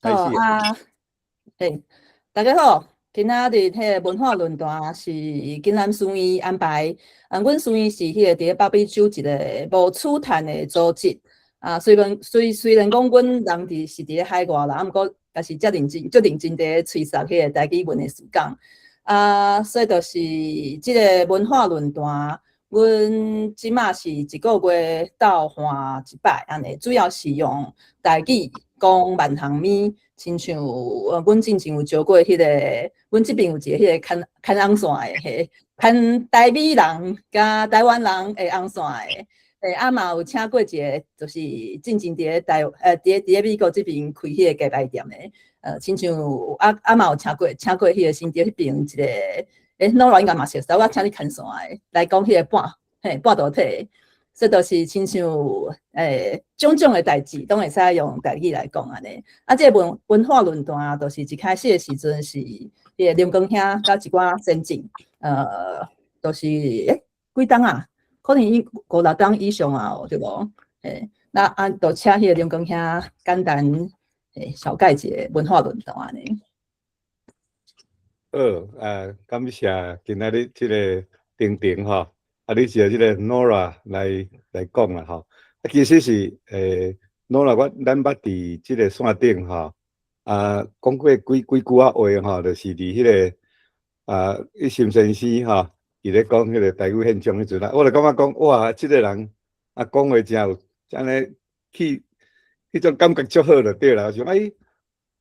开始啊。嘿，大家好，今仔日迄个文化论坛是今咱书院安排，阮书院是迄个伫北美洲一个无储碳的组织。虽然讲阮人是伫咧海外啦，毋过也是遮认真伫吹杀迄个台语文的时间。所以就是即个文化论坛，阮即马是一个月斗换一摆安尼，主要是用台语讲万项物。亲像阮之前有招过迄个，阮即边有一个迄个牵红线的，迄牵台美人甲台湾人的红线的，嘛有请过一个，就是之前伫咧伫咧美国即边开迄个鸡排店的，亲像嘛有请过迄个新竹迄边一个，Nora 应该嘛熟悉，我请你牵线的，来讲迄个半导体。所以就是亲像种种的代志，都会使用台语来讲安尼。这个文化论坛就是一开始的时阵是迄个林光兄甲一寡先进，就是几档啊，可能5-6档以上啊，对无？那就请迄个林光兄简单小解一下文化论坛安尼。感谢今仔日这个婷婷吼。你是即个 Nora 来讲啦吼，其实是Nora 咱捌伫即个线顶吼，讲过几句话吼，就是伫迄个心先生吼，伊咧讲迄个台语现象迄阵啦，我就感觉讲哇，即个人讲话真有安尼迄种感觉足好就对啦，想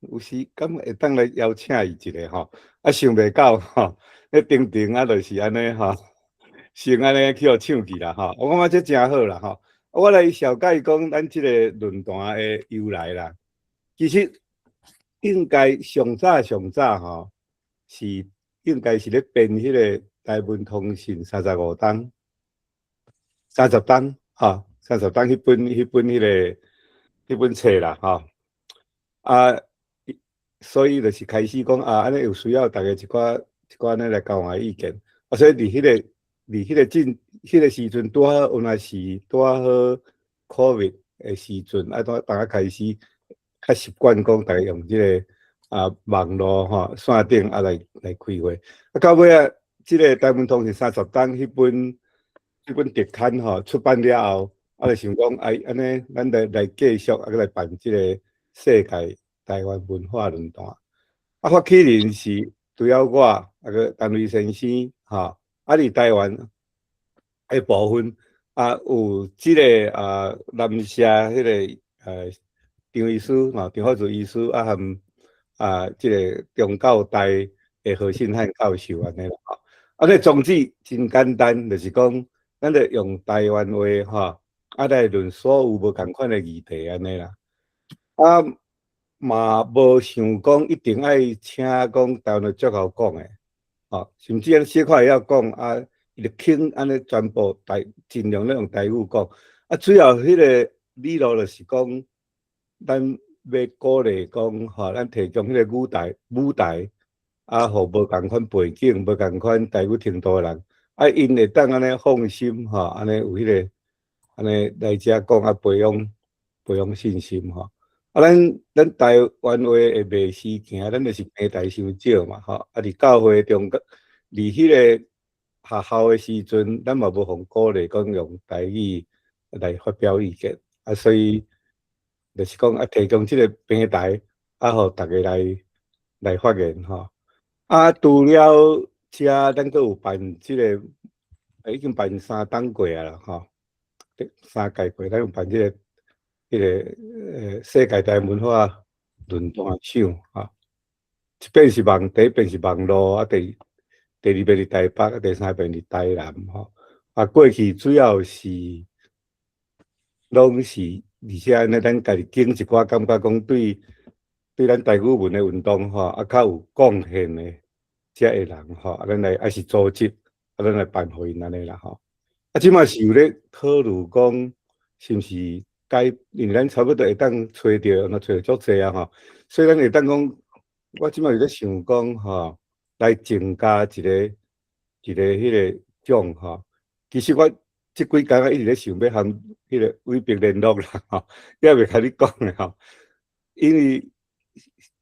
有时敢会当来邀请伊一下吼，想袂到吼，婷婷就是安尼吼。先安尼去互唱去啦吼，我感觉这真好啦吼。我来小解讲咱即个论坛的由来啦。其实应该上早吼，是应该是咧编迄个台文通信35档、30档吼，30档迄本册啦吼。所以就是开始讲安尼有需要大家一寡安尼来交换意见。所以迄个时阵，拄好原来是拄好 COVID 的时阵，大家开始较习惯讲，大家用即个网络吼线顶来开会。到尾即个台文通是30档迄本特刊吼出版了后，就想讲安尼咱来继续来办即个世界台湾文化论坛。发起人是除了我个陈瑞先生吼。伫台湾迄部分有即个南社迄个张医师张福柱医师含即个中教大的何信汉教授安尼啦吼。这宗旨真简单，就是讲咱着用台湾话吼，来论所有无共款的议题安尼啦。嘛无想讲一定爱请讲台湾的足够讲的。甚至小可会晓讲伊就轻安尼全部尽量咧用台语讲。主要迄个理路就是讲，咱要鼓励讲咱提供迄个舞台，互无共款背景、无共款台语程度的人，因会当安尼放心安尼有迄个安尼来遮讲培养信心咱台湾话会袂死行，咱就是平台伤少嘛伫教会中，迄个学校的时阵，咱嘛无互鼓励讲用台语来发表意见，所以就是讲提供即个平台，互大家来发言吼。除了遮，咱阁有办即个，已经办3档过啊啦吼，3届过，咱有办即个。迄个世界台文化论坛奖一遍是第一遍是网络，第二遍是台北，第三遍是台南过去主要是拢是，而且安尼咱家己经一寡感觉讲对咱台语文的运动较有贡献的遮个人咱来是组织咱来办互因安尼啦即马是有咧讨论讲是毋是？因为咱差不多会当找着，找足济所以咱会当讲，我即摆有咧想讲来增加一个迄个奖其实我即几工一直咧想要和迄个伟斌联络啦也袂甲你讲因为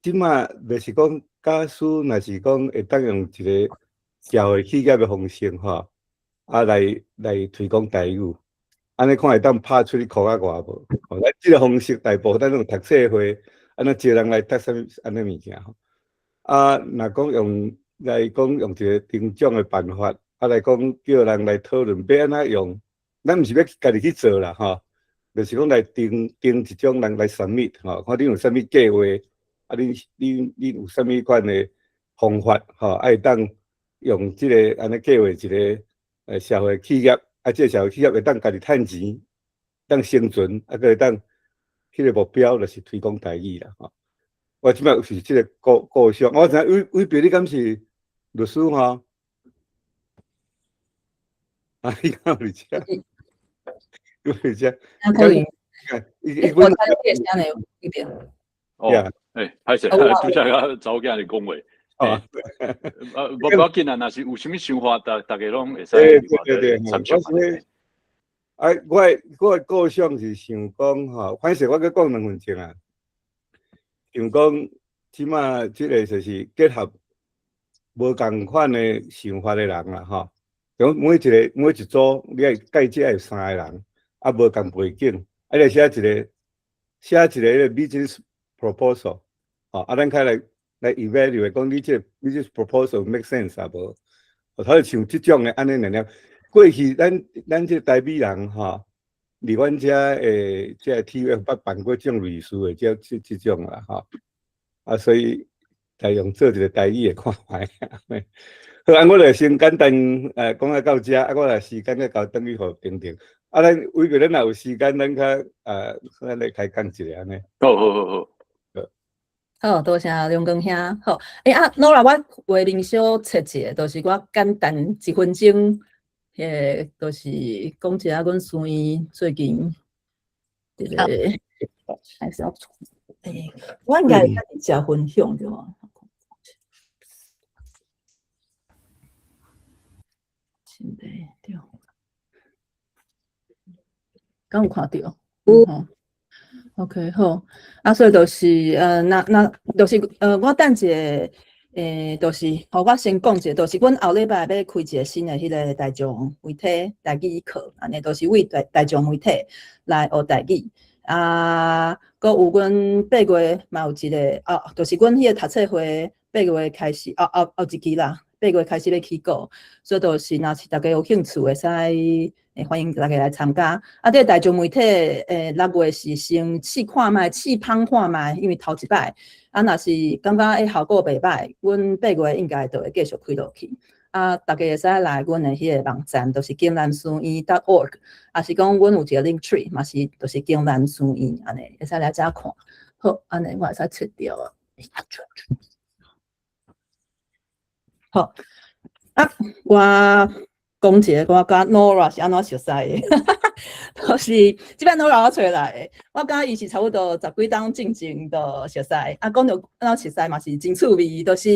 即马就是讲，假使若是讲会当用一个社会企业的方式吼，来推广台语，安尼看会当拍出去裤仔外无？吼，咱即个方式大部分咱用读册会，安尼招人来读啥物安尼物件吼。啊，若讲用来讲用一个定奖的办法，来讲叫人来讨论要安怎用，咱毋是要家己去做啦吼。就是讲来定一种人来submit吼，看你有啥物计划，你有啥物款的方法吼，会当用即个安尼计划一个社会企业，即个社会企业会当家己趁钱，当生存，个会当迄个目标就是推广台语啦吼。我即摆是即个故乡，我知伟表你敢是律师吼？啊，你敢有遮？有遮？可能我阮猜你也是安尼一点。哦，歹势，拄则甲查某囝咧讲话。无要紧啊，若是有啥物想法，大家拢会使参照嘛。我故乡是想讲吼，反正我佮讲2分钟啊。想讲，即马即个就是结合无共款的想法的人啦吼。像每一组，你爱介介有3个人，啊无共背景，来写一个business proposal， 吼，咱开来 evaluate 讲你这个 business proposal make sense 啊无？他像即种的安尼两过去咱这台美人吼，离阮遮诶，这 TVF 办过这种类似的即种啦吼，所以来用做一个台语的看卖。好，我就先简单讲到遮，我来时间交等于互婷婷。咱伟哥，咱若有时间，咱咱来开讲一下安尼。好。好，多谢梁光兄。好，Nora， 我话恁小切一个，就是我简单1分钟，就是讲一下阮孙伊最近这个，还是要我应该跟你加分享对吗？对，敢有看到？有吼。OK 好，所以就是就是我等一个就是互我先讲一下，就是阮后礼拜要开一个新的迄个大众媒体台语课，安尼就是为大众媒体来学台语搁有阮8月嘛有一个就是阮迄个读册会8月开始后一期啦，8月开始要起稿，所以就是若是大家有兴趣会使。欢迎大家来参加。这大众媒体6月是先试看卖，试芳看卖，因为头一摆。若是感觉效果袂歹，阮8月应该就会继续开落去。大家会使来阮的迄个网站，就是金南孙医 .org， 也是讲阮有一个 link tree， 嘛是就是金南孙医安尼，会使来遮看。好，安尼我会使切掉啊。好，我讲一个我甲 Nora 是安怎熟悉的，就是即摆 Nora 我找来的，我甲伊是差不多10几档进前就熟悉。讲到安怎熟悉嘛是真趣味，就是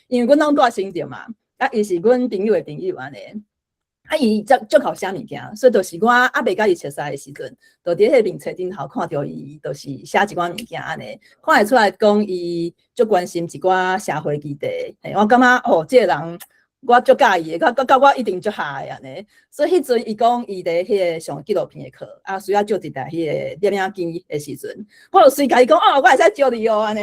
因为阮拢住新店嘛，伊是阮朋友的朋友安尼。伊足好写物件，所以就是我未甲伊熟悉的时阵，就伫迄个名册顶头看到伊，就是写一寡物件安尼，看会出来讲伊足关心一寡社会议题。我感觉即个人。我足介意的，甲我一定足下的安尼，所以迄阵伊讲伊伫迄个上纪录片的课，需要借一台迄个摄影机的时阵，我就随甲伊讲我会使借你哦安尼，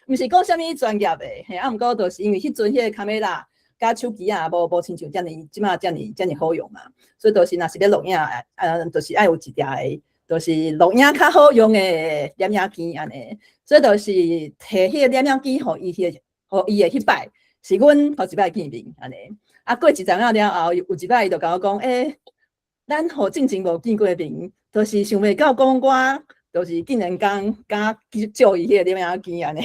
毋是讲啥物专业的，毋过就是因为迄阵迄个卡梅拉甲手机无亲像遮尔即马遮尔好用嘛，所以就是若是咧录影就是爱有一台就是录影较好用的摄影机安尼，所以就是摕迄个摄影机互伊的迄摆。是阮头一摆见面安尼，过一阵仔了后，有一摆伊就甲我讲，咱互进前无见过面，就是想袂到讲我，就是竟然敢借伊迄个摄影机安尼。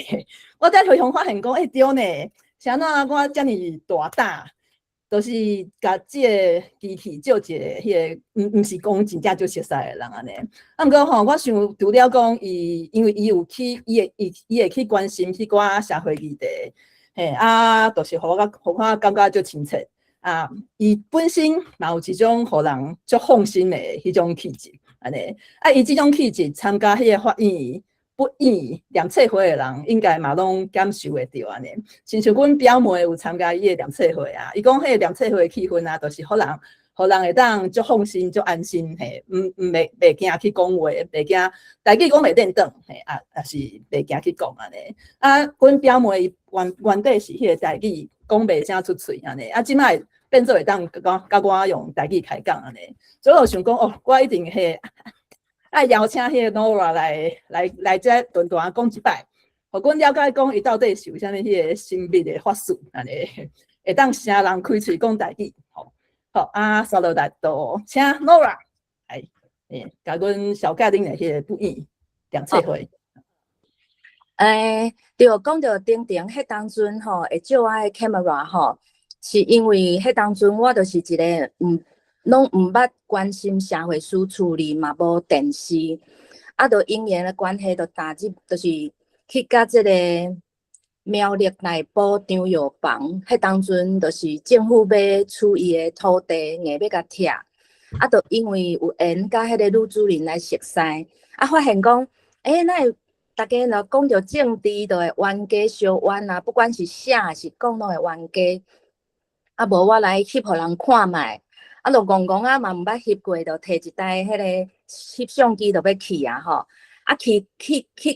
我才回头发现讲，对呢，是安怎我遮尔大，就是甲即个机器借一个迄个，毋是讲真正足熟悉的人安尼。毋过吼，我想除了讲伊，因为伊有去，伊会去关心迄寡社会议题。就是互我感觉足亲切伊本身嘛有一种互人足放心的迄种气质安尼伊即种气质参加迄个法院不义念册会的人，应该嘛拢感受会到安尼。亲像阮表妹有参加伊的念册会啊，伊讲迄个念册会的气氛啊，就是互人会当足放心、足安心嘿，袂惊去讲话，袂惊家己讲袂认得嘿也是袂惊去讲安尼。啊，阮表妹原底是迄个家己讲袂啥出嘴安尼，啊，即摆变做会当甲我用家己开讲安尼，所以我想讲哦，我一定迄爱邀请迄个 Nora 来这短短讲一摆，互阮了解讲伊到底是有啥物迄个神秘的法术安尼，会当啥人开喙讲家己吼。好啊，稍落来到请 Nora 来，甲阮小家庭的迄个不义念册会。对，讲到顶迄当阵吼，会借我的 camera 吼，是因为迄当阵我就是一个拢毋捌关心社会事处理，嘛无电视，啊，就因缘的关系，就踏入就是去甲即个苗栗内部张药房，迄当阵就是政府要处伊的土地，硬要甲拆，啊，就因为有缘甲迄个女主人来熟悉，啊，发现讲，那有大家若讲到政治，就会冤家相冤啊，不管是写还是讲，拢会冤家。啊，无我来翕互人看卖，啊，就戆戆啊嘛毋捌翕过，就摕一台迄个翕相机就要去啊吼。啊，去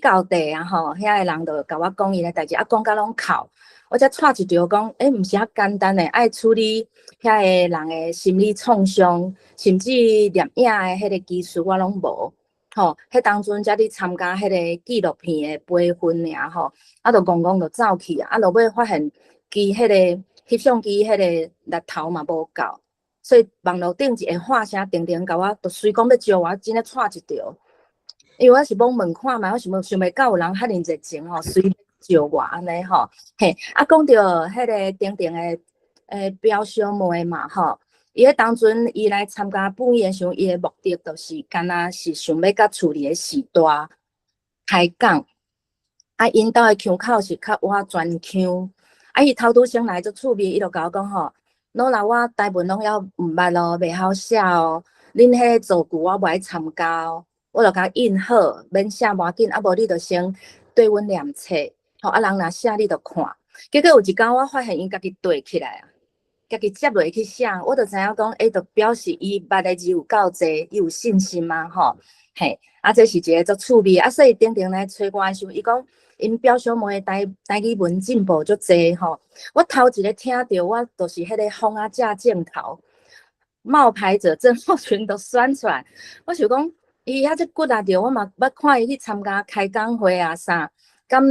到地啊吼，遐个人就甲我讲伊个代志，啊讲甲拢哭，我才带一条讲，毋是遐简单诶，爱处理遐个人诶心理创伤，甚至摄影诶迄个技术我拢无，吼，迄当阵才去参加迄个纪录片诶培训尔吼，啊，就戆戆就走去啊，啊，就尾发现机迄个翕相机迄个力头嘛无够，所以网络顶一个话声定定甲我，就随讲要招我，真诶带一条。因为我是网问看嘛，我想袂到有人遐尼热情吼，随招我安尼吼，嘿，啊，讲到迄个顶顶的表小妹嘛吼，伊迄当阵伊来参加本演的时候，伊的目的就是干那是想要甲厝里的时代开讲，啊，因兜的腔口是较我专腔，啊，伊头拄先来做趣味，伊就甲我讲吼，老啦，我台文拢要毋捌咯，袂晓写哦，恁迄个造句我无爱参加哦。我就甲印好，免写无要紧，啊无你就先对阮念册，吼啊人若写你就看。结果有一天我发现伊家己对起来啊，家己接落去写，我就知影讲，就表示伊捌的字有够济，伊有信心嘛吼，嘿，啊这是一个足趣味，啊所以顶顶来找我的时候，伊讲因表小妹的台语文进步足济吼，我头一个听到我就是迄个风啊架镜头，冒牌者症候群都选出来，我想讲。伊遐只骨啊着，我嘛捌看伊去参加开讲会啊啥，敢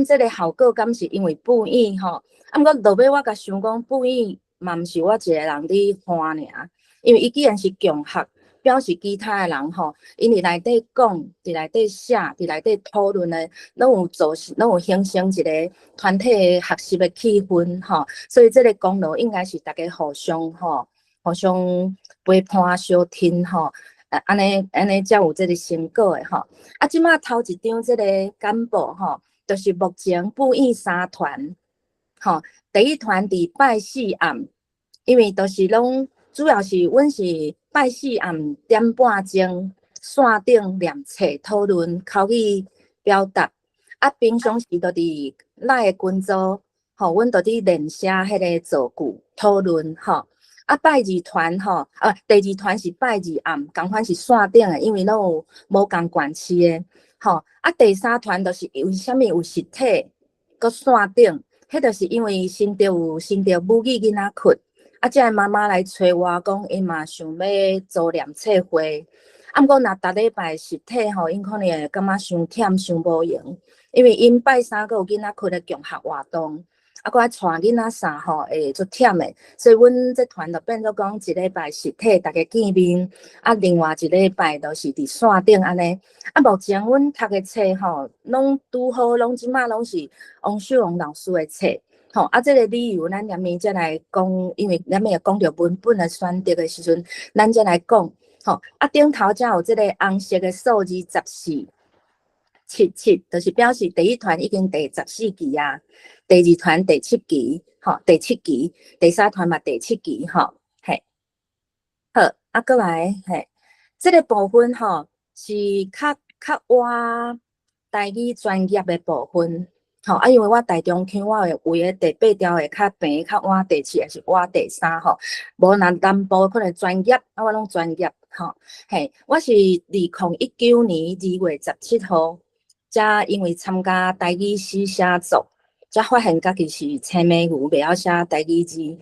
即个效果，敢是因为本意吼。啊，毋过落尾我甲想讲，本意嘛毋是我一个人伫欢尔，因为伊既然是共学，表示其他的人吼，因伫内底讲，伫内底写，伫内底讨论的，拢有形成一个团体的学习的气氛吼。所以即个功劳应该是大家互相陪伴相挺吼。安尼才有这个成果的吼。啊，即马头一张这个简报吼，就是目前本院3团，吼，第一团伫拜四暗，因为都是拢主要是阮是拜四暗点半钟线顶念册讨论口语表达，啊，平常时都伫咱的群组，吼，阮都伫练写迄个造句讨论吼。啊，拜二团吼，第二团是拜二暗，共款是线顶的，因为拢有无共管区的，吼。啊，第三团就是为虾米有实体，搁线顶，迄就是因为新着母语囡仔群，啊，即个妈妈来找我讲，伊嘛想要做念册会，啊，毋过若逐礼拜实体吼，因可能会感觉伤忝伤无用，因为因拜三个有囡仔群的共学活动。啊，搁爱带囡仔啥吼，会足忝的，所以阮这团就变做讲一礼拜实体大家见面，啊，另外一礼拜就是伫线顶安尼。啊，目前阮读的册吼，拢拄好，拢即马拢是王秀荣老师的册，吼。啊，这个理由咱下面再来讲，因为咱们讲到文本的选择的时阵，咱再来讲，吼。啊，顶头才有这个红色的数字14。77就是表示第一团已经第14期啊，第二团第7期，吼，第7期，第三团嘛第7期，吼，嘿，好，啊，过来，嘿，这个部分吼是较台语专业的部分。吼，因为我台中腔我会为第8条会较平，较晚第7还是晚第3吼，无若南部可能专业，我拢专业吼。嘿，我是2019年2月17号，才因为参加台语诗写作，才发现家己是青梅牛，袂晓写台语字。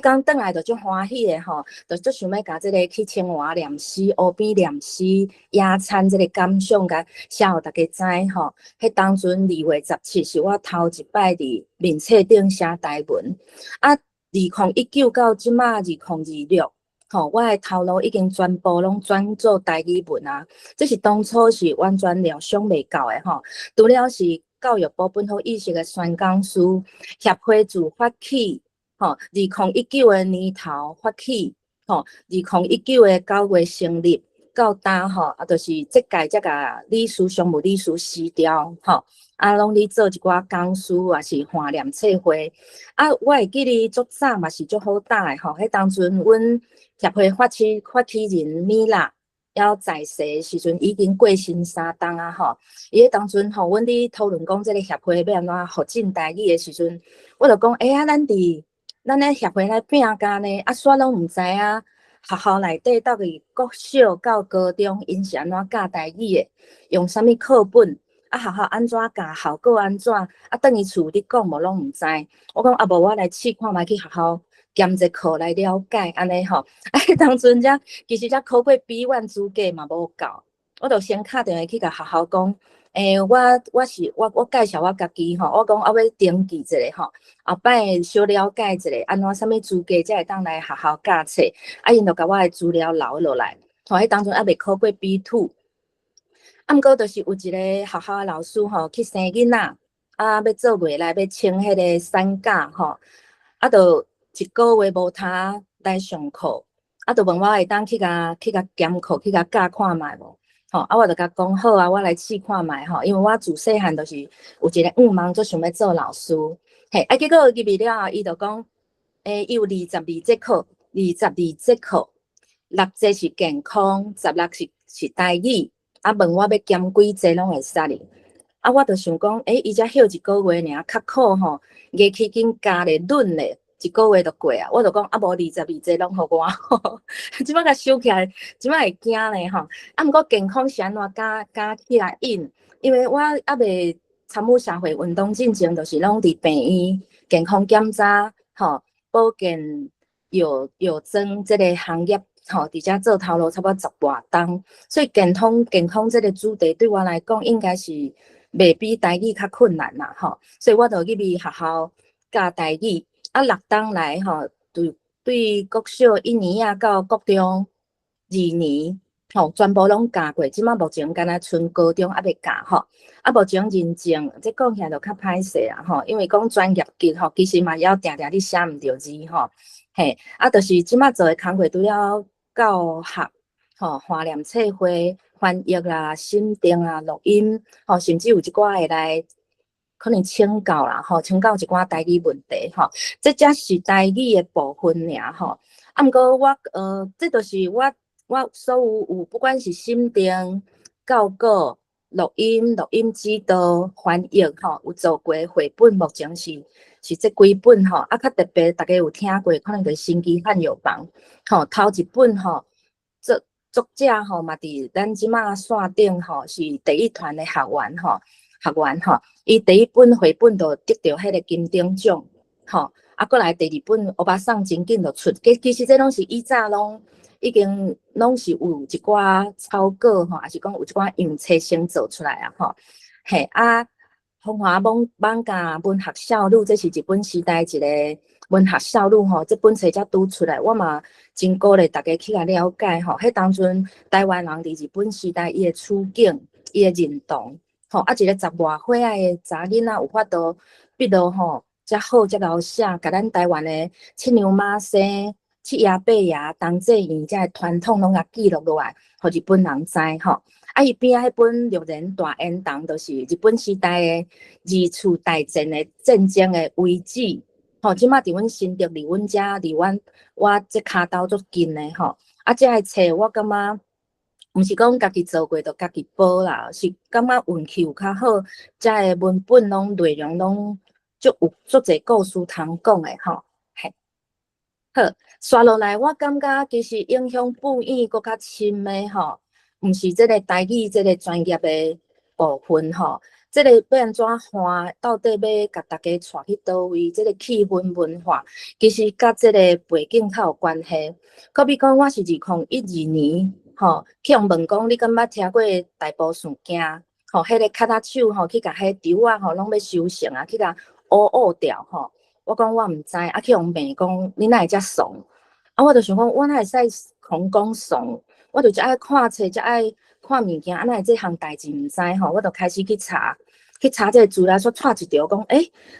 刚转来就足欢喜的吼，就足想要甲这个去清华念诗、湖边念诗、野餐这个感想，甲写互大家知吼。迄当阵2月17是我头一摆伫面册顶写台文。2019到即马2026，吼，我的头路已经全部拢转做台语文啊。这是当初是完全料想袂到的吼，除了是教育部本土意识的宣讲书协会自发起，吼，2019的年头发起，吼，2019的9月成立，到呾吼，就是这届才甲理事、常务理事撕掉，吼，拢咧做一寡讲书，也是怀念册会。我会记得足早嘛是足好打的吼，迄当阵阮协会发起人米拉。要在世的时阵已经过身3冬啊吼，伊迄当阵吼，阮咧讨论讲这个协会要安怎发展台语的时阵，我就讲咱咧协会来拼干呢，煞拢毋知啊。学校内底到底国小到高中，因是安怎教台语的，用啥物课本，学校安怎教，效果安怎，等于厝咧讲无拢毋知。我讲无我来试看觅去学校。兼一课来了解，安尼吼，当阵其实考过B1资格嘛无够，我就先打电话去甲学校讲，我介绍我家己吼，我讲我要登记一下吼，后摆小了解一下，安怎啥物资格才会当来学校教册，因就甲我的资料留落来，吼，迄当阵还未考过 B2，毋过就是有一个学校的老师吼去生囡仔，要做月来要请迄个产假吼，就。1个月无通来上课，就问我会当去甲检课，去甲教看觅无？吼，我就甲讲好啊，我来试看觅吼，因为我自细汉就是有一个愿望，就想要做老师。嘿，结果入去了后，伊就讲，伊有22节课，22节课，6节是健康，16是台语，问我要减几节拢会使哩。我就想讲，伊才休1个月尔，较苦吼，月起紧加咧，轮咧。1个月就过啊，我就讲无22节拢互我，即摆甲收起来，即摆会惊咧吼。毋过健康是安怎加起来因为我未参与社会运动进前，就是拢伫病院健康检查吼，保健药妆这个行业吼，伫遮做头路差不多10外冬，所以健康这个主题对我来讲，应该是袂比台语较困难啦吼，所以我就入去学校教台语。6冬来吼，对国小1年啊到国中2年，吼全部拢教过。即马目前敢若剩高中还未教吼，目前认证，这讲起来就较歹势啊吼，因为讲专业级吼，其实嘛要定你写毋着字吼，嘿，就是即马做的工作除了教学吼，怀念册会、翻译啦、审定啊、录音吼，甚至有一寡会来。可能请教啦，吼，请教一寡台语问题，吼，这才是台语的部分尔，吼。毋过我，这就是我所有不管是审定、校稿、录音指导、翻译，吼，有做过绘本，目前是这几本，吼，较特别，大家有听过，可能就是《神奇汉药房》，吼，头一本，吼，作者，吼，嘛伫咱即马线顶，吼，是第1团的学员，吼。伊第1本绘本就得到迄个金钟奖，吼，过来第2本欧巴桑真紧就出，其实这拢是以早拢已经拢是有一寡草稿吼，还是讲有一寡样册先做出来啊吼，嘿风华网甲文学少女，这是日本时代一个文学少女吼，这本册才拄出来，我嘛真鼓励大家去甲了解吼，迄当阵台湾人伫日本时代伊的处境，伊的认同。吼，一个10外岁的查囡仔有法度毕业吼，遮好遮贤写，甲咱台湾的七娘妈生、七爷八爷、同济院遮传统拢甲记录落来，互日本人知吼。伊边仔迄本《六人大演堂》，就是日本时代的二次大战的战争的遗址。吼，即马伫阮新竹，离阮遮，离我这骹兜足近的吼。遮个册我感觉毋是讲家己做过就家己报啦，是感觉运气有较好，遮个文本拢内容拢足有足侪故事通讲诶吼。嘿，好，刷落来我感觉其实影响本院搁较深诶吼，毋是即个台语即个专业诶部分吼。即个要安怎画，到底要甲大家带去倒位？即个气氛文化，其实甲即个背景较有关系。可比讲，我是2012年，去用问讲，你敢捌听过大埔事件？迄个脚踏手去甲迄丢啊拢要收成啊，去甲乌掉我讲我毋知，去用骂讲，你哪会遮怂？我就想讲，我哪会使狂讲怂？我就只爱看册，只爱看物件，哪会这项代志毋知我就开始去查这个资料，说串一条讲，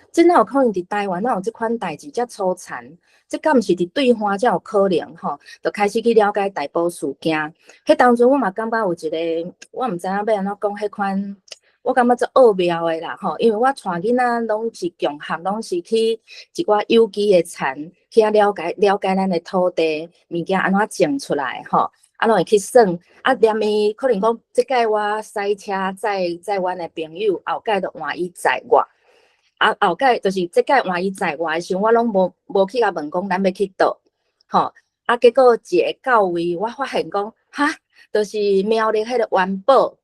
真哪有可能伫台湾哪有这款代志遮粗残？这敢毋是伫对方才有可能就开始去了解大埔事件。迄当中我嘛感觉有一个，我毋知影要安怎讲迄款，我感觉足奥妙的啦因为我带囡仔拢是共学，拢是去一寡有机的田去了解咱的土地物件安怎种出来拢会去算连伊可能讲即届我赛车载阮的朋友，后届就换伊载我。后届就是即届换伊载我的时候，我拢无去甲问讲咱要去倒结果一个到位，我发现讲就是苗栗迄个元宝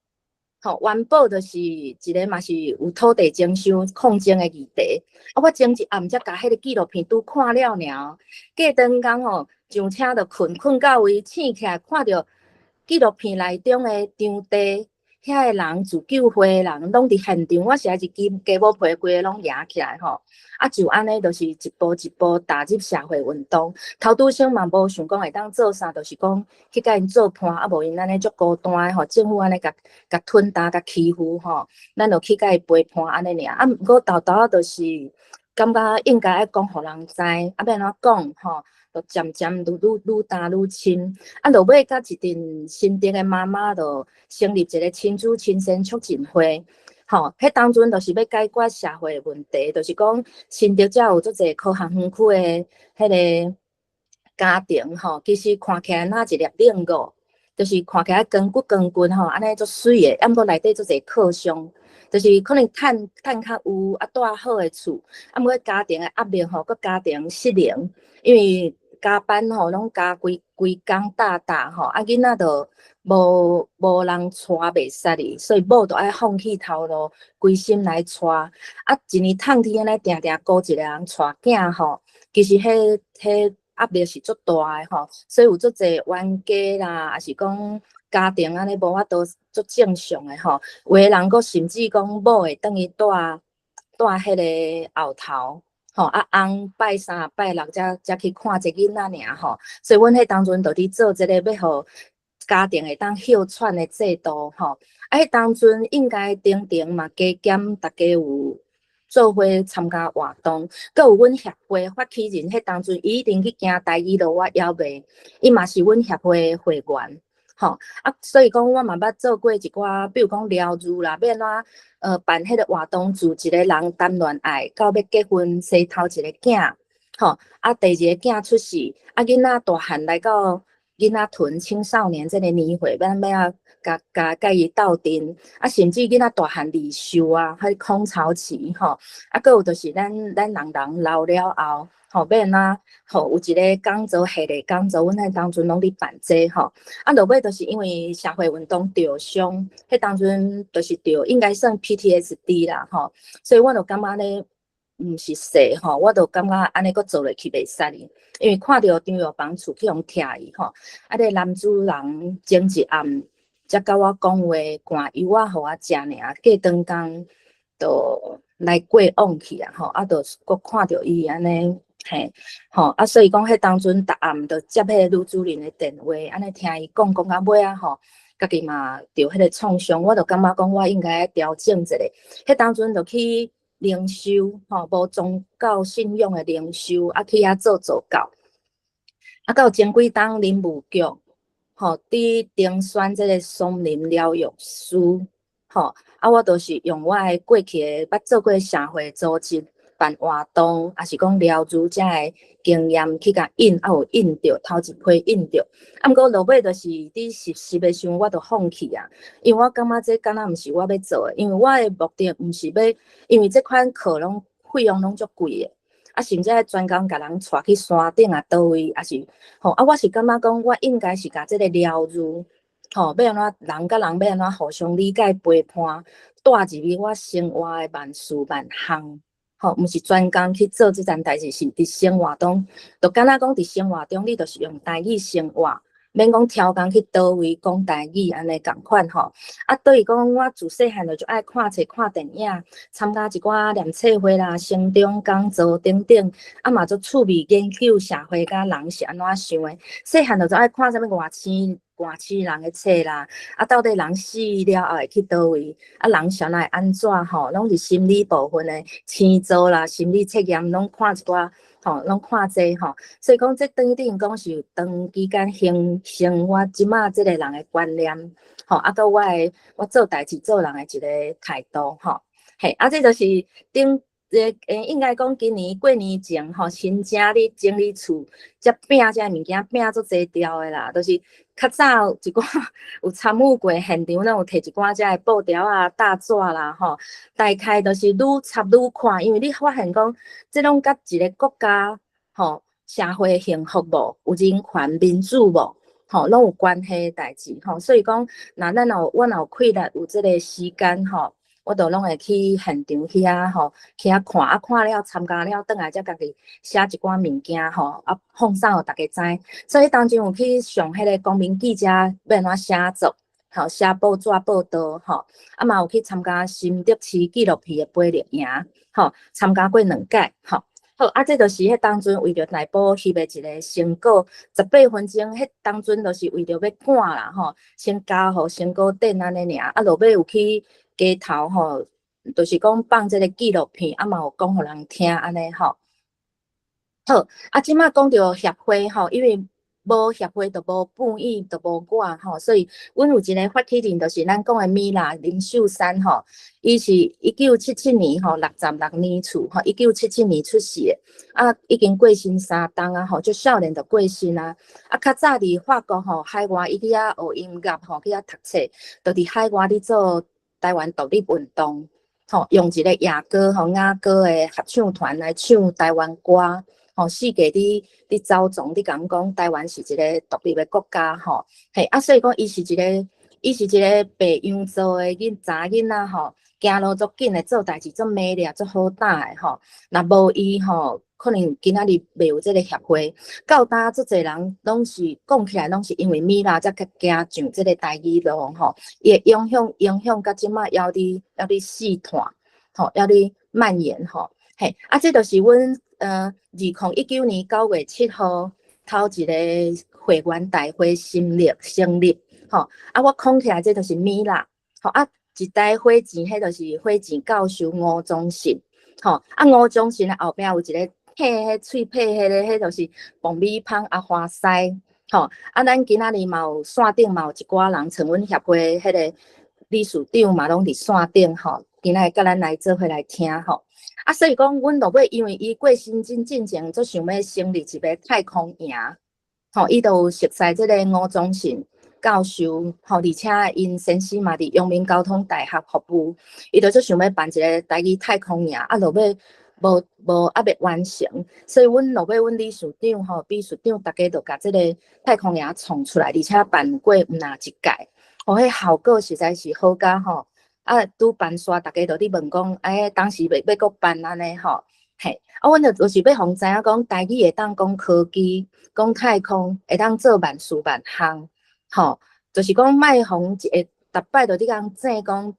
元宝就是一个嘛是有土地征收控争的议题我前一暗才甲迄个纪录片拄看了尔隔顿工上车就困到位，醒起来看到纪录片内中的场地，遐个人自救会的人拢伫现场，我实在是鸡母皮规个拢压起来就安尼，就是一步一步踏入社会运动。头拄先嘛无想讲会当做啥，就是讲去甲因做伴，无因安尼足孤单的政府安尼甲吞打、甲欺负咱就去甲伊陪伴安尼尔。毋过豆豆就是感觉应该爱讲互人知，要安怎讲就渐渐愈搭愈亲。落尾甲一阵新竹的妈妈就成立一个亲子亲善促进会。迄当阵就是要解决社会问题，就是讲新竹遮有足侪科学园区的迄个家庭其实看起来哪一粒领悟，就是看起来光骨安尼足水的，毋过内底足侪课伤，就是可能趁较有住好的厝，毋过家庭的压力佮家庭失能，因为加班拢加规工大囡仔就无人带袂使哩，所以某就爱放弃头路，规心来带一年趟天安尼定顾一个人带囝其实迄压力是足大的所以有足侪冤家啦，也是讲家庭安尼无法度足正常的有的人佫甚至讲某会等于带迄个后头。翁拜三拜六才去看一个囡仔尔所以阮迄当阵就伫做这个要互家庭会当休喘的制度迄当阵应该顶嘛加减大家有做伙参加活动，佮有阮协会发起人，迄当阵伊一定去行台语路，我邀袂，伊嘛是阮协会会员。所以讲我嘛捌做过一寡，比如讲疗愈啦，要安怎办迄个活动，自一个人谈恋爱，到要结婚生头一个囝，第二个囝出世，囡仔大汉来到囡仔屯青少年这个年会，要甲伊斗阵，甚至囡仔大汉离休迄空巢期佫有就是咱人老了后。要安怎有一个讲座、系列讲座，阮迄当阵拢伫办这落尾就是因为社会运动受伤，迄当阵就是应该算 PTSD 啦所以我就感觉呢，毋是说我就感觉安尼佫做落去袂使哩，因为看到张药房厝去互拆伊个男主人前一暗才甲我讲话，寒油互我食尔，隔顿工就来过往去就佫看到伊安尼。所以讲，迄当阵逐暗就接迄个女主人的电话，安尼听伊讲到尾家己嘛着迄个创伤，我就感觉讲我应该调整一下。迄当阵就去灵修，无宗教信仰的灵修，去遐做教，到前几冬林务局，伫丁选这个松林疗愈师，我就是用我的过去的捌做过社会组织。办活动，也是讲了解遮个经验去甲印，有印着头一批印着。啊，毋过落尾就是伫实习的时候，我就放弃啊，因为我感觉这敢若毋是我要做的，因为我的目的毋是要，因为这款课拢费用拢足贵的。啊，甚至专工甲人带去山顶啊，倒位，也是吼啊，我是感觉讲，我应该是甲这个了如吼，要安怎人甲人要安怎互相理解陪伴，带入去我生活的万事万项，吼，毋是专工去做这件代志，是伫生活中，就敢若讲伫生活中，你就是用台语生活。免讲挑工去倒位讲台语安尼共款吼，啊，对于讲我自细汉就爱看册、看电影，参加一寡念册会啦、成长讲座等等，啊嘛做趣味研究社会甲人是安怎想的。细汉就爱看啥物外星人的册啦，啊，到底人死了后会去倒位，啊，人想来安怎吼，拢是心理部分的星座啦、心理测验，拢看一寡。吼，拢看这吼，所以讲这等于讲是长期间形成我即马即个人的观念，吼，啊，到我做代志做人的一个态度，吼，嘿，啊，这就是应该讲今年过年前吼，新正咧整理厝，才拼这物件拼足济条的啦，就是较早一寡有参与过现场，咱有摕一寡遮个布条啊、大纸啦，吼，大概就是愈插愈看，因为你发现讲，这拢甲一个国家吼社会幸福无、有人权、民主无，吼，拢有关系的代志，吼，所以讲，那我若有气力有这个时间，吼。我都拢会去现场去啊，吼，去啊看，啊看了参加了，转来才家己写一寡物件，吼，啊放送互大家知。所以当中有去上迄个公民记者要安怎写作，吼，写报纸报道，吼，啊嘛有去参加新竹市纪录片的培力营，吼，参加过2届，吼。好，啊，这就是迄当阵为着内部翕的一个成果，18分钟，迄当阵就是为着要赶啦，吼，先加互成果展安尼尔，啊，落尾有去。街头吼，就是讲放这个纪录片，啊嘛有讲互人听安尼吼。好，啊，即马讲到协会吼，因为无协会就无本意，就无我吼，所以阮有一个发起人，就是咱讲的米啦林秀珊吼，伊是1977年吼66年厝吼，1977年出世的，啊，已经过身3冬啊吼，就少年就过身啊，啊，较早伫法国吼海外伊去遐学音乐吼，去遐读册，就伫海外咧做。台湾独立运动，吼，用一个亚歌吼雅歌的合唱团来唱台湾歌，吼，世界伫走总伫讲台湾是一个独立的国家，吼，嘿，啊，所以讲伊是一个白羊座的查囡仔吼，行路足紧的，做代志足美丽，足好打的吼，若无伊吼。可能今仔日袂有这个协会，到呾足侪人拢是讲起来，拢是因为米拉才加上这个台语路吼，伊会影响到即马要伫试探，吼，要伫蔓延吼，嘿，啊，这就是阮2019年9月7号头一个会员大会成立，吼，啊，我讲起来这就是米拉，吼，啊，一台火箭，迄就是火箭教授吴宗信，吼，啊，吴宗信后壁有一个。配迄喙配迄就是爆米香啊花西，吼，啊，咱今仔日嘛有线顶嘛有一寡人，像阮协会迄个理事长嘛拢伫线顶吼，今仔日甲咱来做伙来听吼，啊，所以讲阮落尾因为伊过身进前，就想要成立一个太空营，吼，伊都有熟悉即个吴宗信教授，吼，而且因先生嘛伫阳明交通大学服务，伊就想要办一个台语太空营，啊，落尾。无还未完成，所以阮落尾阮理事长吼、秘书长，大家都甲即个太空营创出来，而且办过毋若一届，吼，迄效果实在是好甲吼。啊，拄办煞，大家都伫问讲，当时要搁办安尼吼，嘿，啊，阮就是要互知影讲，台语会当讲科技，讲太空，会当做万事万项，吼，就是讲卖互逐摆都伫讲正讲。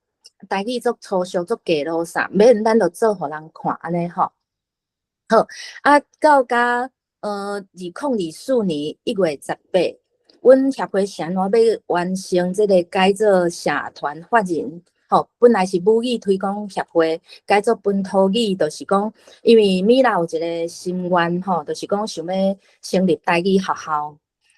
台语足粗俗足假路啥，免咱就做互人看安尼吼。好，啊，到甲2024年1月18，阮协会是安怎要完成这个改做社团法人？吼，本来是母语推广协会，改做本土语，就是讲，因为米拉有一个心愿吼，就是讲想要成立台语学校。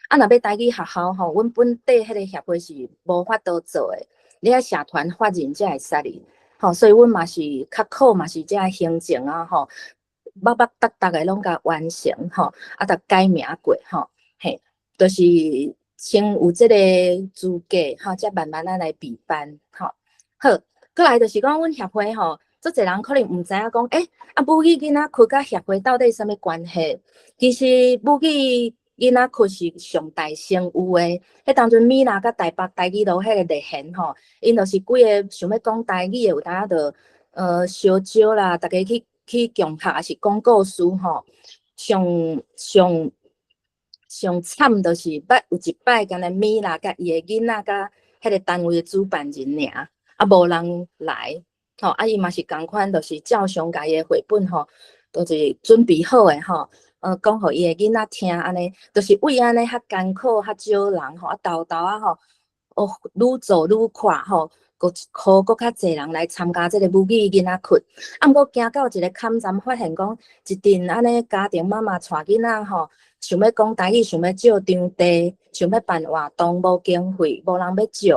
啊，若要台语学校吼，阮本地迄个协会是无法度做诶。你爱社团法人才会使哩，吼，所以阮嘛是较苦嘛是这行程啊，吼，捌逐个拢甲完成吼，啊，甲改名过吼，嘿，就是先有这个资格吼，才慢慢来比班吼。好，过来就是讲阮协会吼，足侪人可能毋知影讲，啊母语囡仔课甲协会到底什么关系？其实母语囡仔课是上大先有诶，迄当阵米娜甲台北台语都迄个历险吼，因就是几个想要讲台语诶，有当着烧酒啦，逐个去共学，也是讲故事吼。上惨就是有一摆，干那米娜甲伊诶囡仔甲迄个单位诶主办人尔，啊无人来，吼，啊伊嘛是共款，就是照常家伊诶绘本吼，就是准备好诶吼。讲互伊诶囡仔听，安尼，就是为安尼较艰苦，较少人吼，啊豆啊吼，愈做愈快吼，佫较侪人来参加即个母语囡仔课。啊，毋过行到一个坎站，发现讲一阵安尼家庭妈妈带囡仔吼，想要讲台语，想要借场地，想要办活动，无经费，无人要借。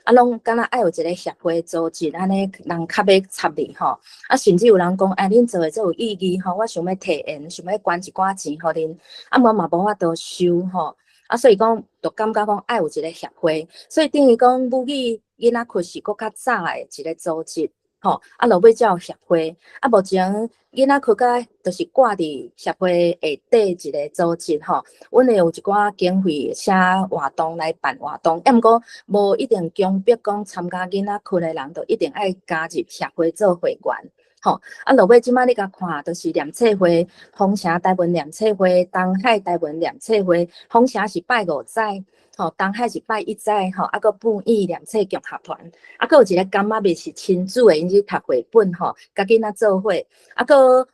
啊，拢敢若爱有一个协会组织，安尼人较要插入吼。啊，甚至有人讲，恁做诶这有意义吼，我想要提言，想要捐一寡钱互恁，啊，我嘛无法度收吼。啊，所以讲，就感觉讲爱有一个协会，所以等于讲母语囡仔课是搁较早诶一个组织，吼。啊，落尾才有协会。啊，目前囡仔课甲就是挂伫协会下底一个组织吼。阮会有一寡经费写活动来办活动，毋过无一定强迫讲参加囡仔课诶人，就一定爱加入协会做会员。吼，啊，落尾即摆你甲看，就是念册会、丰城台文念册会、东海台文念册会，丰城是拜5载，吼，东海是拜1载，吼，啊，佫本意念册共学团，啊，佫有一个干妈咪是亲子诶，因去读绘本，吼，甲囡仔做伙，啊，佫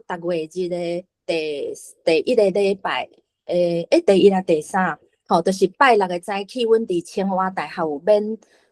逐月日诶第1个礼拜，第1啊第3，吼，就是拜6个早起，阮伫清华大学有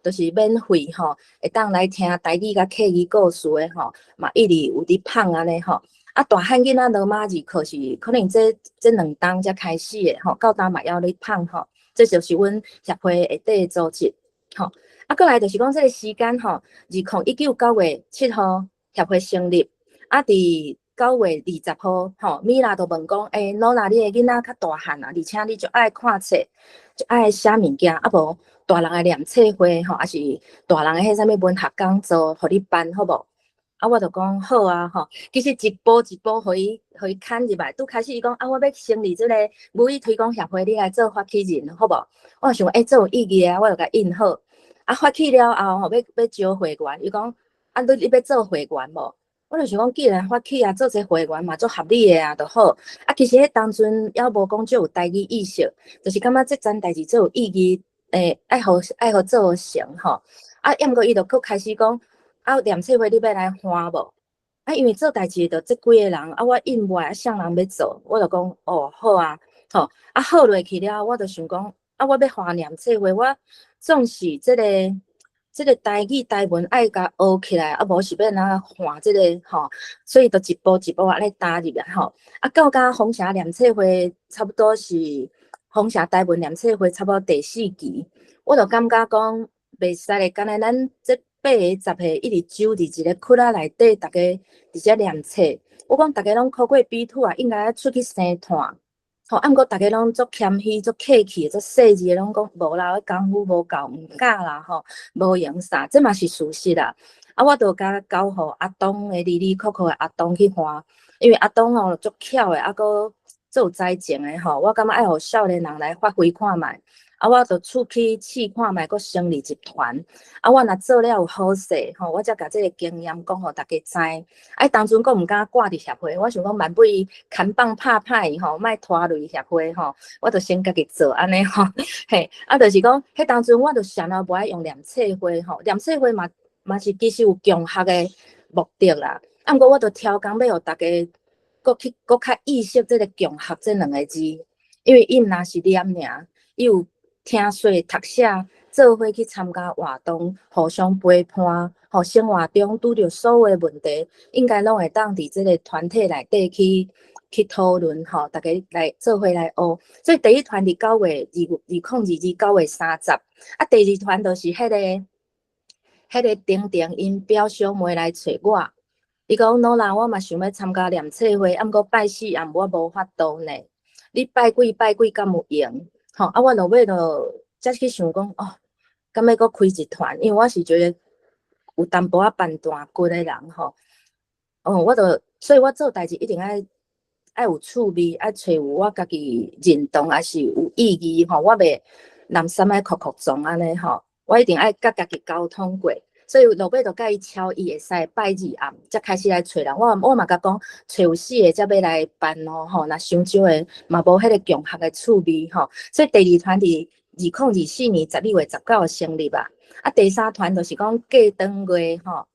就是免费吼，会当来听台语甲客语故事诶吼，嘛一直有伫放安尼吼。啊，大汉囡仔罗马字课是可能这2档才开始诶吼，到当嘛要咧放吼，这就是阮协会下底组织吼。啊，过来就是讲这个时间吼，2019 9月7号协会成立，啊，伫9月20号吼，米拉就问讲，罗娜你诶囡仔较大汉啊，而且你就爱看册，就爱写物件，啊无。大人诶念册会吼，还是大人诶迄啥物文学讲座，互你办好无？啊，我就讲好啊吼。其实一步一步互伊牵入来，拄开始伊讲啊，我要成立即个母语推广协会，你来做发起人好无？我想这有意义啊，我就甲印好。啊，发起了后吼，要招会员，伊讲啊，你要做会员无？我就想讲，既然发起啊，做一个会员嘛，做合理诶啊，就好。啊，其实迄当阵还无讲最有台语意识，就是感觉即件代志最有意义。爱互做成吼，啊，毋过伊就佫开始讲，啊，念册会你要来欢无？啊，因为做代志着即几个人，啊，我应外啊，啥人要做，我就讲哦，好啊，吼，啊，好落去了，我就想讲，啊，我要欢念册会，我总是即个台语台文爱甲学起来，啊，无是要哪欢即个吼，所以就一步一步安尼踏入来吼，啊，到丰城念册会差不多是。丰城台文念册会差不多第4期，我就感觉讲袂使咧，干那咱这8个10个一直揪伫一个窟仔内底，大家伫遮念册。我讲大家拢考过笔图啊，应该出去生炭。吼，毋过大家拢足谦虚、足客气、足细致，拢讲无啦，我功夫无够，毋敢啦吼，无用啥，这嘛是事实啦。啊，我就甲交互阿东诶，里里扣扣诶阿东去换，因为阿东吼足巧诶，啊个。做栽种诶吼，我感觉爱互少年人来发挥看觅，啊，我就出去试看觅，佫成立一团，啊，我若做了有好势吼，我才甲即个经验讲互大家知。啊，当阵佫毋敢挂伫协会，我想讲万不伊牵棒拍歹吼，莫拖累协会吼，我就先家己做安尼吼，嘿，啊，就是讲，迄当阵我就想啊，无爱用念册会吼，念册会嘛是其实有共学诶目的啦，啊，毋过我就挑工要互大家。佫较意识即个共学这2个字，因为伊毋若是念尔，伊有听说、读写，做伙去参加活动，互相陪伴，吼生活中拄着所有诶问题，应该拢会当伫即个团体内底去讨论，吼，大家来做伙来学。所以第一团伫9月2022 9月30，啊，第2团就是迄个迄个丁丁因表兄妹来找我，伊讲老啦，我嘛想要参加念册会，毋过拜四暗我无法度呢。你拜几敢有用？吼，啊，我落尾就才去想讲，哦，敢要搁开一团，因为我是觉得有淡薄仔办大骨的人吼。所以我做代志一定爱有趣味，爱找有我家己认同，还是有意义吼。我袂南山爱哭哭撞安尼吼，我一定爱甲家己沟通过。所以落尾就甲伊敲，伊会使拜二暗才开始来找人。我嘛甲讲，找有4个才要来办咯吼。若伤少的嘛无迄个共学的趣味吼。所以第2团伫2024年12月19日成立啊。啊，第3团就是讲过当月吼，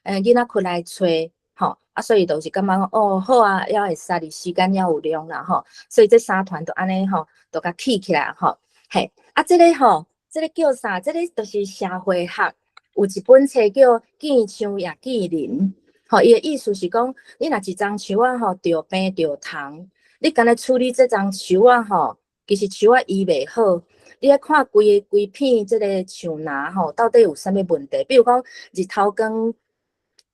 囡仔困来找吼。啊，所以就是感觉讲哦好啊，也会使哩，时间也有量啦吼。所以这3团就安尼吼，就甲起来吼。嘿，啊，这个吼，这个叫啥？这个就是社会学。有一本册叫《见树也见人》，吼，伊的意思是讲，你若一丛树仔吼着病着虫，你干咧处理这丛树仔吼，其实树仔医袂好，你要看规片这个树芽吼，到底有啥物问题？比如讲日头光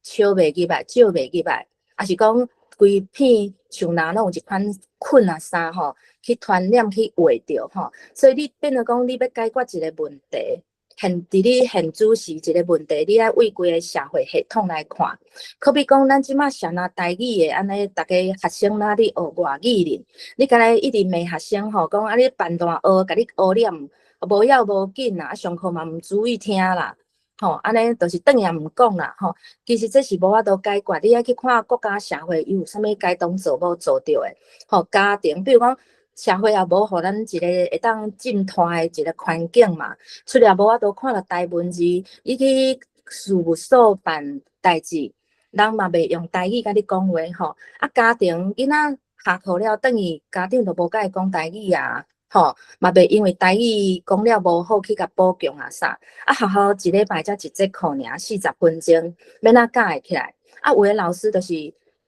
照袂入来，照袂入来，还是讲规片树芽拢有一款菌啊啥吼，去传染去坏着吼，所以你变成讲你要解决一个问题。伫你现主是一个问题，你爱为规个社会系统来看。可比讲，咱即马上啊台语的安尼，大家学生哪里学外语呢？你敢若一直骂学生吼，讲啊你办大学，甲你学念，无要无紧啦，啊上课嘛毋注意听啦，吼，安尼就是转也毋讲啦，吼。其实这是无法度解决，你爱去看国家社会有啥物改动做无做着的，吼，家庭，比如讲。社会也无互咱一个会当进拖的一个环境嘛，出来无法度看到台文字，你去事务所办代志，人嘛袂用台语甲你讲话吼。啊，家庭囡仔下课了，等于家长都无甲伊讲台语啊，吼，嘛袂因为台语讲了无好去甲补强啊啥。啊，学校一礼拜才一节课尔，40分钟，免哪教会起来。啊，有的老师就是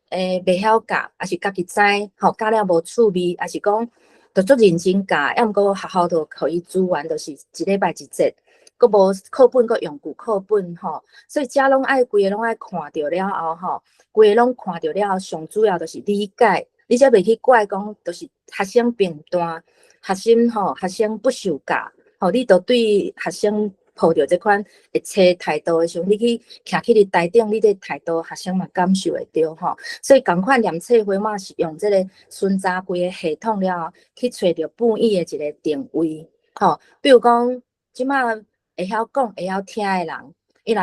袂晓教，还是家己知，吼，教了无趣味，还是讲。就足认真教，要毋过学校就互伊资源，就是一礼拜一节，佫无课本佫用具课本吼，所以遮拢爱规个拢爱看着了后吼，规个拢看着了后，上主要就是理解，你才袂去怪讲，就是学生评断，学生不受教，吼，你着对学生抱着这款会切态度的时候，你去徛起伫台顶，你这态度学生嘛感受会到吼。所以同款念册会嘛是用这个巡查规个系统了后，去找着本意的一个定位，吼。比如讲，即马会晓讲、会晓听的人，伊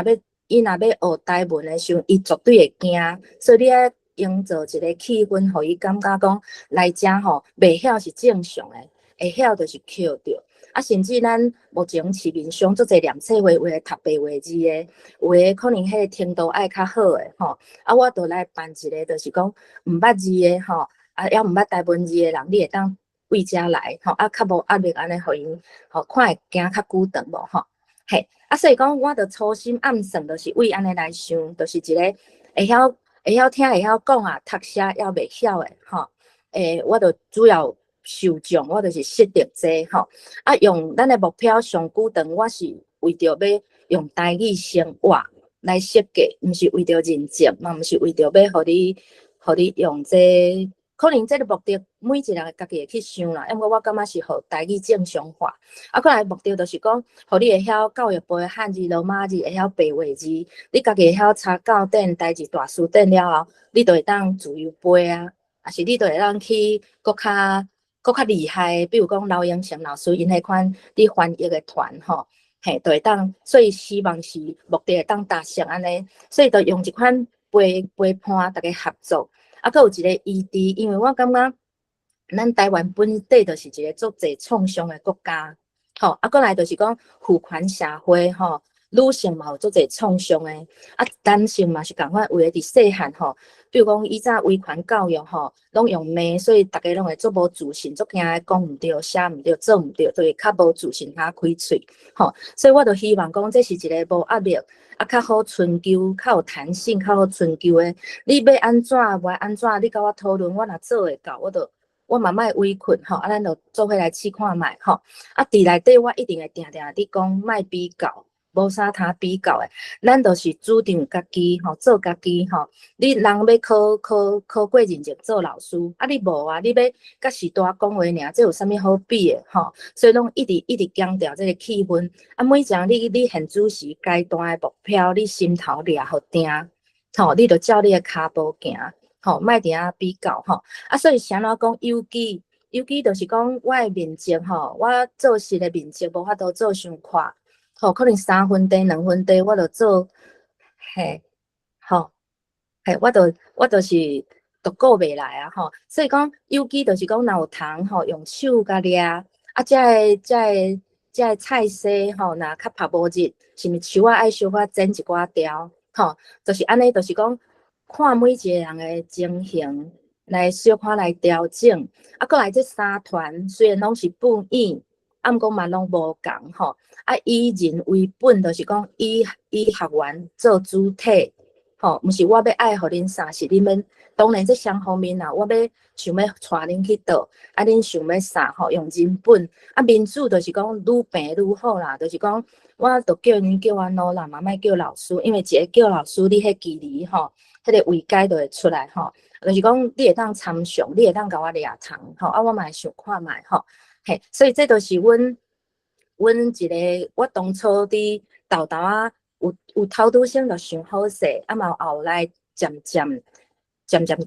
若要学台文的时候，伊绝对会惊。所以你爱营造一个气氛，互伊感觉讲来遮吼，袂晓是正常的，会晓就是扣着。啊，甚至咱目前市面上足侪念册会有诶读白话字诶，有诶可能迄个程度爱较好诶吼。啊，我倒来办一个，就是讲毋捌字诶吼，啊，也毋捌台文字诶人，你会当为遮来吼，啊，较无压力安尼，互因吼看会行较久长无吼。嘿，啊，所以讲我着初心暗算，就是为安尼来想，就是一个会晓听、会晓讲啊，读写也袂晓诶吼。我着主要。受众我就是识得这吼，啊用咱的目标上久长，我是为着要用台语生活来设计，毋是为着认证，嘛毋是为着要互你用这，可能这个目的每一个人家己会去想啦。因为我感觉是互台语正常化，啊，过来目的就是讲，互你会晓教育部的汉字、罗马字，会晓白话字，你家己会晓查教典、代志大词典了后，你就会当自由背啊，还是你就会当去搁较厉害，比如讲刘英成老师因迄款伫翻译的团吼，嘿，就会当，所以希望是目的会当达成安尼，所以就用一款陪伴大家合作，啊，佮有一个异地，因为我感觉咱台湾本地就是一个足侪创伤的国家，吼，啊，过来就是讲父权社会吼。女性嘛有足侪创伤诶，啊，男性嘛是共款，为了伫细汉吼，比如讲以早威权教育吼，拢用骂，所以大家拢会足无自信，足惊讲毋对、写毋对、做毋对，就会较无自信开喙，吼。所以我就希望讲，这是一个无压力，啊，较好寻求、较有弹性、较好寻求诶。你要安怎，无安怎，你甲我讨论，我若做会到，我嘛莫委屈吼，啊，咱就做伙来试看觅吼。啊，伫内底我一定会定定伫讲莫比较。无啥通比较诶。咱就是主张家己吼，做家己吼。你人要考过认证做老师，啊你无啊，你要甲时代讲话尔，这有啥物好比诶吼？所以拢一直强调这个气氛。啊，每一项你现主时阶段诶目标，你心头掠好定，吼，你着照你诶骹步行，吼，莫伫遐比较吼。啊，所以啥怎讲有机就是讲我诶面积吼，我做事诶面积无法度做伤快，吼，可能3分地、2分地我着做，嘿，吼，嘿，我就是顾袂来啊，吼，所以讲有机就是讲若有通吼，用手甲掠，啊，这菜色吼，若较拍无入，是毋是树仔爱小可剪一寡条，吼，就是安尼，就是讲看每一个人诶情形来小可来调整。啊，过来这3团虽然拢是本院，啊，毋过嘛拢无共吼。啊，以人为本，就是讲以学员做主体，吼，毋是我要爱互恁啥，是恁们。当然，这双方面啊，我要想要带恁去倒，啊，恁想要啥吼，用人本。啊，民主就是讲愈平愈好啦，就是讲我着叫恁叫我努力嘛，莫叫老师，因为一个叫老师，你迄距离吼，迄个位阶就会出来吼。就是讲，你会当参详，你会当甲我掠通，吼，啊，我嘛会想看觅吼，嘿，所以这都是阮一个，我当初伫豆啊，有头拄先着想好势，啊嘛后来渐渐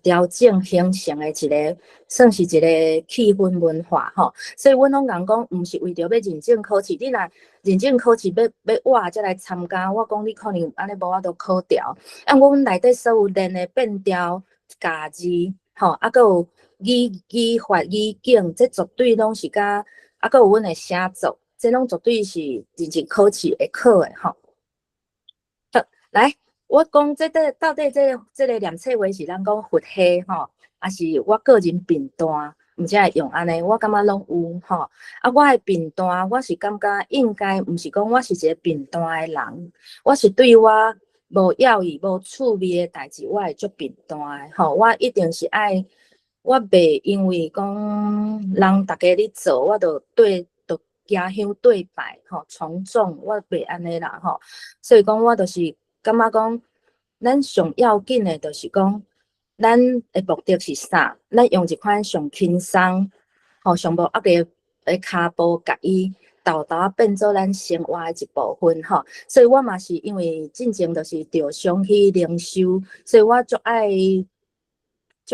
调整形成的一个，算是一个气氛文化吼。所以阮拢讲讲，毋是为着要认证考试，你若认证考试要我才来参加，我讲你可能安尼无法度考调，啊，阮内底所有练的变调。家字吼，啊，佮有语法语境，这绝对拢是甲，啊，佮有阮的写作，这拢绝对是认真考试会考的吼。好，来，我讲到底这个念册话是咱讲佛系吼，还是我个人评断，毋才会用安尼，我感觉拢有吼。啊，我的评断，我是感觉应该毋是讲我是一个评断的人，我是对我。无要义、无趣味的代志，我会足评断的吼。我一定是爱，我袂因为讲人大家咧做，我就家乡对拜吼，从众，我袂安尼啦吼。所以讲，我就是感觉讲，咱上要紧的，就是讲，咱的目的是啥？咱用一款上轻松，吼，上无压力的骹步，甲伊。豆变做咱生活的一部分吼，所以我嘛是因为进前就是着想去灵修，所以我就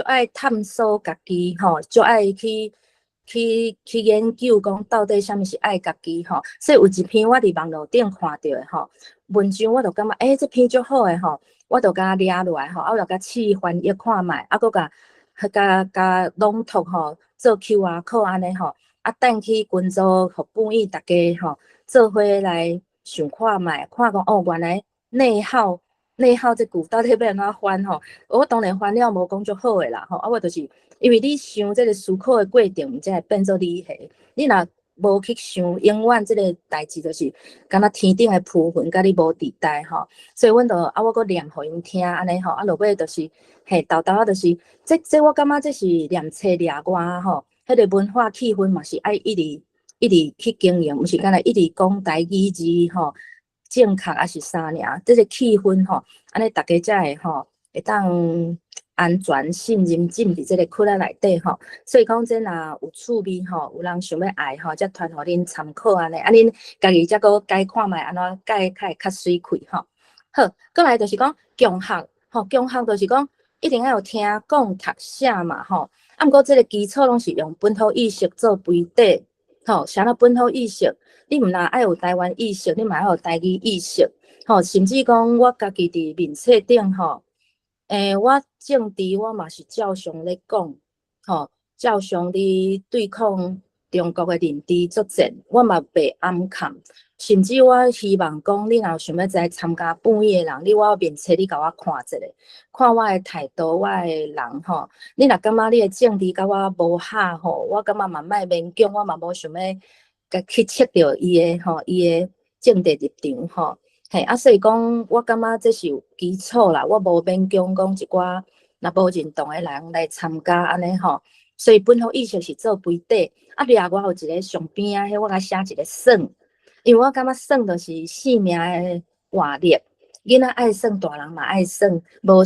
爱探索家己吼，就爱去研究讲到底啥物是爱家己吼。所以有一篇我伫网络顶看到的吼文章，我就感觉这篇足好的吼，我就甲抓落来吼，我就甲试翻译看觅，啊，佮甲朗读吼，做 QR code 安尼吼。啊，等去群组，互本院大家吼做伙来想看觅，看讲哦，原来内耗这句到底要安怎翻吼？我当然翻了无讲足好诶啦吼，啊，我就是因为你想这个思考诶过程，才会变做理系。你若无去想，永远这个代志就是敢若天顶诶浮云，甲你无地带吼。所以阮就啊，我搁念互因听安尼吼，啊，落尾就是嘿，豆啊，就是这我感觉这是念册掠我吼。迄个文化气氛嘛是爱一直去经营，毋是干来一直讲台语字吼，正确还是啥尔？这个气氛吼，安尼大家才会吼会当安全、信任进伫这个窟仔内底吼。所以讲这若有趣味吼，有人想要爱吼，才传互恁参考安尼，啊恁家己才搁改看觅安怎改较会较水气吼。好，过来就是讲共学吼，共学就是讲一定要有听讲读写嘛吼。啊，毋过这个基础拢是用本土意识做背底，吼，啥叫本土意识？你毋若爱有台湾意识，你嘛要有台语意识，吼，甚至讲我家己伫面册顶吼，我政治我嘛是照常咧讲，吼，照常伫对抗中国诶认知作战，我嘛袂暗藏，甚至我希望讲，你若想要再参加本院诶人，你我面册你甲我看一下，看我诶态度，我诶人吼，你若感觉你诶政治甲我无合吼，我感觉嘛莫勉强，我嘛无想要甲去切着伊诶吼，伊诶政治立场吼。嘿，啊，所以讲，我感觉这是有基础啦，我无勉强讲一寡若无认同诶人来参加安尼吼。所以本土意识是做背底，啊，掠我有一个上边啊，迄我甲写一个算，因为我感觉耍就是性命的活力，囡仔爱耍，大人嘛爱耍，无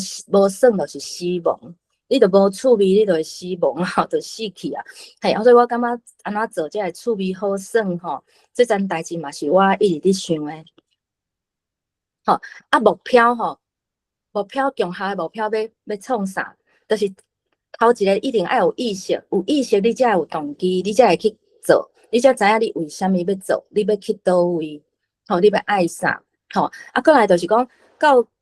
耍就是死亡。你就无趣味，你就会死亡吼，就死去啊！嘿，所以我感觉安怎做才会趣味好耍吼，这件代志嘛是我一直伫想的。吼，啊目标吼，目标共下的目标要创啥？就是头一个一定爱有意识，有意识你才有动机，你才会去做，你才知影你为虾米要做，你要去倒位，吼，你要爱啥？吼，啊，过来就是讲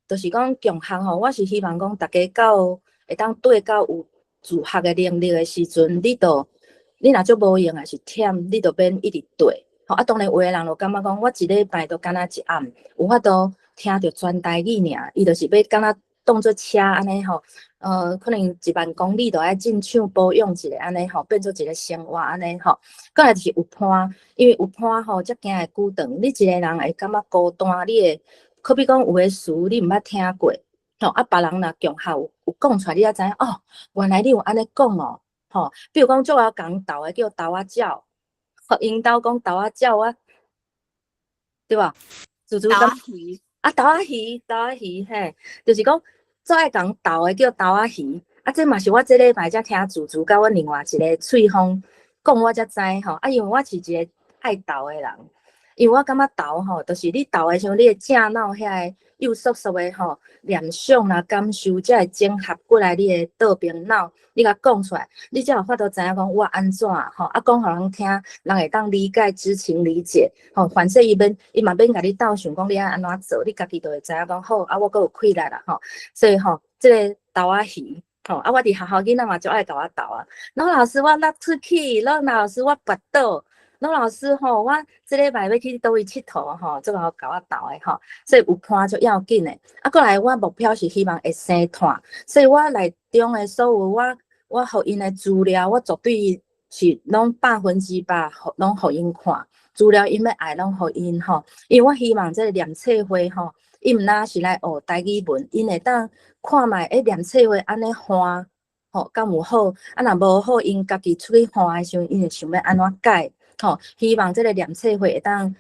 就是讲共学吼，我是希望讲大家到会当对到有自学的能力的时阵，你若足无用还是忝，你就免一直对。吼，啊，当然有的人就感觉讲，我一礼拜都敢若一暗，有法度听着全台语尔，伊就是要敢若当作车安尼吼，可能10000公里都爱进厂保养一下安尼吼，变做一个生活安尼吼。过来就是有伴，因为有伴吼，才行会久长。你一个人会感觉孤单，你会可比讲有诶词你毋捌听过。吼，啊，别人若共学有讲出来，你才知影哦，原来你有安尼讲哦，吼，比如讲足要讲豆诶，叫豆仔鸟，吼，因兜讲豆仔鸟啊，对吧？猪猪讲鱼，啊，豆仔鱼，嘿，就是讲足爱讲豆诶，叫豆仔鱼，啊，这嘛是我这礼拜才听猪猪甲阮另外一个翠芳讲，我才知吼，啊，因为我是一个爱豆诶人。因为我感觉豆吼，就是你豆诶时候，你诶正脑遐个幼缩缩诶吼，念想啦、感受，才会整合过来你诶倒边脑，你甲讲出来，你才有法度知影讲我安怎吼，啊讲互人听，人会当理解、知情、理解吼。反正伊嘛免甲你斗想讲你爱安怎做，你家己就会知影讲好，啊我阁有气力啦吼。所以吼，即个豆仔鱼吼，啊我伫学校囡仔嘛就爱甲我斗啊，老师我落出去，老师我跋倒。老师吼，我这礼拜要去倒位佚佗吼，这个甲我斗的吼，所以有伴就要紧的。啊，过来我目标是希望会生团，所以我内中的所有我互因的资料，我绝对是拢100%拢互因看，资料因要爱拢互因吼，因为我希望这个念册会吼，伊毋那是来学台语文，因会当看卖念册会安尼翻吼，敢有好，啊若无好，因家己出去翻的时候，因会想要安怎改。吼，希望这个念册会会当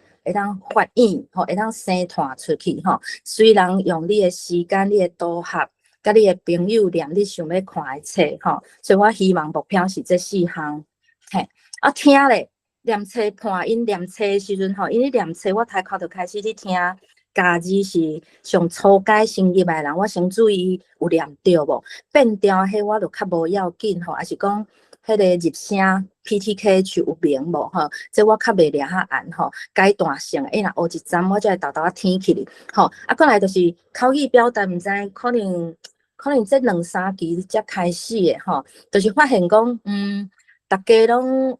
发展，吼，会当生团出去，吼。虽然用你的时间、你的组合，甲你的朋友念你想要看的册，吼。所以我希望目标是这4项。嘿，啊听咧，念册看因念册的时阵，吼，因为念册我头壳就开始去听，家字是上初阶先入的人，我先注意有念着无，变调迄我就较无要紧，吼，还是讲。迄个入声 PTK 去有明无吼？这我较袂抓遐暗吼。阶段性的，若学一站，我才会豆豆啊听起哩吼。啊，过来就是口语表达，毋知可能这2、3期才开始的吼。就是发现讲，大家拢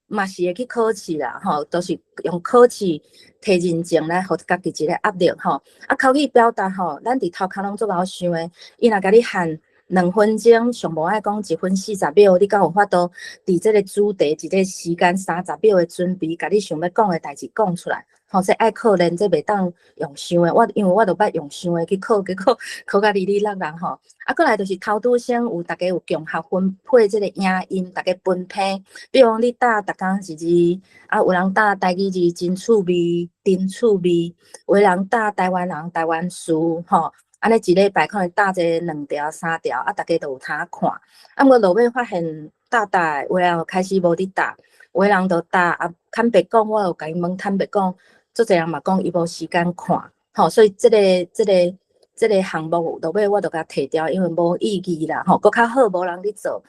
嘛是会去考试啦吼，都是用考试提认证来，互家己一个压力吼。啊，口语表达吼，咱伫头壳拢做够想的，伊若甲你限。2分钟，上无爱讲1分40秒，你敢有法度伫这个主题一个时间30秒的准备，甲你想要讲的代志讲出来。吼，这爱考练，这袂当用想的。因为我都捌用想的去考，结果考甲哩哩落人吼。啊，过来就是头拄先有大家有共学分配这个影音，大家分配。比如讲你打逐工一字，啊有人打台语字真趣味，真趣味；有人打台湾人台湾词，吼。安尼一礼拜可能打这2条3条，啊，大家都有通看。啊，我落尾发现打，有人就开始无伫打，有人就打。啊，坦白讲，我有甲伊问坦白讲，足侪人嘛讲伊无时间看，吼，所以这个项目落尾我就甲摕掉，因为无意义啦，吼，搁较好无人伫做，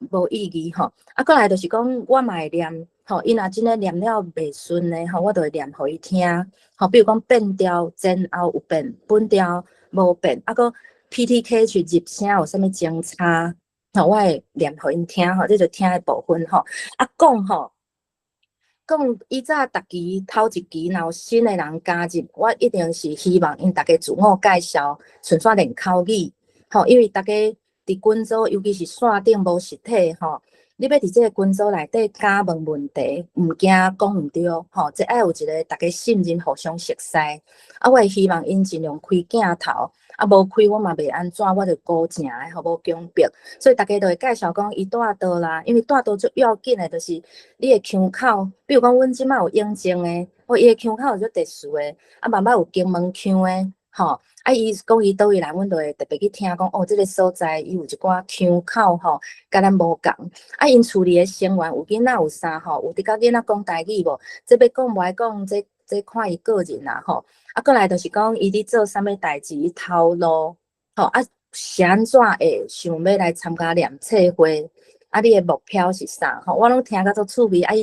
无意义吼。啊，过来就是讲我嘛会念，吼，伊若真诶念了袂顺诶，吼，我就会念互伊听，吼，比如讲变调前后有变，本调。无变，啊个 PTK 去入声有啥物精差，吼，我会念互因听，吼，这就听的部分，吼。啊讲吼，讲以早逐期头一期若有新的人加入，我一定是希望因大家自我介绍，纯粹练口语，吼，因为大家伫群组，尤其是线顶无实体，吼，你要伫这个群组内底敢问问题，毋惊讲毋对，吼，这爱有一个大家信任、互相熟悉。啊，我会希望因尽量开镜头，啊，无开我嘛袂安怎，我就孤正的，吼，无强迫。所以大家都会介绍讲伊住倒啦，因为住倒最要紧的，就是你的腔口，比如讲阮即摆有应征的，伊的腔口有足特殊的，啊，慢慢有金门腔的，吼。啊，伊讲伊倒位来，阮就会特别去听讲，哦，这个所在伊有一寡腔口吼，甲咱无共。啊，因厝里的成员有囡仔有啥吼，有伫甲囡仔讲台语无？这要讲无爱讲，这看伊个人啦吼。啊，过来就是讲伊伫做啥物代志，伊头路吼啊，是安怎会想要来参加念册会？啊，你的目标是啥？吼，我拢听甲足趣味。啊，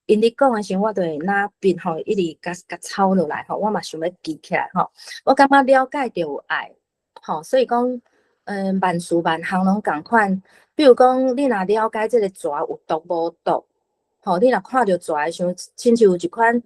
因你讲的时候，我就会拿笔吼，一直甲抄落来吼，我嘛想要记起来吼。我感觉了解就有爱，吼，所以讲，万事万项拢共款。比如讲，你若了解这个蛇有毒无毒，吼，你若看到蛇的时候，亲像有一款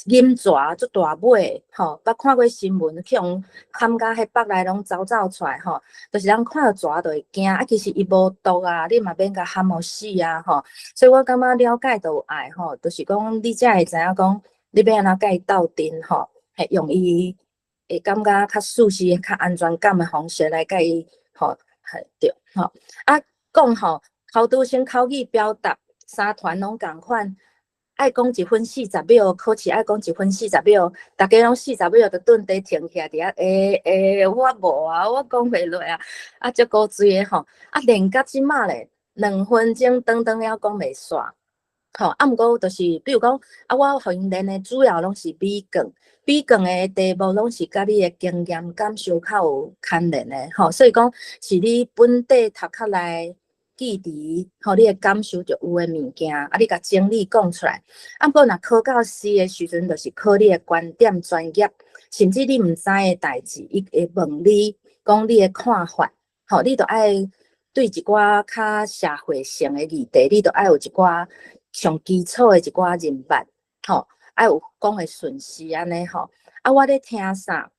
银蛇足大尾，吼，捌看过新闻，去用砍甲迄腹内拢走出来，吼，就是咱看到蛇就会惊，啊，其实伊无毒啊，你嘛免甲喊互死啊，吼，所以我感觉了解就有爱，吼，就是讲你才会知影讲，你要安怎甲伊斗阵，吼，用伊会感觉较舒适、较安全感的方式来甲伊，吼，对，吼，啊，讲吼，口拄先口语表达，三团拢共款。爱讲1分40秒，考试爱讲1分40秒，大家拢40秒就顿地停起来，伫遐我无啊，我讲袂落啊，啊，足古锥的吼，啊，练到即马咧，2分钟短短了讲袂煞，吼，啊，毋过就是，比如讲，啊，我互因练的主要拢是美讲的题目拢是甲你的经验感受较有牵连的，吼，所以讲是你本地头壳内。记忆，吼，你的感受就有的物件，啊，你甲整理讲出来。啊，不过若考到试的时阵，就是考你的观点、专业，甚至你毋知的代志，伊会问你讲你的看法，吼，你着爱对一寡较社会性的议题，你着爱有一寡上基础的一寡人脉，吼，爱有讲的顺序安尼吼。啊，我咧听啥？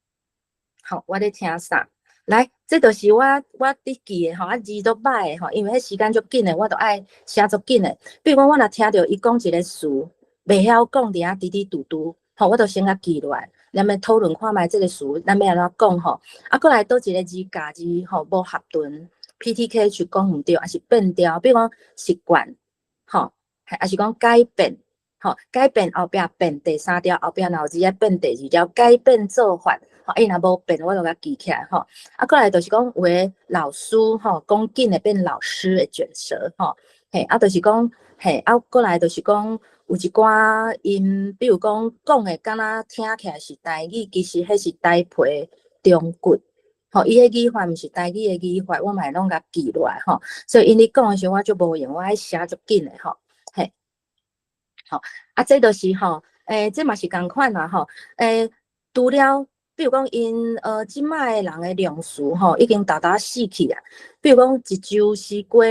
吼，我咧听啥？来，这就是我伫记的吼，啊字都歹的吼，因为迄时间足紧的，我都爱写足紧的。比如讲，我若听到伊讲一个词，袂晓讲，伫遐滴滴嘟嘟，吼，我都先甲记落来，咱们讨论看卖这个词，咱要安怎讲吼。啊，过来倒一个字假字吼，无合顿 ，PTK 去讲毋对，还是变调，比如讲习惯，吼，还是讲改变，吼，改变后壁变第3条，后壁若有字要变第2条，改变做法。伊若无变，我就甲记起来吼。啊，过来就是讲有诶老师吼，讲紧诶变老师诶卷舌吼。嘿，啊，就是讲嘿，啊，过来就是讲有一寡因，比如讲诶，敢若听起来是台语，其实迄是台皮中骨。吼，伊诶语法毋是台语诶语法，我嘛会拢甲记落来吼。所以因你讲诶时候，我就无用，我爱写足紧诶吼。嘿，好，啊，这就是吼，这嘛是共款啦吼，除了。比如讲，因即摆人的量词吼，已经大死去啊。比如讲，一周西瓜，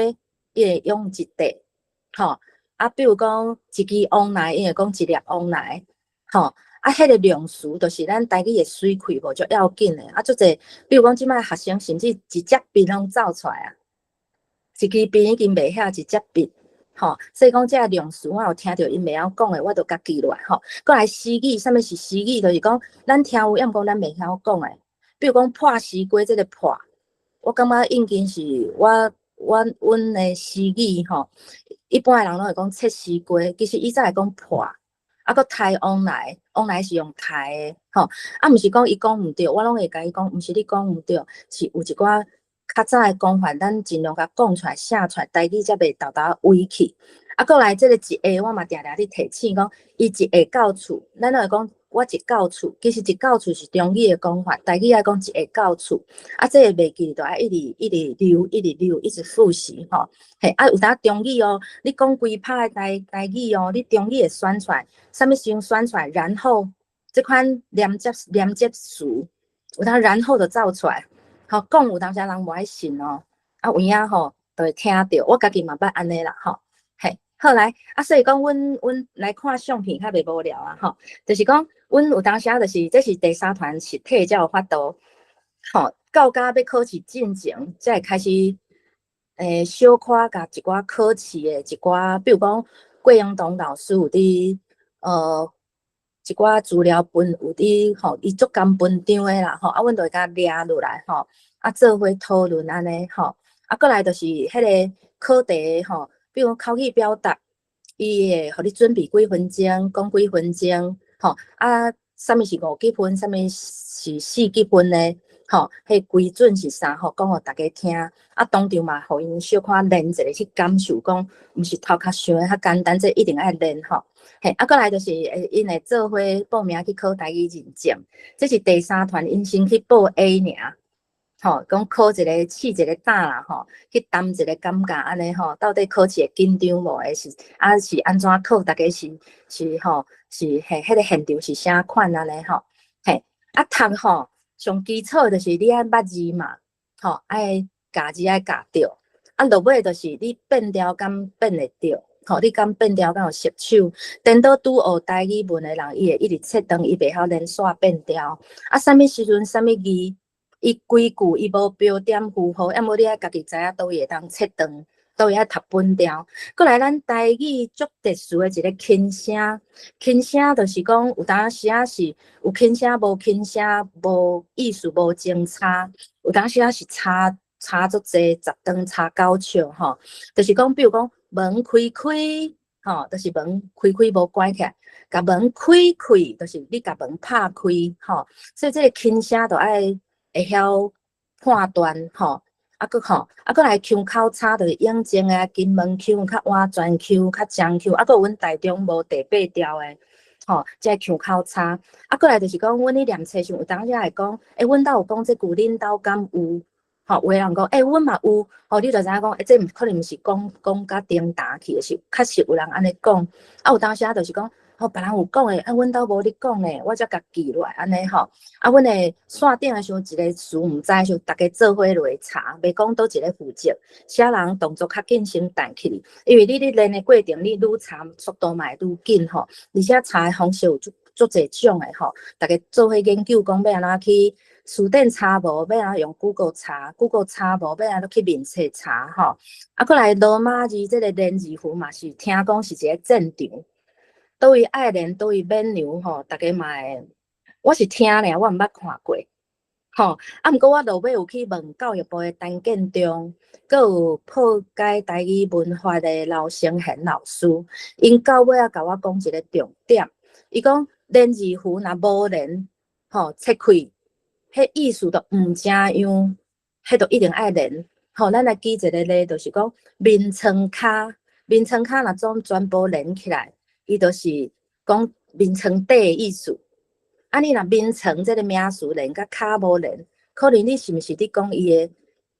伊会用一块，吼。啊，比如讲，一支往来，伊会讲一粒往来，吼。啊，迄个量词就是咱台语的水开无足要紧的。啊，足济，比如讲，即摆学生甚至一只笔拢走出来啊，一支笔已经袂晓一只笔。吼，所以讲这个量词，我有听到因袂晓讲的，我就甲记落来吼。过来诗语，啥物是诗语？就是讲咱听有，要毋讲咱袂晓讲的。比如讲破西瓜，这个破，我感觉应该是阮的诗语吼。一般的人拢会讲切西瓜，其实伊才会讲破，啊，佮台往来，往来是用台的吼。啊，毋是讲伊讲毋对，我拢会甲伊讲，毋是你讲毋对，是有一寡。较早的讲法，咱尽量甲讲出来、写出来，台语才袂豆歪去。啊，过来这个一下，我嘛定定咧提醒讲，伊一下到厝，咱都会讲我一到厝，其实一到厝是中语的讲法，台语爱讲一下到厝。啊，这个袂记，就爱一直溜，一直复习吼。嘿，啊，有当中语哦，你讲规拍的台语哦，你中语会选出来，啥物时阵选出来，然后这款连接词，有当然后就走出来。好，讲有当时人无爱信哦，啊有影吼，就会听到。我家己嘛捌安尼啦，吼，嘿，好来，啊，所以讲，阮来看相片较袂无聊啊，吼，就是讲，阮有当时就是这是第3团实体才有法度，吼，到甲要考试进前才会开始小可甲一寡考试的一寡，比如讲桂英东老师有伫一寡资料分有伫吼，伊足甘分张的啦吼，阮就会甲抓落来吼，做伙讨论安尼吼，过来就是迄个考题吼，比如口语表达，伊会互你准备几分钟，讲几分钟吼，啥物是5级分，啥物是4级分呢？吼，迄规准是啥？吼，讲互大家听。当场嘛，互因小可练一下去感受，讲毋是头壳想的较简单，这一定爱练吼。嘿，过来就是因会做伙报名去考台语认证，这是第3团，因先去报 A 尔，吼，讲考一个试一个胆啦，吼，去担一个感觉安尼吼，到底考试会紧张无？是是安怎考？大家是吼，是迄个现场是啥款安尼吼？嘿，读吼。上基础就是你爱捌字嘛，吼，爱教字爱教着，落尾就是你变调敢变会着，吼，你敢变调敢有熟手。颠倒拄学台语文的人，伊会一直切断，伊袂晓连续变调。啥物时阵啥物字，伊规句伊无标点符号，要么你爱家己知影倒位会当切断。都会爱读本调，过来咱台语足特殊的一个轻声，轻声就是讲有当时啊是有轻声无轻声，无意思无精差，有当时啊是差足济，10长差9笑吼，就是讲比如讲门开开，吼，就是门开开无关起来，甲门开开，就是你甲门拍开，吼，所以这个轻声就爱会晓判断，吼。过来腔口差就是永正的金门腔、较婉转腔、较漳腔，搁阮台中无第8调的，吼，即个腔口差。过来就是讲，阮咧念册时有当时会讲，阮兜有讲这句，恁兜敢有？吼，有诶人讲，阮嘛有，吼，你就知影讲，这可能毋是讲甲顶打去，是确实有人安尼讲。有当时就是讲。别人有讲诶，阮兜无你讲诶，我才甲记落来安尼吼。阮诶线顶诶时候，一个词毋知时，大家做伙落查，袂讲倒一个负责，写人动作较紧先弹起，因为你练诶过程，你愈查速度嘛会愈紧吼，而且查诶方式有足侪种诶吼，大家做伙研究讲要安怎去书店查无，要安怎用 Google 查 ，Google 查无，要安怎去面册查吼。过来罗马字这个练字符嘛是听讲是一个战场。倒位爱练，倒位免留吼，大家嘛会，我是听咧，我毋捌看过，吼。毋过我落尾有去问教育部的陈建中，佮有破解台语文化的刘成贤老师，因到尾甲我讲一个重点，伊讲练字符若无练，吼，切开，迄意思都毋正样，迄都一定爱练。吼，咱来举一个例，就是讲面床骹若全部连起来。伊就是讲眠床底的意思。你若眠床这个名词连甲骹无连，可能你是毋是伫讲伊的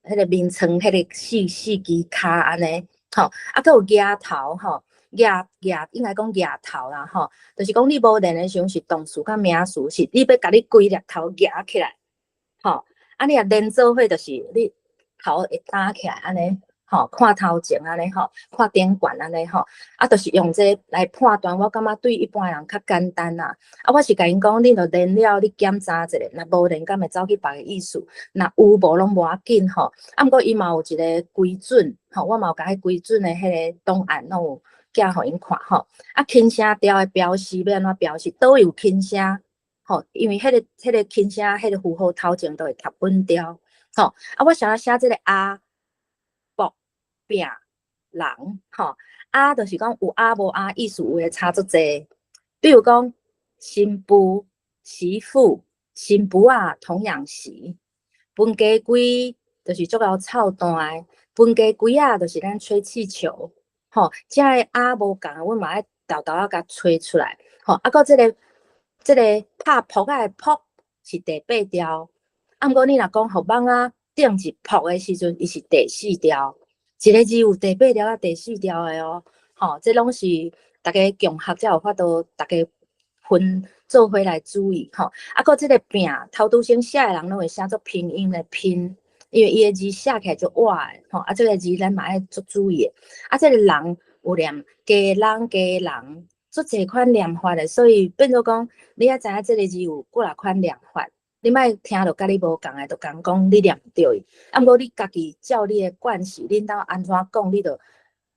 迄个眠床迄个四支骹安尼？吼，佮有额头吼，应该讲额头啦吼，就是讲你无连的时候是动词甲名词，是你要甲你规粒头额起来，吼，你若连做伙就是你头会打起来安尼。吼，看头前安尼吼，看顶管安尼吼，就是用这来判断。我感觉对一般人较简单啦。我是甲因讲，你著练了，你检查一下，若无练，敢会走去别个意思。若有无拢无要紧吼。毋过伊嘛有一个规准，吼，我嘛有甲迄规准的迄个档案，拢有寄互因看吼。轻声调的标示要安怎标示？倒有轻声，吼，因为迄个轻声，迄个符号头前都会读本调，吼。我想要写这个病人吼，就是讲有无意思，有诶差足济。比如讲，新妇、媳妇、新妇童养媳，分家规就是足够臭蛋诶，分家规就是咱吹气球，吼，遮诶无共，阮嘛爱豆甲吹出来，吼，搁这个拍扑诶扑是第8调，毋过你若讲互网顶一扑诶时阵，伊是第4调。一个字有第8调第4调的哦，吼，这拢是大家共学才有法度，大家分做伙来注意吼。搁这个病头拄先写的人拢会写作拼音来拼，因为伊的字写起来就歪的吼。这个字咱嘛爱做注意的。这个人有念家人，做这款念法的，所以变做讲，你要知影这个字有几啊款念法。你莫听着甲你无共的，就讲你念毋着伊。啊，毋过你家己照你的惯势，恁兜安怎讲，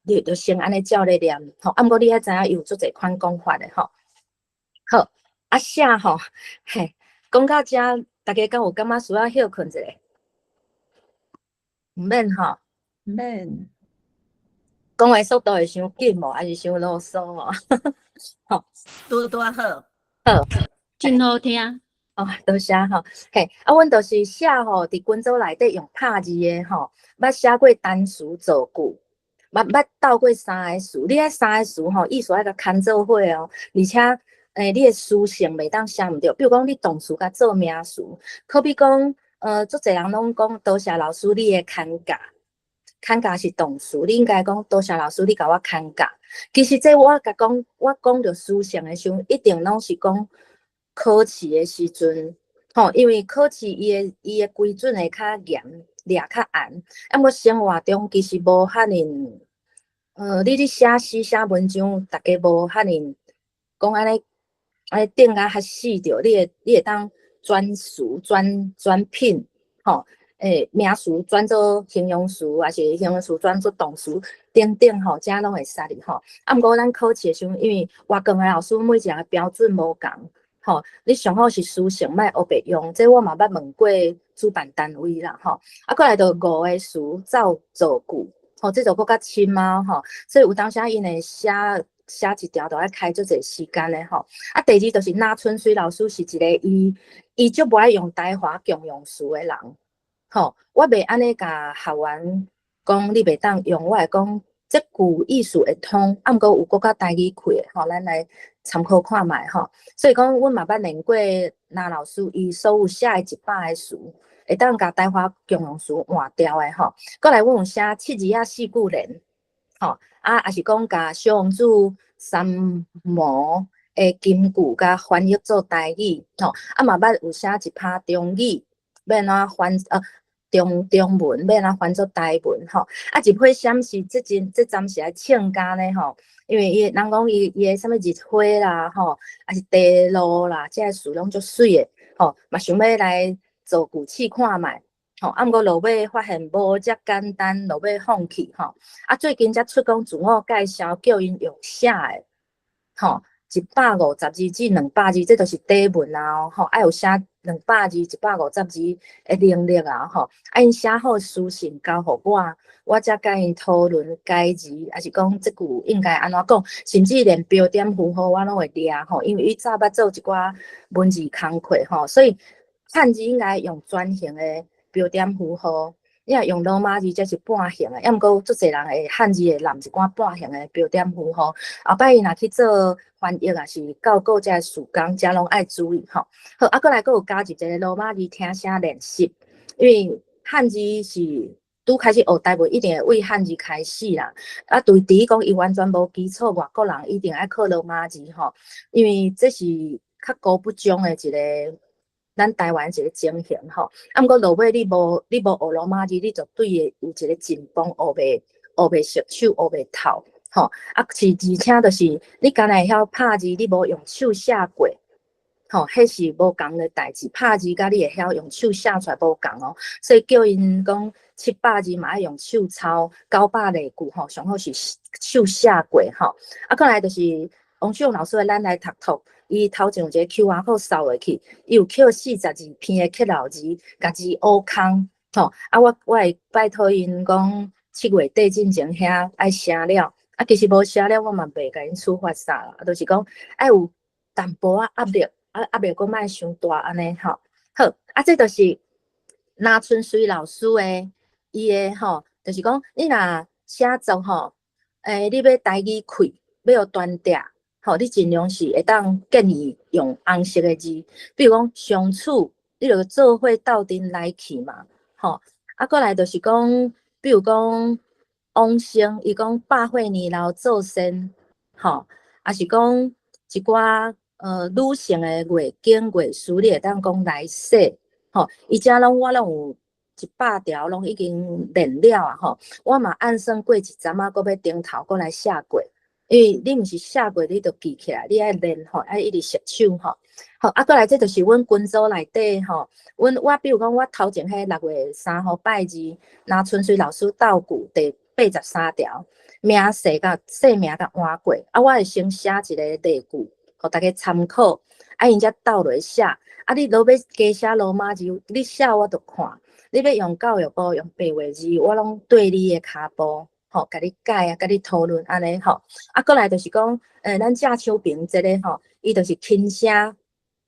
你就先安尼照咧念。吼，啊，毋过你爱知影有足侪款讲法的吼。好，啊写吼，嘿，讲到遮，大家敢有感觉需要休困一下？毋免吼，免讲话速度会伤紧无，还是伤啰嗦哦？吼，拄好。好。真好听。哦，多谢吼，嘿，啊，阮就是写吼，伫群组内底用拍字的吼，捌写过单词造句，捌斗过三个词，你迄三个词吼，意思爱甲牵做伙哦，而且你的词性袂当写毋着，比如讲你动词甲做名词，可比讲足侪人拢讲多谢老师你的牵架，牵架是动词，你应该讲多谢老师你甲我牵架，其实这我讲着词性的时候，一定拢是讲。考试的时阵，吼，因为考试伊的规准会较严，掠较严。啊，无生活中其实无遐尼，你写诗写文章，大家无遐尼讲安尼顶啊较死着，你会当转词转品，吼，名词转做形容词，还是形容词转做动词，等等吼，遮拢会使哩吼。啊，毋过咱考试的时候，因为外国的老师每一个标准无共。吼，你上好是书性，莫黑白用。这我嘛捌问过主办单位啦，吼。啊，过来就5个词造句，吼，这就搁较深嘛，吼。所以有当时因会写一条，就要开足侪时间的吼。啊，第二就是那春水老师是一个伊足无爱用台华共用词的人，吼。我袂安尼甲学员讲，你袂当用，我会讲这句意思会通，啊，毋过有搁较台语气的，吼，咱来参考看卖吼。所以讲，阮嘛捌练过那老师伊所有写的100个词，会当甲台华共用词换掉的吼。过来，阮有写7字仔4句联，吼，啊，也是讲甲小王子三毛的金句甲翻译做台语，吼，啊嘛捌有写一拍中语，要安怎翻中文要安怎翻做台文吼，啊一批闪是这暂时来请假呢吼，因为人讲伊的什么日花啦吼，还是地路啦，这个词拢足水的吼，嘛想要来做句试看卖吼，啊毋过落尾发现无遮简单，落尾放弃吼，啊最近才出讲自我介绍，叫因用写的吼。150字至200字，这就是底文啊吼，爱有写200字、150字的能力啊吼，啊因写好书信交互我才甲因讨论改字，还是讲这句应该安怎讲，甚至连标点符号我拢会掠吼，因为伊早捌做一寡文字工课吼，所以汉字应该用转型的标点符号。你若用罗马字，则是半形的，要毋过足侪人会汉字会揽一寡半形的标点符号。后摆伊若去做翻译，也是到顾遮的时间，遮拢爱注意吼。好，啊，过来佫有加入一个罗马字听写练习，因为汉字是拄开始学台语，一定会为汉字开始啦。啊，对于讲伊完全无基础，外国人一定爱考罗马字吼，因为这是较高不中的一个。咱台湾一个情形吼，啊，毋过落尾你无学罗马字，你就对个有一个紧绷，学袂熟手，学袂透，吼，啊是而且就是你敢若会晓拍字，你无用手写过，吼，迄是无共的代志。拍字甲你会晓用手写出来无共哦，所以叫因讲700字嘛爱用手抄，900例句吼，上好是手写过吼。啊，过来就是王秀老师的咱来读读。伊头前有一个 QR code 扫落去，伊有刻42篇的刻漏字，家己挖空吼。啊，我会拜托因讲7月底进前遐爱写了，啊，其实无写了，我嘛袂甲因处罚啥啦，就是讲爱有淡薄仔压力，啊压力佫莫伤大安尼吼。好，啊，这就是那春水老师的伊的吼，就是讲你若写作吼，你要台语开，要有断点。吼，你尽量是会当建议用红色的字，比如讲相处，你就做伙斗阵来去嘛。吼，啊，过来就是讲，比如讲王生，伊讲百岁年老做先，吼，啊是讲一寡女性的月经月事，你会当讲来说，吼，伊遮拢我拢有100条，拢已经练了啊，吼，我嘛按算过一阵仔，搁要顶头搁来写过。因为你毋是写过，你就记起来，你爱练吼，爱一直熟手吼。好，啊，过来这就是阮群组内底吼，我比如讲，我头前迄6月3号拜二，拿春水老师道具第83条，名写甲姓名甲换过，啊，我会先写一个例句，互大家参考，啊，因才倒落写。啊，你若要加写罗马字，你写我就看。你要用教育部用白话字，我拢对你的骹步，吼，甲你改啊，甲你讨论安尼吼。啊，过来就是讲，咱正手边这个吼，伊就是轻写，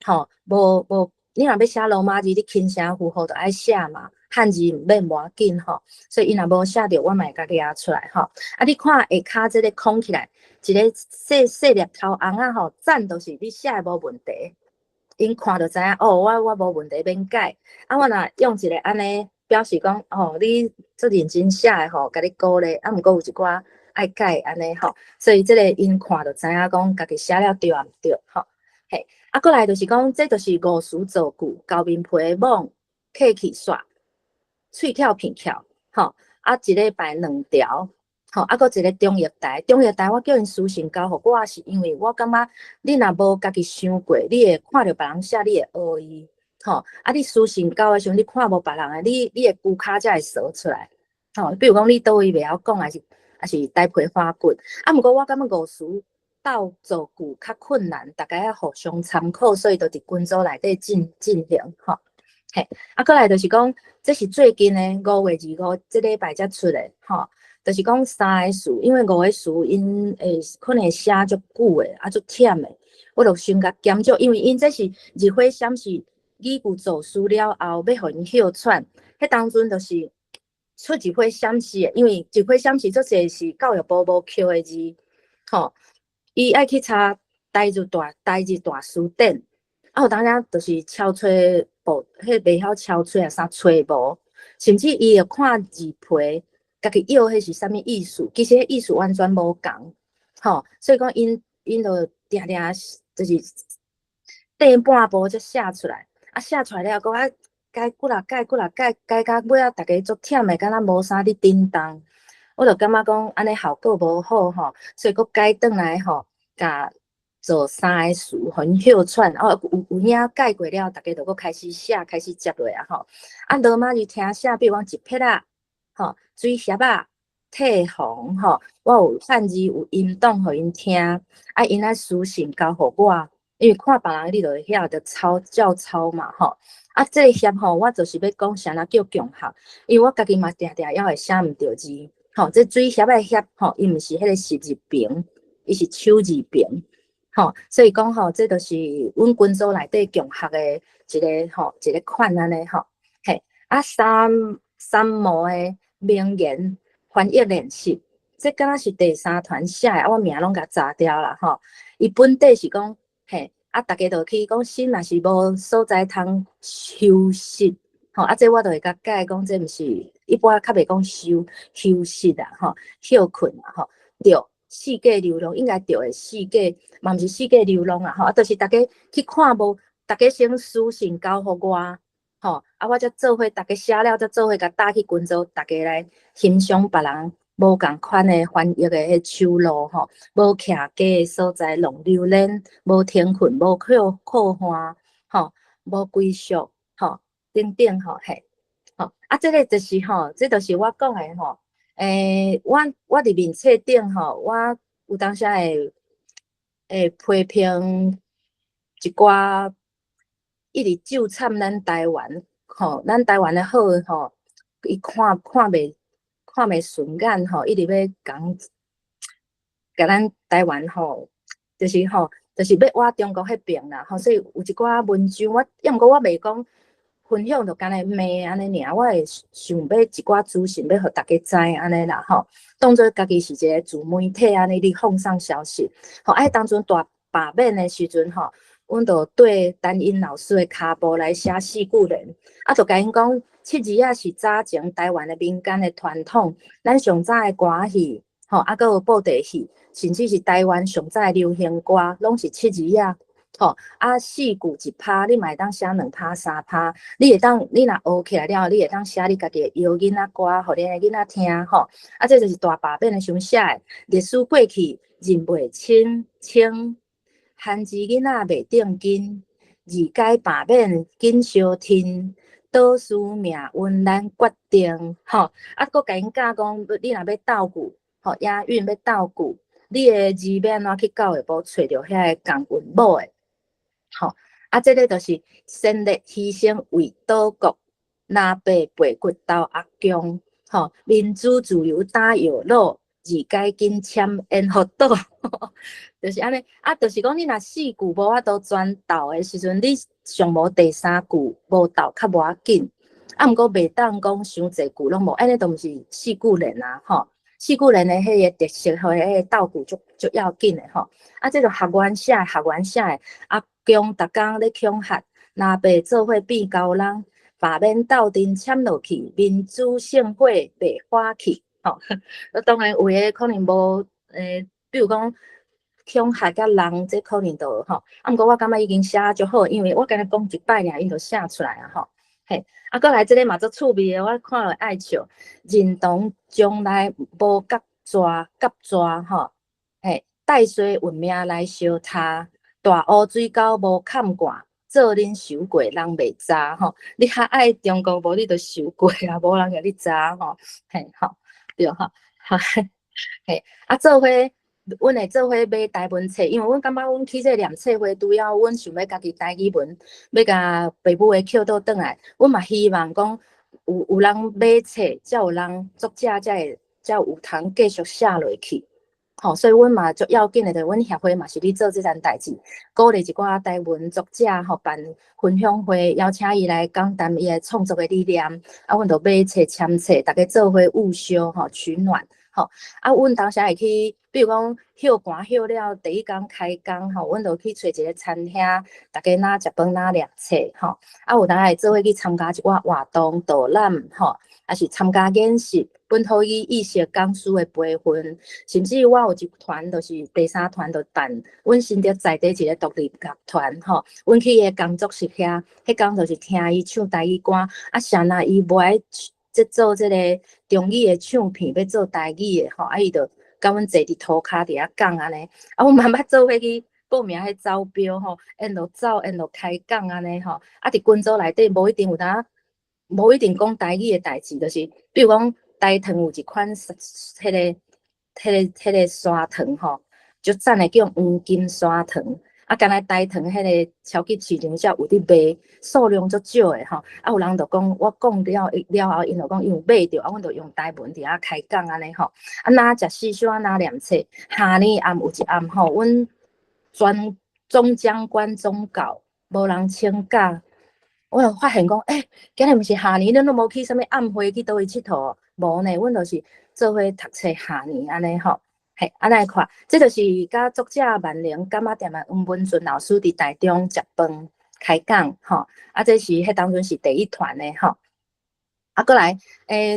吼，无，你若要写罗马字，你轻写符号就爱写嘛，汉字毋免无要紧吼。所以伊若无写着，我嘛会甲写出来吼。啊，你看下骹这个空起来，一个细粒头红啊吼，赞就是你写的无问题。因看就知影哦，我无问题免改。啊，我若用一个安尼表示讲，哦，你做认真写的吼，甲你鼓励。啊，毋过有一寡爱改安尼吼，所以这个因看就知影讲，家己写了对啊毋对吼。嘿，啊，过来就是讲，这就是五词造句，高面皮的网，客气刷，喙翘片翘，吼，啊，一礼拜2条。吼，啊，搁一个中药台，中药台我叫因私信交互我，是因为我感觉你若无家己想过，你会看着别人写，你会学伊。吼，啊，你私信交的时候，你看无别人的，你的句骹才会说出来。吼，比如讲你倒位袂晓讲，还是呆皮花骨。啊，毋过我感觉五词倒造句较困难，大家要互相参考，所以就伫群组内底进行。吼，嘿，啊，过来就是讲，这是最近的5月25这礼拜才出的，吼。就是讲3个词，因为5个词因可能写足久的，啊足忝的，我就先甲减少，因为因这是日火闪是语句造词了后，要互因休喘，迄当阵就是出日火闪示的，因为日火闪示足侪是教育部无扣的字，吼，伊爱去查台字大词典，啊，有当然就是敲吹部，迄袂晓敲吹啊啥吹无，甚至伊会看字皮。家己要迄是啥物意思？其实迄意思完全无共，吼，所以讲因就定就是第半步才写出来，啊写出来了，搁爱改几啦，改到尾啊，大家足忝的，敢若无啥伫叮当，我就感觉讲安尼效果无好吼，所以搁改转来吼，甲做3个词，互因休喘，哦有影改过了，大家就搁开始写，开始接落啊吼，啊罗马字听写，比如讲一撇啊。吼，水盒啊，褪红吼，我有汉字有音档互因听，啊，因爱私信交互我，因为看别人你就会晓得照抄嘛吼。啊，这个盒吼，我就是要讲啥啦叫强项，因为我家己嘛定定还会写毋着字，吼，这水盒的盒吼，伊毋是迄个实字边，伊是手字边，吼，所以讲吼，这就是阮群组内底强项的一个款安尼吼，嘿，啊三毛的名言翻译练习，这敢若是第3团写的，我名拢甲查掉啦吼。伊本底是讲，嘿，啊，大家就去讲，心若是无所在通休息，吼，啊，这我就会甲改讲，这毋是一般较袂讲休息啦，吼，休困啦，吼，对，世界流浪应该对的世界，嘛毋是世界流浪啊，吼，啊，就是大家去看无，大家先私信交互我。吼，啊，我才做伙，大家写了才做伙，甲打去群组，大家来欣赏别人无共款的翻译的迄手路吼，无徛家的所在弄榴莲，无天困，无靠岸，吼，无归宿，吼，等等吼，嘿，吼，啊，这个就是吼，这就是我讲的吼，我伫面册顶吼，我有当时会批评一寡。一直纠缠咱台湾，吼，咱台湾的好吼，伊看袂顺眼吼，一直要讲，甲咱台湾吼，就是要挖中国迄边啦，吼，所以有一寡文章我，毋过我袂讲分享，就干来骂安尼尔，我会想要一寡资讯要互大家知安尼啦，吼，当做家己是一个自媒体安尼哩放送消息，吼，哎，当阵大罢免的时阵吼。阮就对单音老师的骹步来写4句联，啊，就甲因讲，七字仔是早前台湾的民间的传统，咱上早的歌戏，吼，啊，搁有布袋戏，甚至是台湾上早的流行歌，拢是七字仔，吼，啊，4句一拍，你嘛会当写2拍3拍，你会当，你若学起来了，你会当写你家己的摇囡仔歌，互恁的囡仔听，吼，啊，这就是大罢免的时候写的，历史过去。人袂清，汉字囡仔袂正经，二改罢免紧相听，倒数命运咱决定。吼，啊，佫甲因教讲，你若要斗句，吼，押韵要斗句，你的字要安怎去到下晡找着遐个共韵母的。吼，啊，这个就是先烈牺牲为岛国，拿爸背骨斗阿强，吼，民主自由打摇橹，二改紧签烟互岛，就是安尼。啊，就是讲你若四句无法度全斗的时阵，你上无第三句无斗较无要紧。啊，毋过袂当讲伤侪句拢无，安尼都毋是四句连啊，吼。四句连的迄个特色，和迄个斗句足要紧的吼。啊，这个学员写的，阿强逐工咧恐吓，拿爸做伙变高人，罢免斗阵签落去，民主盛会袂花去。吼，当然有诶可能无比如讲恐吓甲人，这可能就吼。啊，毋过我感觉已经写足好，因为我敢若讲一摆尔，伊就写出来啊吼。嘿，啊，过来这个嘛足趣味的，我看了爱笑。认同将来无甲抓吼，嘿，带水运命来烧他，大乌水沟无看惯，做恁收过人袂知吼。你较爱中国无，你就收过啊，无人甲你知吼。嘿，吼，对吼，嘿，啊，做伙。阮会做伙买台文册，因为阮感觉阮去这念册会，除了阮想要家己台语文，要甲爸母的捡倒转来，阮嘛希望讲有人买册，才有人作者才有通继续写落去。吼，所以阮嘛足要紧的，阮协会嘛是咧做这件代志，鼓励一寡台文作者吼办分享会，邀请伊来讲谈伊的创作的理念，啊，阮就买册签册，大家做伙务修吼取暖。吼，啊，阮当时会去，比如讲休寒休了第一天开工吼，阮就去找一个餐厅，大家哪食饭哪念册吼，啊，有当会做伙去参加一寡活动导览吼，啊是参加演习，本土语意识讲师的培训，甚至我有一团就是第三团就办，阮新竹在地一个独立乐团吼，阮去伊个工作室遐，迄工就是听伊唱台语歌，啊，谁若伊无爱做这个中语的唱片，要做台语的吼，啊，伊就甲阮坐伫涂骹伫遐讲安尼，啊，阮慢慢做伙去报名迄招标吼，因就走，因就开讲安尼吼，啊，伫群组内底无一定有当，无一定讲台语的代志，就是比如讲台糖有一款迄个砂糖吼，足赞的叫黄金砂糖。啊，干来台糖迄个超级市场才有伫卖，数量足少的吼。啊，有人就讲，我讲了后，因就讲因有买着，啊，阮就用台文伫遐开讲安尼吼。啊，哪食四小哪念册，下年暗有一暗吼，阮总将官总教无人请假，我就发现讲，今日毋是下年，恁都无去啥物暗会去倒位佚佗，无呢，阮就是做伙读册下年安尼吼。嘿，安尼看，这就是甲作者万灵柑仔店的黄文顺老师伫台中食饭开讲吼，啊，这是迄当阵是第一团的吼，啊，过来，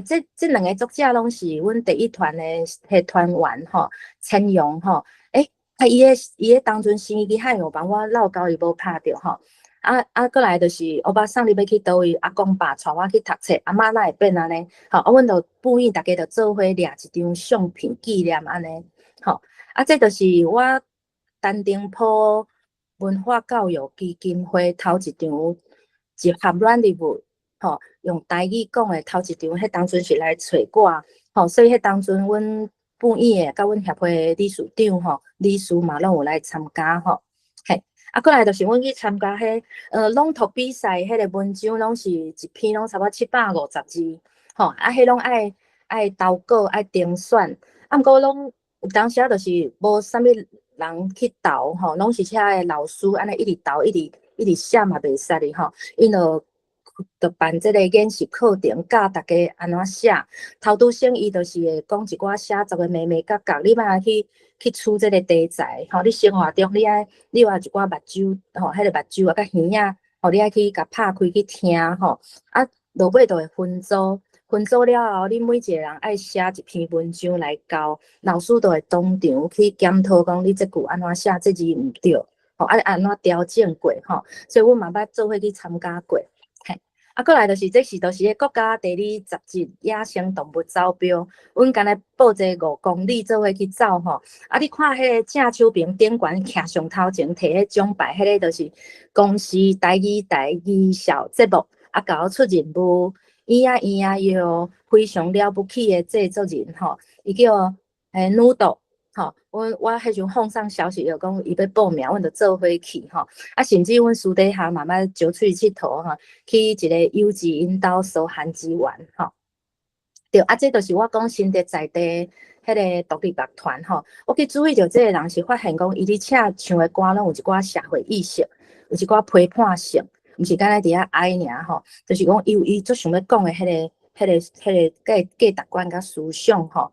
这两个作者拢是阮第一团的迄团员吼，陈勇吼，啊，伊个当阵生意海有帮我闹交伊无拍着吼，过来就是欧巴桑你要去倒位，阿公爸带我去读册，阿妈哪会变安尼？吼，啊，阮就不意大家就做伙掠一张相片纪念安尼，吼，啊，这就是我丹顶埔文化教育基金会头一场集合软礼物，吼，用台语讲的头一场，迄当阵是来找我，吼，所以迄当阵阮不意的，甲阮协会理事长吼，理事嘛拢有来参加吼，嘿。啊，过来就是阮去参加迄朗读比赛，迄个文章拢是一篇拢差不多750字，吼，啊，迄拢爱投稿，爱评选，啊，毋过拢有当时就是无啥物人去投，吼，拢是遐个老师安尼一直投，一直写嘛袂使哩，吼，因就办这个演习课程，教大家安怎写。头拄先伊就是会讲一寡写作的眉角角，你莫去取这个题材，吼，你生活中你爱一寡目睭，吼，迄个目睭啊，甲耳仔，吼，你爱去甲拍开去听，吼，啊，落尾就会分组。分组了后，你每一个人爱写一篇文章来交，老师就会当场去检讨，讲你这句安怎写，这字毋对，吼，安怎调整过，吼，所以阮嘛捌做伙去参加过。过来就是这是迄国家地理杂志野生动物走标，阮干来报这5公里做伙去走吼。你看迄个正手边顶悬徛上头前摕迄奖牌，迄个就是公司台语小节目，甲我出任务，哟，非常了不起的制作人吼，伊叫女导。我迄阵放上消息，就讲伊要报名，阮就做伙去吼。甚至阮私底下慢慢招出去佚佗吼，去一个幼稚引导收寒之玩吼。对，这就是我讲新竹在地迄个独立乐团吼。我去注意到这个人是发现讲，伊咧唱的歌拢有一寡社会意识，有一寡批判性，毋是干那伫遐哀尔吼，就是讲伊最想要讲的迄个价值观甲思想吼。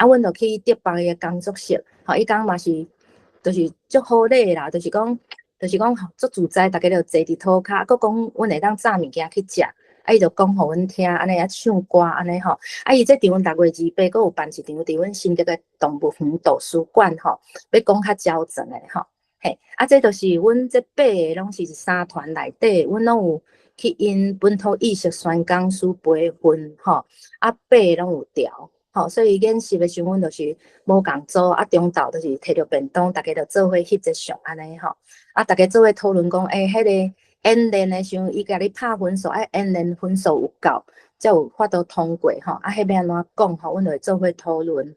阮就去迪邦的工作室，伊讲嘛是，就是足好礼啦，就是讲足自在，大家就坐伫涂骹，佮讲阮会当炸物件去食，伊就讲互阮听，安尼唱歌安尼吼。伊这场6月28，佮有办一场伫阮新竹的动物园图书馆吼，要讲较较真的吼。这就是阮这8个拢是3团内底，阮拢有去因本土意识宣讲书培训吼，8个拢有调。所以演习的时阵，阮就是无共组，中昼就是摕着便当，大家就做伙翕一相安尼吼。大家做伙讨论讲，迄个演练的时阵，伊甲你拍分数，演练分数有够，才有法度通过吼。迄要安怎讲吼，阮就会做伙讨论。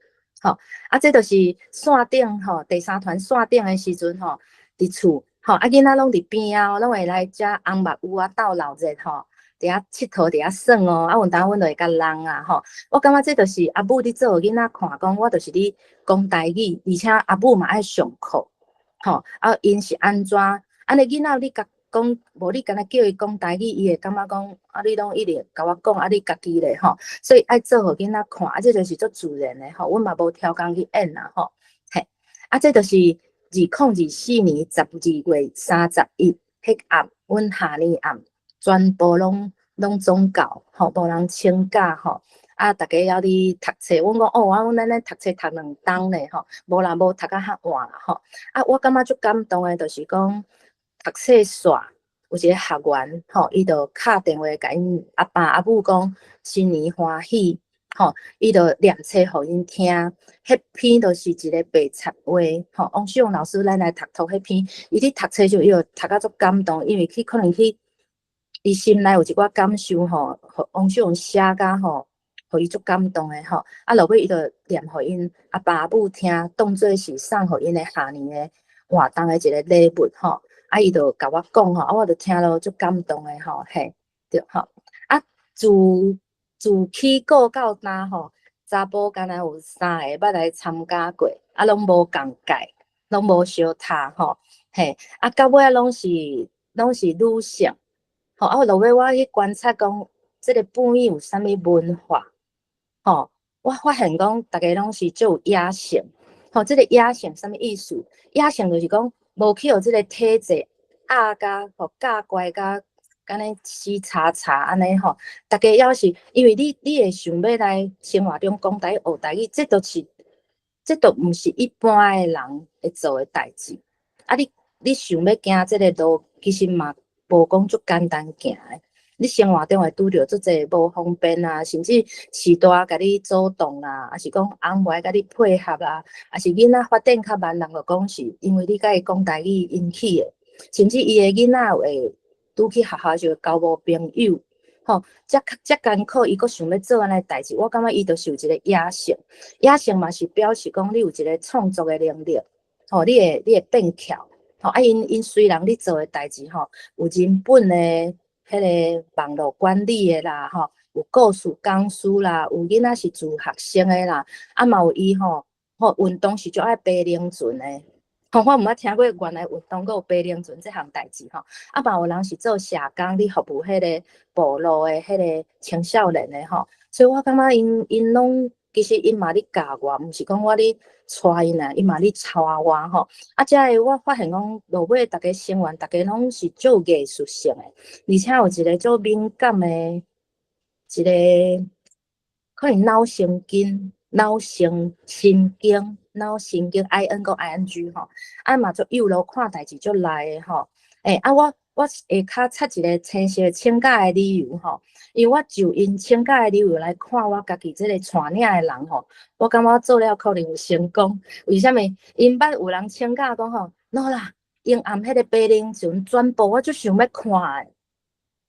这就是线顶吼，第3团线顶的时阵吼，伫厝囡仔拢伫边啊，拢会来遮红木屋斗闹热吼。伫遐佚佗，伫遐耍哦，有当阮就会甲人啊吼。我感觉这就是阿母伫做囡仔看，讲我就是咧讲台语，而且阿母嘛爱上课，因是安怎？安尼囡仔你甲讲，无你干那叫伊讲台语，伊会感觉讲你拢一直甲我讲，你家己咧吼。所以爱做互囡仔看，这就是足自然的吼。阮嘛无挑工去演啊吼。这就是2024年12月31迄暗，阮下年暗。全部拢总教，无人请假吼。大家要伫读册，阮讲咱咧读册读2冬咧吼，无读较较晚啦吼。我感觉足感动的，就是讲读册煞有一个学员吼，伊就敲电话甲因阿爸阿母讲新年欢喜吼，伊就念册互因听，迄篇就是一个白插话吼。王秀荣老师咱来读迄篇，伊咧读册就伊就读甲足感动，因为可能去。伊心内有一寡感受吼，王秀荣写甲吼，互伊足感动的吼。落尾伊就念互因阿爸阿母听，当做是送互因的下年的活动的一个礼物吼。伊就甲我讲吼，我就听了足感动的吼，对吼。自起告到今吼，查甫敢若有3个捌来参加过，拢无共届，拢无相读吼，到尾拢是女性。落尾我去观察讲，这个本意有啥物文化？我发现讲，大家拢是足有野性。这个野性啥物意思？野性就是讲，无去互这个体制压甲教乖甲敢若死叉叉安尼吼。大家要是因为你会想要来生活中讲台语、学台语，这都毋是一般的人会做的代志。你想要行这个路，其实嘛。无讲足简单行诶，你生活中会拄着足侪无方便啊，甚至时代甲你阻挡啦，还是讲安排甲你配合啦，还是囡仔发展较慢，人就讲是因为你甲伊讲台语引起诶，甚至伊诶囡仔会拄去学校就交无朋友，遮艰苦，伊阁想要做安尼代志，我感觉伊就是有一个野性，野性嘛是表示讲你有一个创作诶能力，你会变巧。因虽然你做的代志有人本的迄个网络管理的啦有故事讲师啦，有囡仔是自学生的啦，嘛有伊运动是就爱爬冷泉的。我毋捌听过原来运动阁有爬冷泉这项代志嘛有人是做社工，你服务迄个部落的迄个青少年的所以我感觉因拢其实因嘛咧教我，毋是讲我咧带因啊，因嘛咧带我遮个我发现讲落尾大家生活，大家拢是足艺术性的，而且有一个足敏感的一个可能脑神经 IN 个 ING 嘛足有路看代志足来的我会较插一个青色请假的理由吼，因为我就因请假的理由来看我家己这个带领的人吼，我感觉我做了可能有成功。为什么？因捌有人请假讲吼，喏啦，因暗迄个白灵船转播，我就想要看的。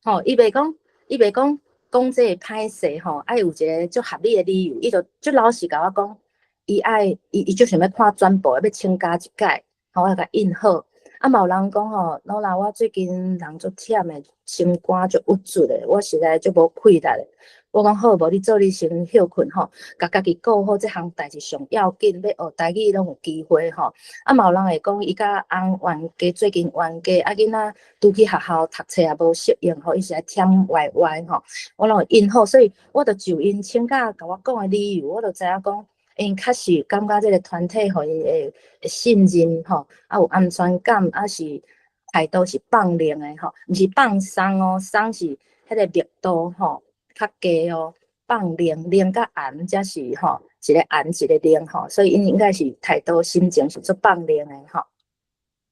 吼，伊袂讲这个歹势吼，爱有一个足合理的理由，伊就足老实甲我讲，伊就想要看转播，要请假一届，吼，我甲应好。啊，嘛有人讲吼，老啦，我最近人足忝的，心肝足郁卒的，我实在足无气力的。我讲好，无你做你先休困吼，甲家己顾好这项代志上要紧，要学台语拢有机会吼。啊，嘛有人会讲伊甲翁冤家最近冤家，啊囡仔拄去学校读册也无适应吼，伊是来忝歪歪吼，我拢会应好，所以我就因请假甲我讲的理由，我就知影讲。因确实感觉这个团体互伊会信任吼，啊有安全感，啊是态度是放亮的吼，毋是放松哦，松是迄个密度吼较低哦，放亮亮甲暗才是吼，一个暗一个亮吼，所以因应该是态度心情是足放亮的吼。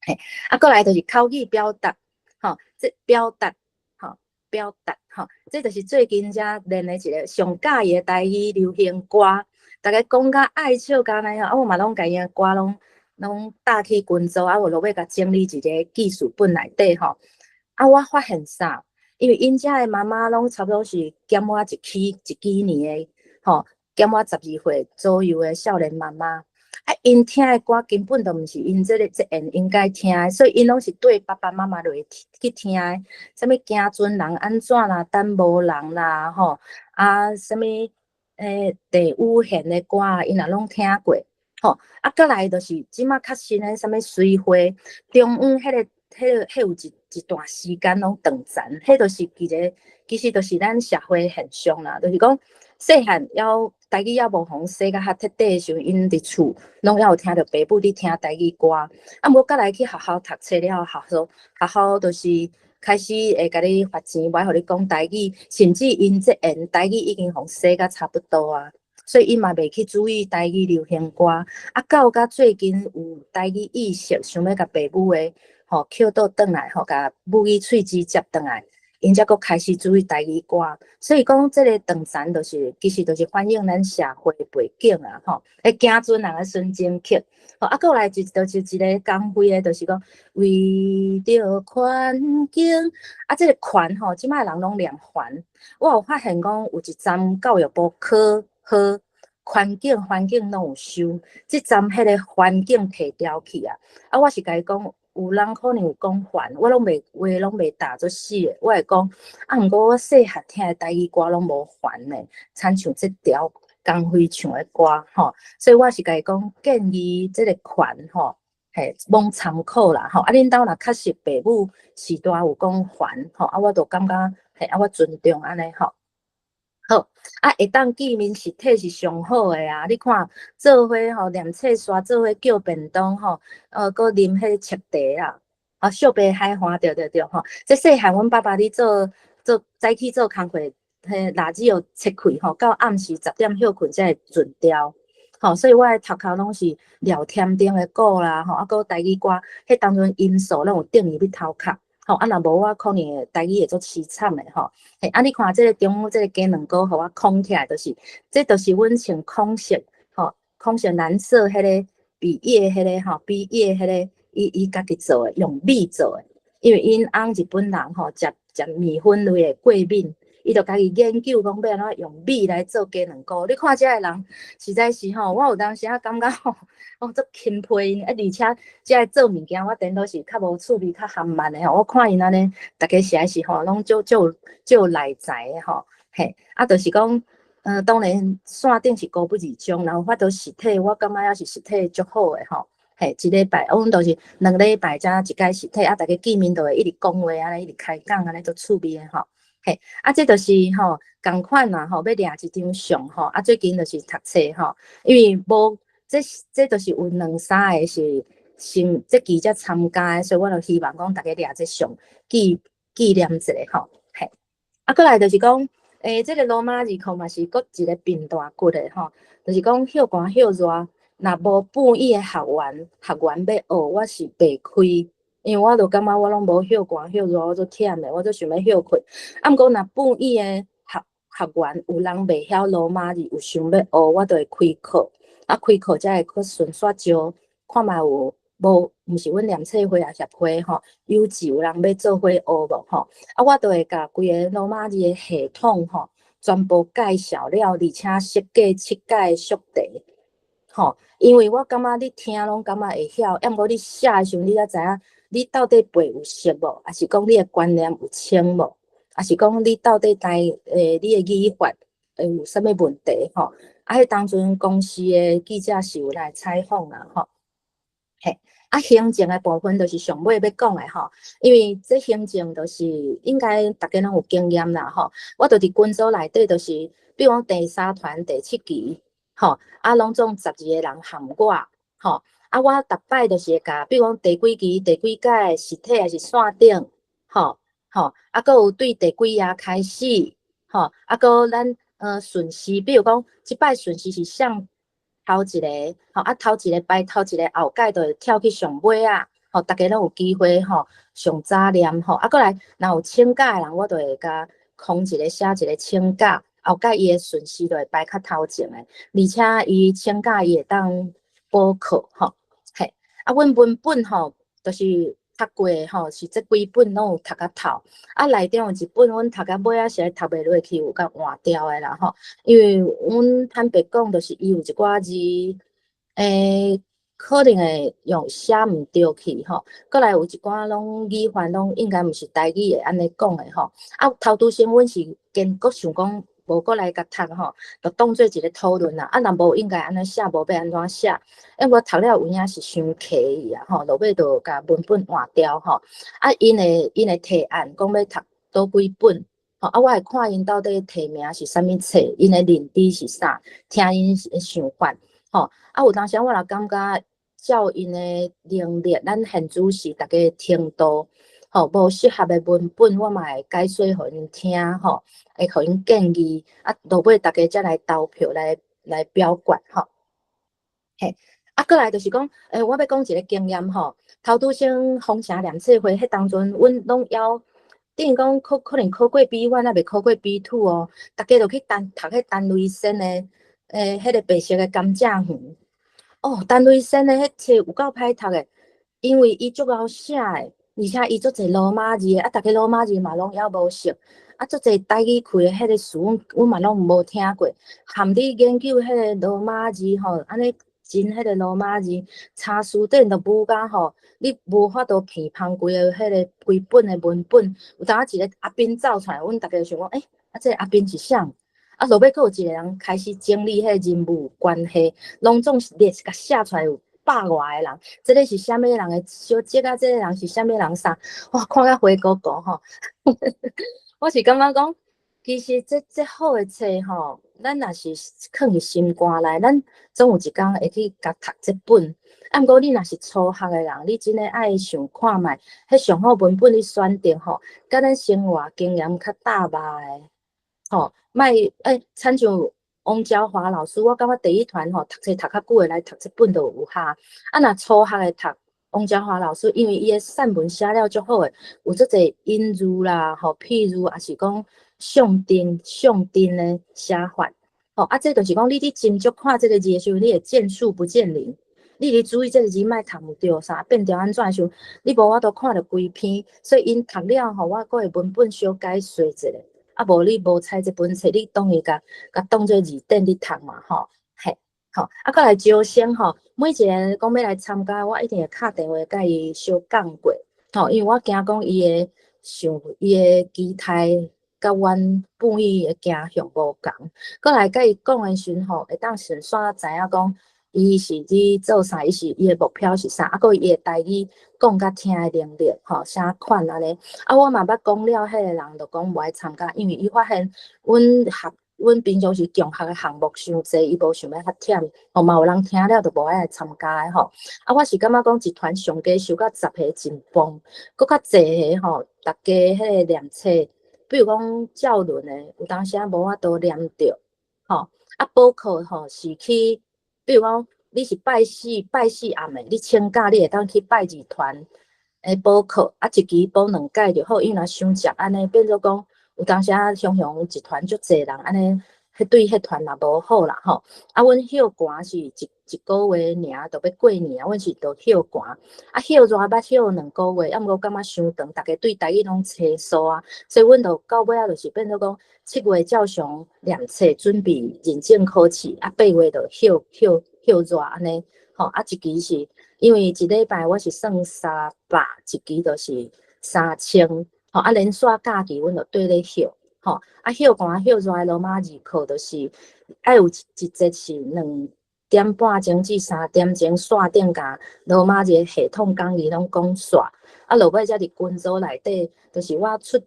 嘿，啊，过来就是口语表达吼，这表达吼，表达吼，这就是最近才练的一个上喜的台语流行歌。大家讲甲爱笑甲安尼吼，啊，我嘛拢甲伊歌拢搭去群组，啊，我落尾甲整理一个记事本内底吼。啊，我发现啥？因为因遮的妈妈拢差不多是减我几年的吼，减我12岁左右的少年妈妈。啊，因听的歌根本都毋是因这应该听的，所以因拢是对爸爸妈妈落去听的。什么行船人安怎啦，等无人啦，吼啊，什么。第五弦的歌，因也拢听过，吼。啊，过来就是即马较新的，什么水花，中午迄有一段时间拢断层，迄就是其实就是咱社会现象啦，就是讲细汉台语还无互说甲较彻底的时候，因伫厝拢还有听着爸母伫听台语歌，啊，无过来去学校读册了，学校就是。开始会甲你发钱，袂互你讲台语，甚至因这台语已经互说甲差不多啊，所以伊嘛袂去注意台语流行歌。啊，到最近有台语意识，想要甲爸母的吼捡倒转来，吼甲母语喙齿接转来，因才阁开始注意台语歌。所以讲，这个断层其实就是反映咱社会背景啊，吼，行船人的孙正曲。啊，过来就是一个光辉的，就是讲为着环境啊，这个环吼，即摆人拢念环。我有发现讲有一站教育部考好环境拢有收，即站迄个环境摕掉去啊。啊，我是甲伊讲，有人可能有讲环，我拢袂打作死的。我会讲，啊，毋过我细汉听的台语歌拢无环呢，亲像即条。光辉唱的歌吼，所以我是甲伊讲建议这个款吼，嘿，罔参考啦吼。啊，恁兜若确实爸母时代有讲还吼，啊，我就感觉嘿，啊，我尊重安尼吼。好，啊，会当见面实体是上好的啊！你看做伙吼，念册刷做伙叫便当吼，搁啉迄切茶啦，啊，小白海花对吼。这细汉阮爸爸咧做早起做工课。垃圾又切开吼，到暗时10点休困才会准掉。吼，所以我的头壳拢是聊天顶的歌啦，吼，啊，搁台语歌，迄当阵音素拢有等于你头壳。吼，啊，若无我可能台语会做凄惨的吼。嘿，啊，你看这个中午这个鸡卵糕，互我空起来，这就是阮穿空色，吼，空色蓝色迄个笔叶迄个吼，笔叶迄个伊家己做的，用米做的，因为因翁日本人吼，食米粉类的过敏。伊就家己研究讲要安怎用米来做鸡卵糕。你看遮个人，实在是吼，我有当时感觉吼，足钦佩因。而且遮个做物件，我顶多是较无趣味、较含慢的吼。我看因安尼，大家实在是吼，拢就有内在的吼。嘿，啊，就是讲，当然线顶是高不离中，然后发到实体，我感觉也是实体足好的吼。嘿，一礼拜，阮都是2礼拜才一届实体，啊，大家见面都会一直讲话，安尼一直开讲，安尼足趣味的吼。嘿，啊，这就是吼共款啦吼，要抓一张相吼，啊，最近就是读册吼，因为无这就是有2、3个是这期才参加的，所以我就希望讲大家抓这相纪念一下吼，嘿，啊，过来就是讲，这个罗马字孔嘛是搁一个变大骨的吼，就是讲休寒休热，若无半夜的学员要学，我是白开。因为我就感觉我拢无休寒休热，我做忝诶，我做想要休困。啊，毋过若本意诶学员有人袂晓罗马字，有想要学，我就会开课。啊，开课才会去顺续招，看卖有无，毋是阮念册会啊协会吼，有志有人要做伙学无吼。啊，我就会甲规个罗马字诶系统吼，全部介绍了，而且设计7解速题。吼，因为我感觉你听拢感觉会晓，要毋过你写诶时阵，你才知影你到底背有熟无，还是讲你诶观念有清无，还是讲你到底你诶语法有啥物问题吼？啊，迄当阵公司诶记者是有来采访啦吼，嘿，啊，行政诶部分就是上尾要讲诶吼，因为这行政就是应该大家拢有经验啦吼，我就伫军组内底就是，比如讲第3团第7期。吼，啊，拢总12个人含我，吼，啊，我逐摆就是会甲，比如讲第几期、第几届实体还是线顶，吼，啊，搁有对第几页开始，吼，啊，搁咱顺序，比如讲即摆顺序是上头一个，吼，啊，头一个摆头一个后届就会跳去上尾啊，吼，大家拢有机会吼上早念，吼，啊，搁来若有请假的人，我就会甲空一个写一个请假。后盖伊诶顺序就会摆较头前诶，而且伊请假伊会当补课吼，嘿，啊，阮文本吼，就是读过吼，是这几本拢有读到头，啊，内底有一本阮读到尾仔是读袂落去，有甲换掉诶啦吼，因为阮坦白讲，就是伊有一寡字，可能会用写毋对去吼，过来有一寡拢语法拢应该毋是台语会安尼讲诶吼，啊，头拄先阮是坚决想讲。无过来甲读吼，就当做一个讨论啦。啊，若无应该安尼写，无要安怎写？因为我读了有影是伤客伊啊，吼，落尾就甲文本换掉吼。啊，因诶提案讲要读倒几本，吼，啊，我会看因到底题名是啥物册，因诶认知是啥，听因诶想法，吼。啊，有当时我也感觉照因诶能力，咱现主是逐个程度。吼，无适合诶文本，我嘛会解说互因听吼，会互因建议，啊，落尾大家才来投票来表决吼。嘿，啊，过来就是讲，我要讲一个经验吼，头拄先封城念册会，迄当阵阮拢要，等于讲可能考过 B1 啊，未考过 B2 哦，大家就去读迄单位生诶，迄个白色诶甘蔗园。哦，单位生诶，迄册有够歹读诶，因为伊足够写诶。而且伊足侪罗马字，啊，逐个罗马字嘛拢还无熟，啊，足侪台语开诶迄个词，阮嘛拢无听过。含你研究迄个罗马字吼，安尼真迄个罗马字，查书顶都无甲吼，你无法度批判规个迄个规本诶文本。有当一个阿斌走出来，阮逐个想讲，啊，这阿斌是啥？啊，落尾佫有一个人开始整理迄个人物关系，拢总是列甲写出来有。100外个人，这个是啥物人诶小姐啊？这个人是啥物人啥？哇，看甲灰姑姑吼！我是感觉讲，其实这好诶册吼，咱若是藏伫心肝内，咱总有一天会去甲读这本。啊，毋过你若是初学诶人，你真诶爱想看觅，迄上好文本你选择吼，甲咱生活经验较搭吧诶，吼，莫亲像。王昭华老师，我感觉第一团吼读册读较久诶来读这本就有效。啊，若初学诶读王昭华老师，因为伊诶散文写了足好诶，有足侪隐喻啦，吼，譬如也是讲上丁诶写法。吼，啊，这就是讲你斟酌看这个字诶时候，你会见树不见林。你得注意这个字莫读毋对啥，变成安怎诶时候，你无法度看着规篇，所以因读了吼，我阁会文本小解说一下。啊，无你无采这本册，你当伊甲当做字典你读嘛吼，嘿，吼，啊，搁来招生吼，每一个人讲要来参加，我一定会敲电话甲伊小讲过，吼，因为我惊讲伊诶期待甲阮本意诶倾向无共，搁来甲伊讲诶时阵吼，会当顺续知影讲伊是伫做啥，伊诶目标是啥，啊，搁伊诶台语讲甲听诶能力吼，啥款安尼。啊，我嘛捌讲了，迄个人就讲无爱参加，因为伊发现阮平常时共学诶项目伤济，伊无想要较忝，吼嘛有人听了就无爱来参加诶吼。啊，我是感觉讲一团上加收到10个真棒，搁较济个吼，逐家迄个念册，比如讲教论诶，有当时啊无法度念着，吼。啊，补课吼是去。比如讲，你是拜四暗的，你请假你会当去拜二团，补课，啊一期补2届就好，因为若伤食安尼变做讲，有当时啊雄雄一团足侪人安尼，迄对迄团也无好啦吼。啊，阮休寒是一个月尔，就要过年啊，阮是着休寒，啊休热捌休2个月，啊毋过感觉伤长，逐个对台语拢生疏啊，所以阮着到尾啊，就是变做讲7月照常2册准备认真考试，啊8月着休热安尼，吼啊一期是因为一礼拜我是算300，一期就是3000，吼啊连续假期阮着对咧休。吼，啊，休寒休热的罗马字课，就是爱有一节是2点半钟至3点钟线顶甲罗马字系统讲义拢讲煞，啊，落尾才伫群组内底，就是我出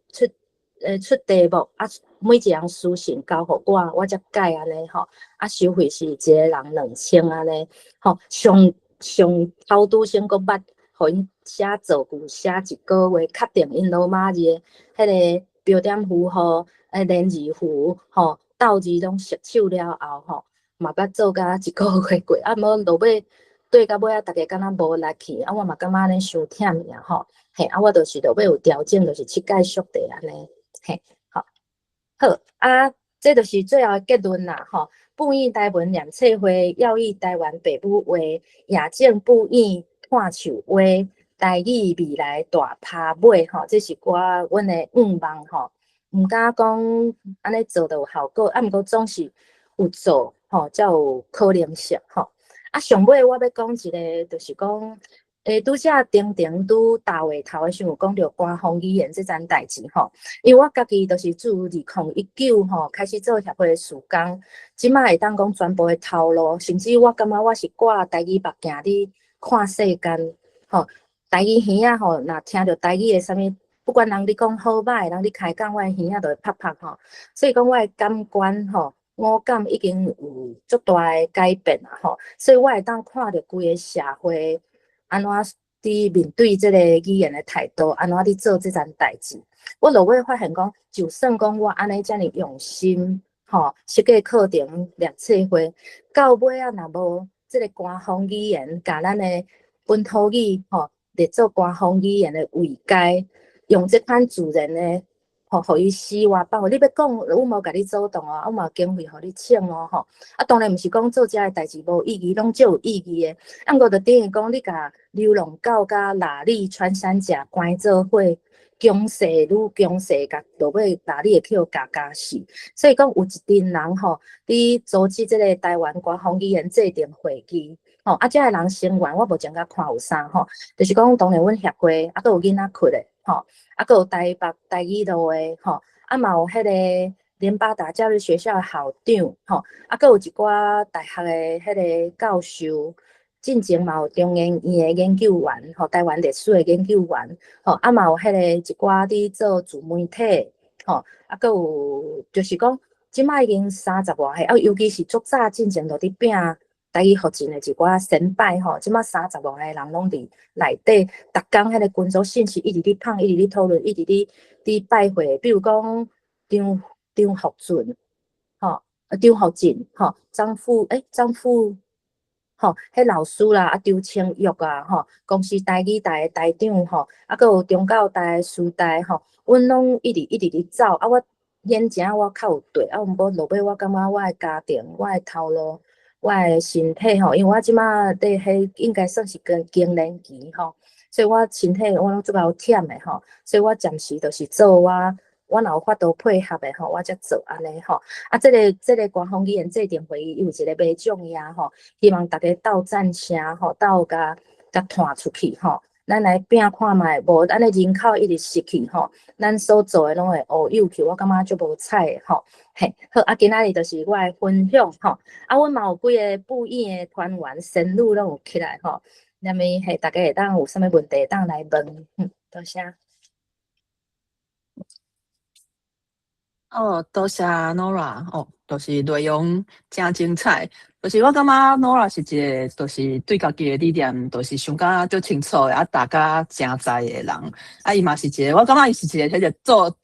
题目，啊，每一项书信交互我才改安尼吼，啊，收费是一个人2000安尼，吼，上头拄先搁捌，互因写造句写1个月，确定因罗马字迄个。标点符号、连字符、吼倒字拢熟手了后，吼嘛捌做甲1个月过，啊，无落尾对到尾啊，逐个敢若无力气，啊，我嘛感觉安尼伤忝尔吼，嘿，啊，我就是落尾有调整，就是7届缩题安尼，嘿，好，啊，这就是最后的结论啦，吼，布院台文念册会要以台湾北部为亚正布院看树话。台语未来大拍尾吼，这是阮的愿望吼，毋敢讲安尼做就有效果，啊，毋过总是有做吼，才有可能性吼。啊，上尾我要讲一个，就是讲，拄则丁拄大话头的时候有讲到官方语言这件代志吼，因为我家己就是自2019吼开始做协会的事工，即摆会当讲全部的头路，甚至我感觉我是挂台语目镜伫看世间吼。台语耳仔吼，若听着台语的啥物，不管人咧讲好歹，人咧开讲，我的耳仔就会拍拍吼。所以讲我的感官吼，五感已经有足大的改变啦吼。所以我会当看着规个社会安怎伫面对即个语言的态度，安怎伫做即件代志。我落尾发现讲，就算讲我安尼遮尔用心吼，设计课程、念册会，到尾啊，若无即个官方语言，甲咱的本土语吼。列做官方语言的位阶，用这款自然的，吼，互伊死活放。你要讲，我无甲你主动哦，我嘛经费互你请哦，吼。啊，当然毋是讲做遮个代志无意义，拢足有意义的。啊，毋过就等于讲，你甲流浪狗甲腊里穿山甲关做伙，强势愈强势，甲落尾腊里会去加死。所以讲，有一群人吼，伫组织即个台湾官方语言制定会议。吼，啊，遮个人成员我无前甲看有啥吼，就是讲当然阮协会啊，佫有囡仔窟的吼，啊，佫有台北台语路的吼，啊嘛有迄个联巴达教育学校的校长吼，啊，佫有一寡大学的迄个教授，进前嘛有中研院的研究员吼，台湾历史的研究员吼，啊嘛有迄个一寡伫做自媒体吼，啊，佫有就是讲即摆已经30外岁，啊，尤其是足早进前就伫拼。台语福建的一寡先辈吼，即马30外个人拢伫内底，逐工迄个群组信息一直伫放，一直伫讨论，一直伫拜会。比如讲张福俊，吼，张福进，吼，张富，吼，迄老师啦，啊，张清玉啊，吼，公司台语台的台长吼，啊，佫有中教台的师大吼，阮拢一直伫走，啊，我眼前我较有对，啊，毋过落尾我感觉我的家庭，我的头路。我的身体吼，因为我即马伫迄应该算是跟更年期吼，所以我身体我拢足够忝的吼，所以我暂时就是做我若有法度配合的吼，我才做安尼吼。啊，这个官方语言制定会议有一个袂重要吼，希望大家斗赞声吼，斗甲传出去吼。咱来拼看卖，无咱的人口一直失去吼，咱所做的拢会乌有去，我感觉足无彩吼。嘿，好，啊，今仔日就是我的分享吼，啊，阮嘛有几个布院的团员深入拢有起来吼，那么嘿，大家会当有啥物问题当来问，多谢。多谢 Nora 就是内容真精彩。就是我感觉 Nora 是一个，就是对家己的理念，就是想感足清楚的，啊，大家真知的人。啊，伊嘛是一个，我感觉伊是一个迄个做，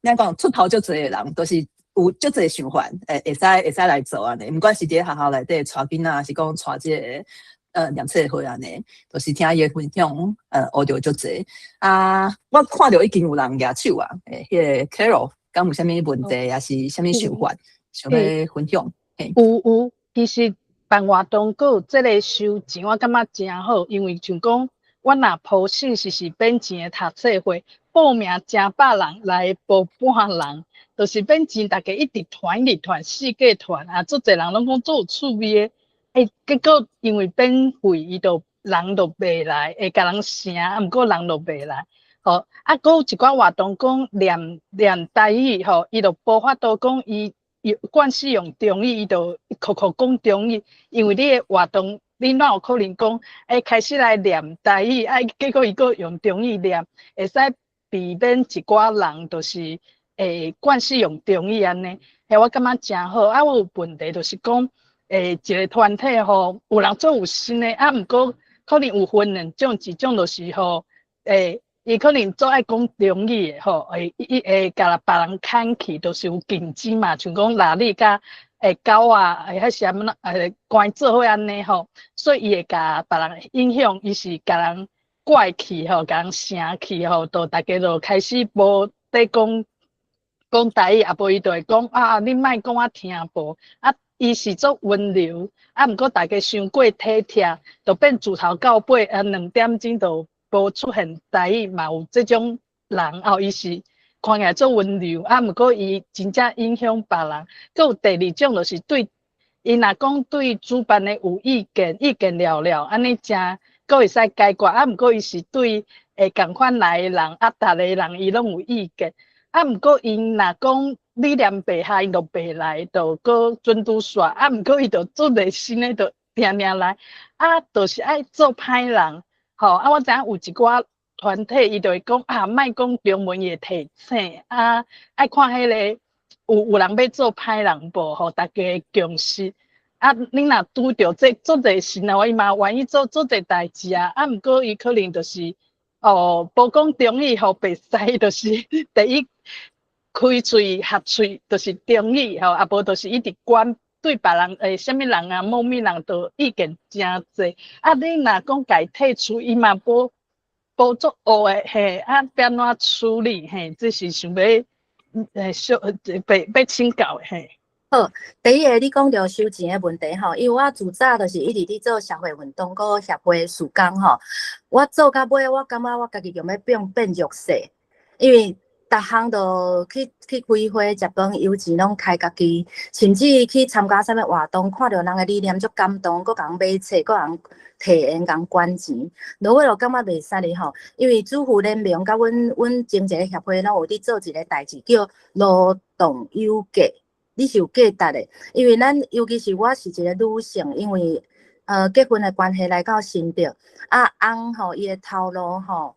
怎讲出头足侪的人，就是有足侪想法，会使来做安尼。毋管是伫学校内底带囡仔，是讲带即个念册会安尼，就是听伊分享，学着足侪。啊，我看到已经有人举手啊，迄个 Carol，敢有啥物问题，也是啥物想法，想要分享？有，其实办活动佮有即个收钱，我感觉真好，因为像讲，我若报信息是免钱的读册会，报名真百人来报半人，就是免钱，大家一直团，四个团啊，足侪人拢讲做有趣味的，结果因为免费，伊就人就袂来，会甲人请，毋过人就袂来。吼，佮有一寡活动讲念台语吼，伊就无法度讲伊惯势用中语，伊就讲中语，因为你的活动，你哪有可能讲，开始来念台语，结果伊个用中语念，会使避免一寡人就是惯势用中语安尼，我感觉真好。我有问题就是讲，一个团体吼，有人做有心的，毋过可能有分两种，一种就是吼，伊可能做爱讲中语的吼，伊甲别人牵去，就是有竞争嘛，像讲哪里甲狗啊，迄啥物关做伙安尼吼，所以伊会甲别人影响，伊是甲人怪去吼，甲人声去吼，就大家就开始无在讲台语，啊无伊就会讲啊，你莫讲我听无啊，伊是做温柔，毋过大家伤过体贴，就变自头到尾2点钟就无出现台语，嘛有这种人伊是看起来做温柔，毋过伊真正影响别人。佮有第二种就是对伊若讲对主办的有意见了，安尼真佮会使解决，毋过伊是对共款来的人逐个人伊拢有意见，毋过伊若讲理念袂合，伊就袂来，就佮准拄煞，毋过伊就做热心的，就定来，就是爱做歹人。吼，我知影有一寡团体，伊就会讲莫讲中文也提醒，爱看迄个有人要做歹人无，互大家共识。恁若拄着这做侪事啊，伊嘛愿意做侪代志啊。毋过伊可能就是无讲中语，互白使，就是第一开喙合喙，就是中语吼，无就是一直管。对别人啥物人啊，某物人都意见真侪。你若讲家退出，伊嘛无足学的嘿，变怎处理嘿？这是想要要请教的嘿。好，第一个你讲到收钱的问题吼，因为我自早就是一直伫做社会运动个协会事工吼，我做到尾，我感觉我家己就要变弱势，因为逐项都去开会、食饭、油钱拢开家己，甚至去参加啥物活动，看到人的理念足感动，佮人买册，佮人提言，共捐钱，落尾就感觉袂使哩吼。因为主妇联盟甲阮前一个协会，拢有伫做一个代志，叫劳动有价，你是有价值的。因为咱尤其是我是一个女性，因为结婚的关系来到身着，翁吼伊的头路吼。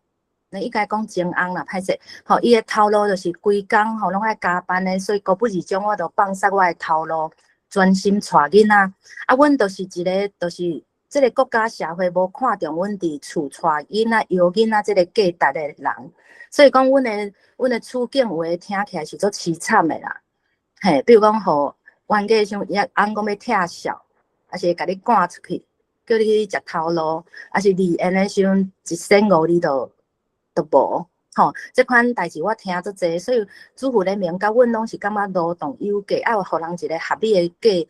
应该讲前翁啦，歹势，吼，伊的头路就是规工吼拢爱加班的，所以高不二种我就放弃我的头路，专心带囡仔。阮就是一个，就是这个国家社会无看重阮伫厝带囡仔、养囡仔这个价值的人，所以讲阮的处境有诶听起来是足凄惨的啦。嘿，比如讲，吼，冤家像翁讲要拆孝，还是甲你赶出去，叫你去食头路，还是离缘的时阵一生5里都无，吼，这款代志我听足济，所以主妇联盟甲阮拢是感觉劳动有价，爱互人一个合理的价，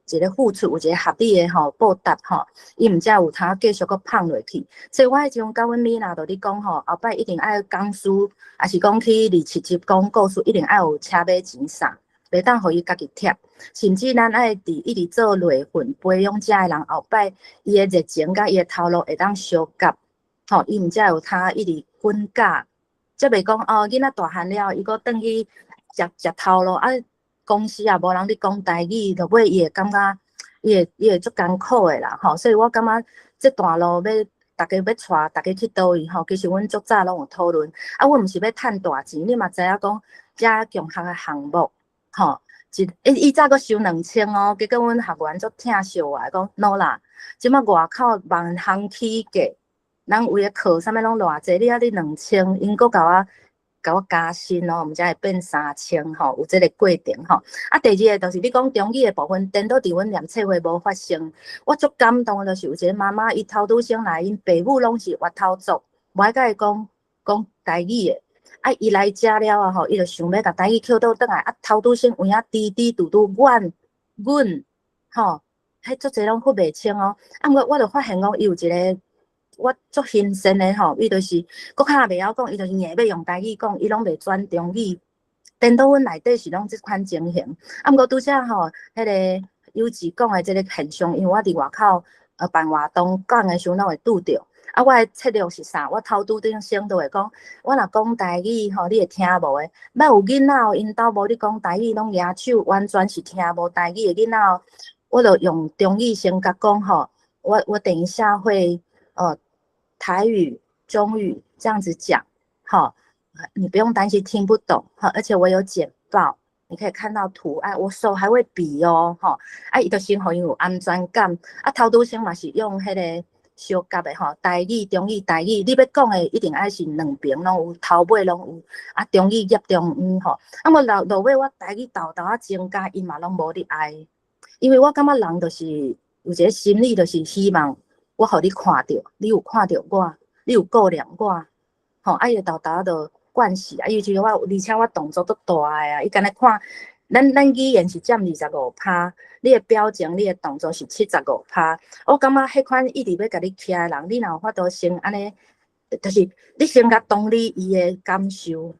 一个付出有一个合理的吼报答吼，伊毋则有通继续搁放落去。所以我迄种甲阮米娜就咧讲吼，后摆一定爱讲书，也是讲去277讲故事，一定爱有车马钱啥，袂当互伊家己贴，甚至咱爱一直做内训，培养遮个人后摆伊的热情甲伊的头路会当相夹。吼，伊毋则有他一直滚价，则袂讲囡仔大汉了，伊搁转去食头路公司也无人咧讲台语，落尾伊会感觉伊会足艰苦的啦，吼，所以我感觉这段路大家要带大家去倒位吼，其实阮足早拢有讨论，阮毋是要趁大钱，你嘛知影讲遮强项的项目，吼，伊早搁收2000哦，结果阮学员足疼惜我，讲喏啦，即摆外口万项起价。人为了课啥物拢偌济，你2000，因搁甲我甲我加薪咯，毋才会变3000吼，有即个过程吼。啊，第二个就是你讲中医的部分，颠倒伫阮念册会无发生，我足感动的，就是有一个妈妈，伊头拄先来，因爸母拢是越头族，无爱甲伊讲台语的。啊，伊来食了啊吼，伊就想要甲台语捡倒转来，啊，头拄先有影滴滴嘟嘟，阮吼，迄足侪拢分袂清哦。啊，毋过我就发现讲，伊有一个。我足新鲜的吼，伊就是国较袂晓讲，伊就是硬要用台语讲，伊拢袂转中语。颠倒阮内底是拢即款情形。啊，毋过拄则吼，迄个有志讲的即个现象，因为我伫外口办活动讲的时候，拢会拄着。啊，我的策略是啥？我头拄顶先都会讲，我若讲台语吼，你会听无的。捌有囡仔哦，因兜无你讲台语，拢举手，完全是听无台语的囡仔哦。我就用中语先甲讲吼，我等一下会。台语、中语这样子讲，好，你不用担心听不懂，好，而且我有简报，你可以看到图案，我手还会比哦，哈，啊，伊就先互伊有安全感，啊，头拄先嘛是用迄个小夹的吼，台语、中语、台语，你要讲的一定爱是两边拢有，头尾拢有，啊，中语夹中吼，啊，我落尾我台语豆啊增加，伊嘛拢无你爱，因为我感觉人就是有一个心理，就是希望。我互你看到，你有看到我，你有顾念我，吼，啊伊豆就惯势啊，尤其我，而且我动作都大个啊，伊干那看，咱语言是占25%，你的表情、你的动作是75%，我感觉迄款一直要甲你徛的人，你若有法度先安尼，就是你先甲同理伊的感受，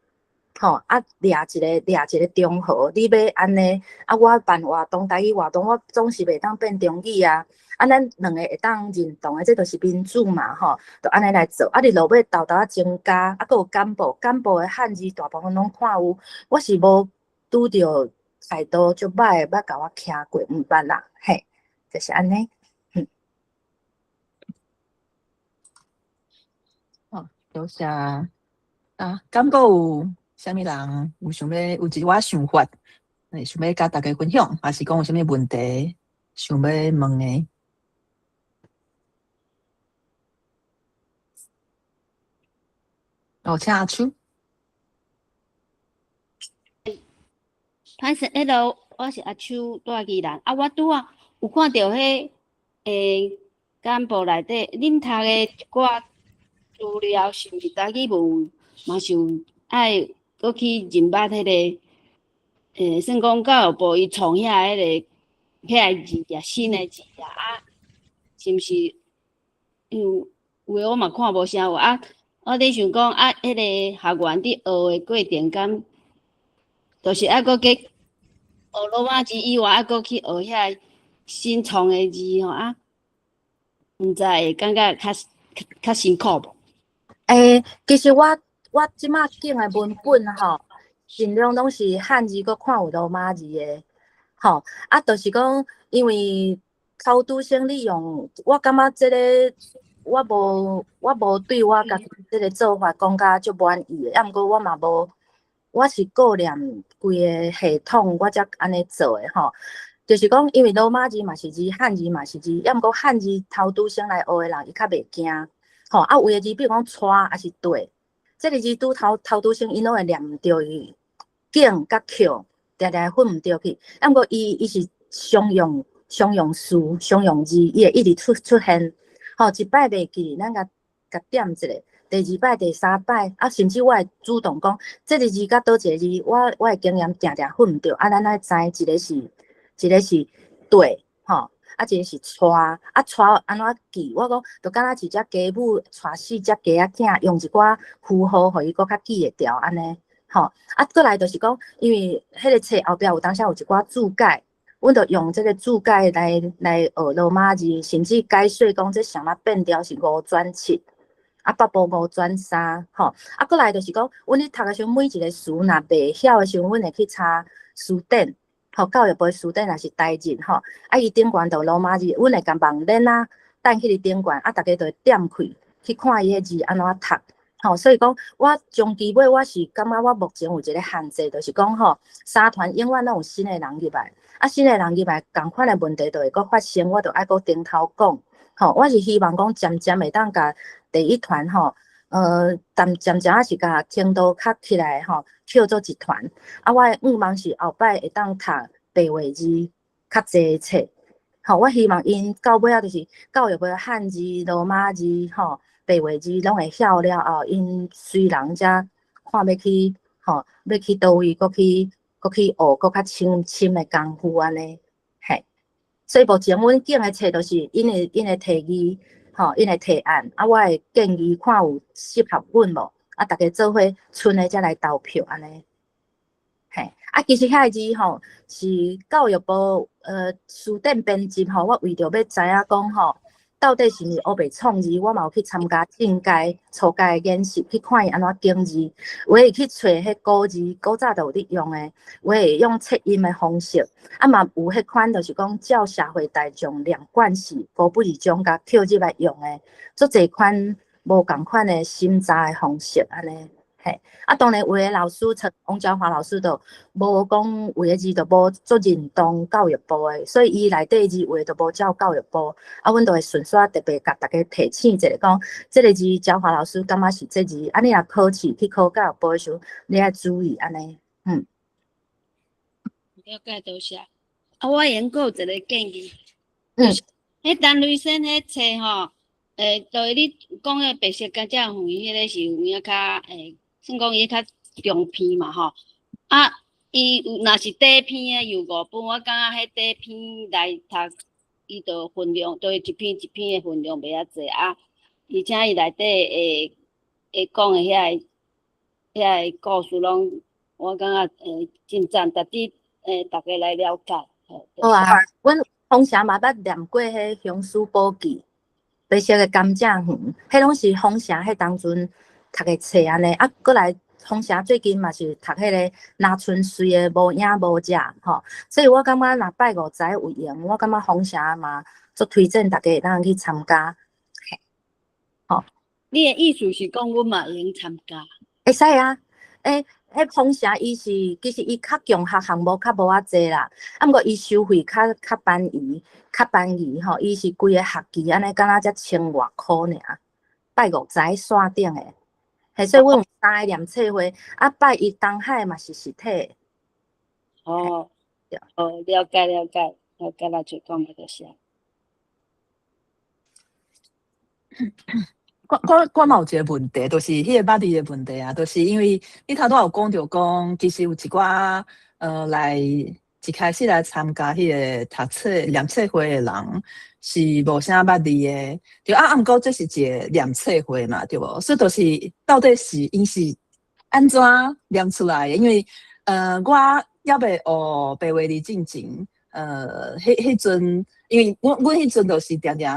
吼，啊掠一个中和，你要安尼，啊我办活动，台语活动，我总是袂当变中语啊。啊，咱两个会当认同的，这就是民主嘛，吼，就安尼来做。啊，你落尾豆啊增加，啊，搁有干部的汉字大部分拢看有，我是无拄着态度足歹，捌甲我徛过，毋捌啦，嘿，就是安尼。哦，多谢啊！敢搁有啥物人有想要有一寡想法，想要甲大家分享，还是讲有啥物问题想要问的？哦，请阿秋。歹势 ，Hello， 我是阿秋，住宜兰。啊，我拄啊有看到迄干部内底，恁读的一寡资料，是毋是台语文嘛是有爱搁去认捌迄个算讲教育部伊创遐个字啊，新的字啊，是毋是？有诶我嘛看无啥有啊。我伫想讲啊，迄个学员伫学诶过程敢，就是爱搁去学罗马字以外，爱搁去学遐新创诶字吼啊，毋知会感觉较辛苦无？其实我即马拣诶文本吼，尽量拢是汉字，搁看有罗马字诶，吼啊，就是讲因为头拄先利用，我感觉即个。我无对我家己即个做法讲甲足满意的，啊，毋过我嘛无，我是顾念规个系统，我才安尼做的吼。就是讲，因为罗马字嘛是字，汉字嘛是字，啊，毋过汉字头拄先来学的人，伊较袂惊，吼啊，有的字比如讲带还是对，即个字头拄先，因拢会念毋着伊，景甲扣，定定分毋着去，啊，毋过伊是常用词、常用字，伊会一直出现。吼，一摆袂记，咱甲点一个，第二摆、第三摆，啊，甚至我会主动讲，这个字甲倒一个字，我的经验定定分毋着，啊，咱爱知一个是对，吼，啊，一个是带，啊，带安怎记？我讲，就敢若一只家母带4只鸡仔囝，用一寡符号，互伊搁较记会牢安尼，吼，啊，过来就是讲，因为迄个册后壁有当时有一寡注解。阮就用这个注解来学罗马字，甚至解说讲这啥物变调是5转7，啊北部5转3，吼，啊过来就是讲，阮咧读的时候每一个词若袂晓的时候，阮会去查词典，吼，教育部词典若是台字，吼，啊伊顶悬就罗马字，阮会甲网链啊，等去哩顶悬，啊大家就会点开去看伊个字安怎读。吼，所以讲，我从基本我是感觉我目前有一个限制，就是讲吼，社团永远拢有新的人入来，啊，新的人入来，共款的问题就会搁发生，我就爱搁顶头讲。吼，我是希望讲渐渐会当甲第一团吼，渐渐是甲程度较起来吼，扣做一团。啊，我的愿望是后摆会当读白话字较济册。吼，我希望因到尾仔就是教育的汉字、罗马字、吼白话字拢会晓了后，因随人遮看要去吼，要去倒位，搁去学，搁较深的功夫安尼，嘿。所以目前阮拣的册都是因的提议，吼，因的提案，啊，我会建议看有适合阮无，啊，大家做伙剩的才来投票安尼。嘿，啊，其实遐个字吼是教育部书店编辑吼，我为着要知影讲吼，到底是毋是乌白创字，我嘛有去参加应届初阶研习，去看伊安怎经字，我会去找迄古字，古早就有咧用诶，我会用测音诶方式，啊嘛有迄款就是讲照社会大众两贯式古不二种甲扣入来用诶，做侪款无共款诶审查诶方式安尼。嘿，啊，当然有的老师，像王昭华老师就无讲有的字就无做认同教育部的，所以伊内底字有的就无照教育部，啊，阮就会顺续特别甲大家提醒一下，讲这个字昭华老师感觉是这字，啊，你若考试去考教育部的时候，你要注意安尼，了解多谢。啊，我原阁有一个建议，迄陈雷生迄册吼，对你讲的白色甘蔗园迄个是有影较算讲伊较中篇嘛吼。啊，伊若是底篇的有5本，我感觉迄底篇来读，伊就分量，对一篇一篇的分量袂遐济啊，而且伊内底会讲的遐个故事拢，我感觉真赞，值得大家来了解。好啊，阮风霞嘛捌念过迄《雄狮宝记》。白色的甘蔗园，迄拢是风霞迄当阵读的册安尼，啊，过来风霞最近嘛是读迄个那春水的无影无只吼，所以我感觉若拜五仔有闲，我感觉风霞嘛足推荐大家会当去参加，吼。你的意思是讲，阮嘛会用参加？会使啊，迄风霞伊是其实伊较强学项目较无遐济啦，啊，毋过伊收费较便宜吼，伊是规个学期安尼，敢若才1000外箍尔，拜五仔线顶诶，嘿，所以阮有3个念册会，啊，拜一东海嘛是实体。哦，了解，咱就讲个就是。我嘛有一个问题，就是迄个捌字的问题啊，就是因为你头拄有讲着讲，其实有一寡来一开始来参加迄个读册念册会的人是无啥捌字的，就啊，毋过这是一个念册会嘛，对无？所以就是到底是因是安怎念出来的？因为我还未学白话字进前，迄阵，因为阮迄阵就是定定。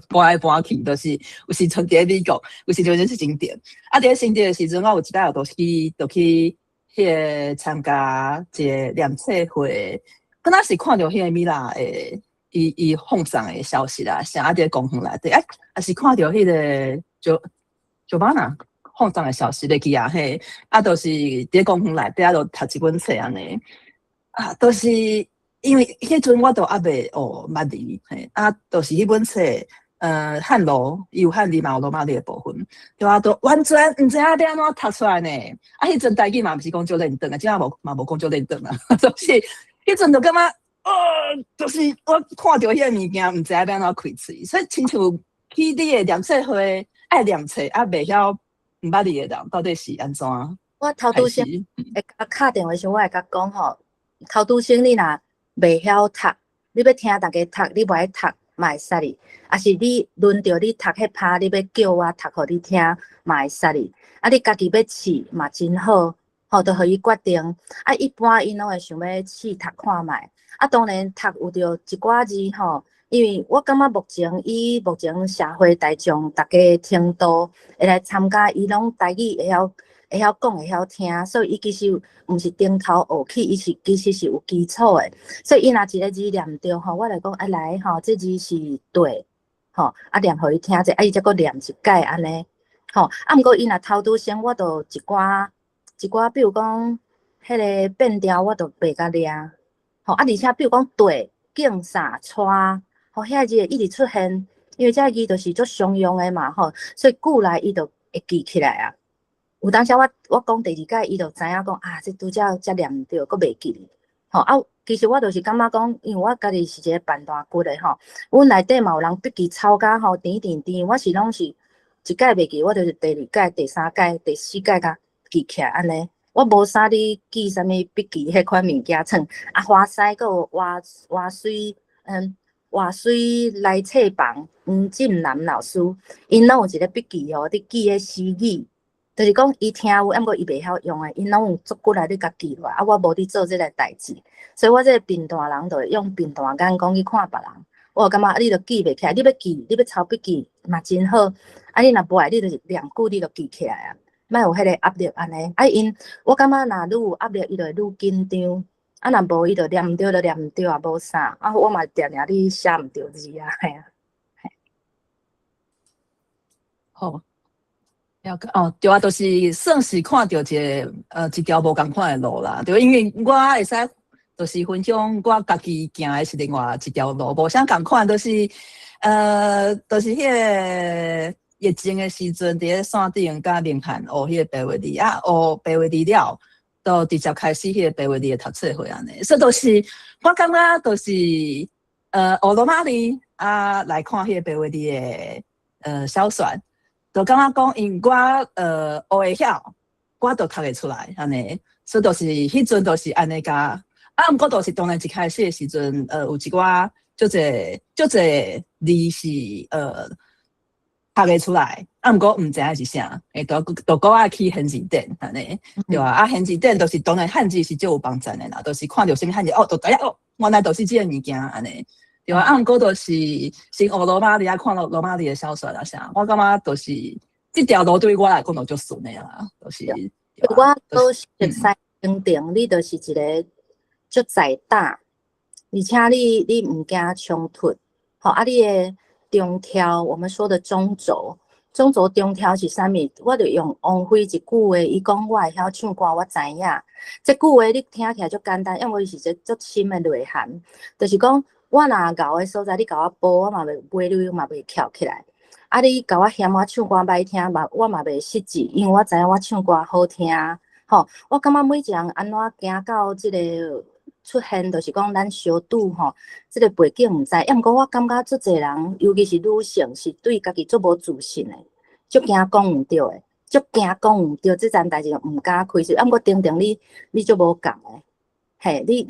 搬来搬去，就是有时阵伫美国，有时阵是新店。啊，伫新店的时阵，我有一摆就去迄个参加一个念册会，敢若是看到迄个米拉诶，伊放送的消息啦，啥伫公园内底，啊，也是看到迄个就把那放送的消息咧去啊，嘿，啊，就是伫公园内底啊，就读一本册安尼，啊，都是。因为迄阵我都还未学捌字，嘿，啊，就是迄本册，汉罗有汉字嘛，有罗马字的部分，对啊，都完全毋知影要安怎读出来呢。啊，迄阵台语嘛，毋是讲足认真啊，即下嘛无讲足认真啊，就是迄阵就感觉，就是我看到迄个物件，毋知影要安怎开嘴，所以亲像去你的念册会爱念册，啊，袂晓毋捌字的人到底是安怎？我头拄先会甲敲电话时，我会甲讲吼，头拄先你若袂晓读，你要听大家读，你无爱读嘛会使你，啊是你轮到你读迄趴，你要叫我读互你听嘛会使你，啊你家己要试嘛真好，吼，就互伊决定。啊一般因拢会想要试读看卖，啊当然读有着一寡字吼，因为我感觉目前社会大众大家程度会来参加，伊拢台语会晓讲会晓听，所以伊其实毋是顶头学起，伊是其实是有基础的。所以伊若一个字念着吼，我来讲来吼，这字是对，吼啊念互伊听者，啊伊则搁念一届安尼，吼啊毋过伊若头拄先，我就一寡，比如讲迄个变调，我就背甲念，吼啊而且比如讲对、敬、啥、带，吼遐字一直出现，因为这个字就是足常用的嘛吼，所以久来伊就会记起来啊。有当时我讲第二届，伊就知影讲啊，这拄则才念毋对，佫袂记哩。吼啊，其实我就是感觉讲，因为我家己是一个band大骨的吼，阮内底嘛有人笔记抄甲吼甜，我是拢是一届袂记，我就是第二届、第三届、第四届甲记起来安尼。我无啥咧记啥物笔记迄款物件创，啊花师佫有华水来册房进南老师，因拢有一个笔记吼，伫记迄诗语。就是讲，伊听有，毋过伊袂晓用诶，因拢有足骨来咧甲记落来。啊，我无伫做即个代志，所以我即个贫大人就会用贫大眼光去看别人。我感觉你著记袂起来，你要记，你要抄笔记嘛真好。啊，你若无爱，你著念久，你著记起来啊，莫有迄个压力安尼。啊，因我感觉若愈有压力，伊就会愈紧张。啊，若无伊著念毋对，就念毋对也无啥。啊，我嘛定定咧写毋对字啊，系啊。好。哦，对啊，就是算是看到一条无共款的路啦。对，因为我会使就是分享我家己行的是另外一条路，无啥共款，就是就是迄个疫情的时阵，伫咧山顶甲明汉学迄个白话字啊，学白话字了，就直接开始迄个白话字的读册会安尼。所以就是我感觉就是学罗马字啊来看迄个白话字的小说。就感觉讲，因我学会晓，我都读会出来安尼，所以就是迄阵就是安尼甲。啊，毋过就是当然一开始的时阵，有一寡足侪字是读会出来，啊，毋过毋知影是啥，都搁爱去汉字典安尼，对啊，啊，汉字典就是当然汉字是最有帮助的啦，就是看到啥物汉字，就知影原来就是即个物件安尼。对啊，毋过就是先学罗马字啊，看罗马字的小说啊啥，我感觉就是这条路对我来讲就顺的啦，就是。我都熟悉肯定，你就是一个足在大，而且你毋惊冲突，吼啊！你的中条，我们说的中轴中条是啥物？我就用王菲一句话，伊讲我会晓唱歌，我知影。这句话你听起来足简单，因为是一个足深的内涵，就是讲。我若咬的所在，你甲我播，我嘛袂尾溜嘛袂翘起来。啊，你甲我嫌我唱歌歹听嘛，我嘛袂失志，因为我知影我唱歌好听。吼，我感觉每一人安怎行到即个出现，就是讲咱相拄吼，即个背景毋知。毋过我感觉足侪人，尤其是女性，是对家己足无自信的，足惊讲毋对的，足惊讲毋对，即件代志毋敢开始。毋过定你足无共的。嘿，你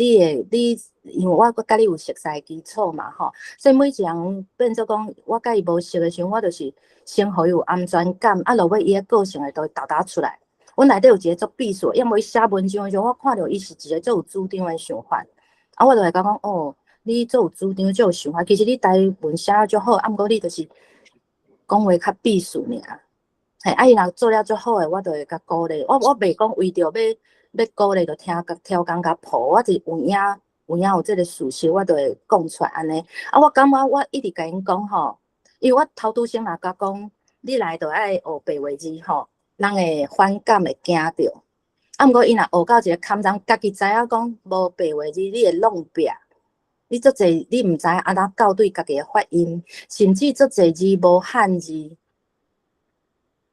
因为我甲你有熟悉基础嘛吼，所以每一人变做讲，我甲伊无熟的时候，我就是先互伊有安全感，啊，落尾伊的个性会都会打出来。阮内底有一个做秘书，因为伊写文章的时候，我看到伊是一个最有主张的想法，啊，我就会讲哦，你最有主张，最有想法。其实你台文写得足好，啊，毋过你就是讲话较避暑尔。嘿，啊，伊若做了足好诶，我就会甲鼓励。我袂讲为着要鼓励，就挑工甲抱，我是有影有这个事实，我就会讲出来安尼。啊，我感觉我一直甲因讲吼，因为我头拄先甲讲，你来就爱学白话字吼，人会反感会惊着。啊，毋过伊若学到一个坎上，家己知影讲无白话字，你会弄壁。你足侪你毋知安怎校对家己的发音，甚至足侪字无汉字。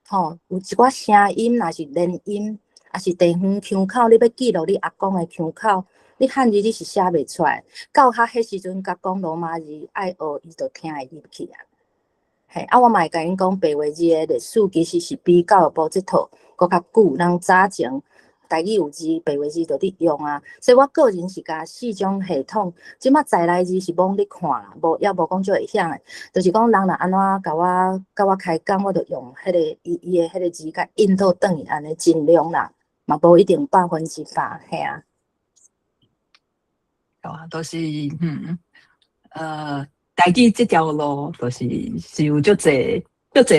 吼，有一寡声音，若是连音。也是地方腔口，你要记录你阿公的腔口，你汉字你是写袂出来。到遐迄时阵，甲讲罗马字，爱学伊就听会入去啊。嘿，啊，我嘛会甲因讲白话字的历史，其实是比教育部这套搁较久。人早前台语有字，白话字就伫用啊。所以我个人是甲4种系统，即马在来字是罔咧看啦，也无讲足会晓的。就是讲人若安怎甲我开讲，我就用迄个伊的迄个字甲引导转去安尼尽量啦。嘛无一定100%，嘿啊，对啊，都是台语这条路，就是有足侪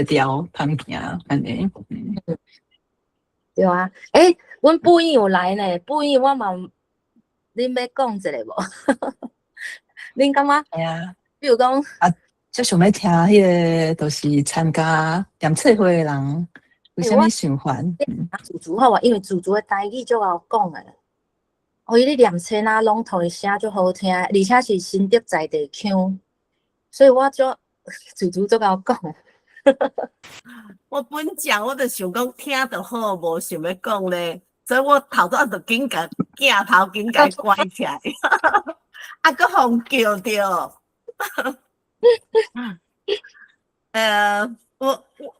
条通行安尼。对啊，阮布衣有来呢，布衣我嘛，恁要讲一个无？恁感觉？系啊，比如讲啊，就想要听迄个，就是参加念册会的人。有啥物想法？主厨好啊，因为主厨的台语足好讲诶。伊咧念册啊，拢统伊写足好听，而且是新竹在地腔，所以我足主厨做甲我讲。我本讲我就想讲听就好，无想要讲咧，所以我头早就紧甲镜头紧甲关起来，啊，搁互叫着。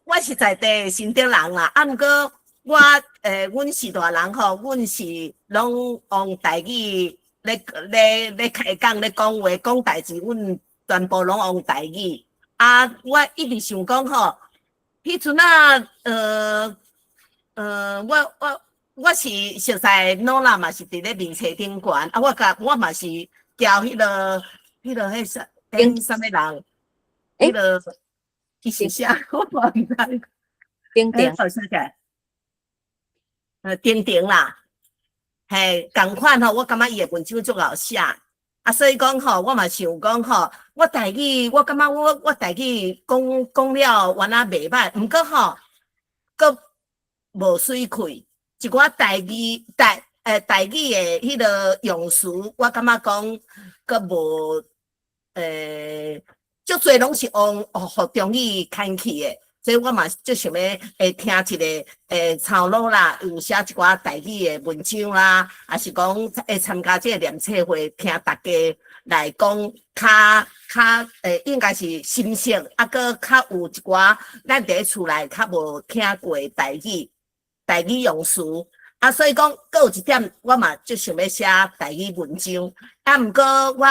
我是在地新竹人啦，啊，毋过阮是大人吼，阮是拢用台语咧开讲咧讲话讲代志，阮全部拢用台语。啊，我一直想讲吼，迄阵啊，我是熟悉诺拉嘛，是伫咧面册顶悬，啊，我嘛是交迄个啥物人，迄个伊是啥，我无毋知。丁丁，丁丁啦，嘿，共款吼，我感觉伊的文章足好写，啊，所以讲吼，我嘛想讲吼，我台语，我感觉我台语讲了原来袂歹，毋过吼，阁无水开，一寡台语的迄个用词，我感觉讲阁无足侪拢是互中语牵去的。所以我嘛就想要听一个草佬啦，有写一寡台语的文章啦，还是讲参加这个念册会，听大家来讲较应该是新鲜，啊搁较有一寡咱伫厝内较无听过台语用词。啊，所以讲，阁有一点，我嘛就想要写台语文章。啊，毋过我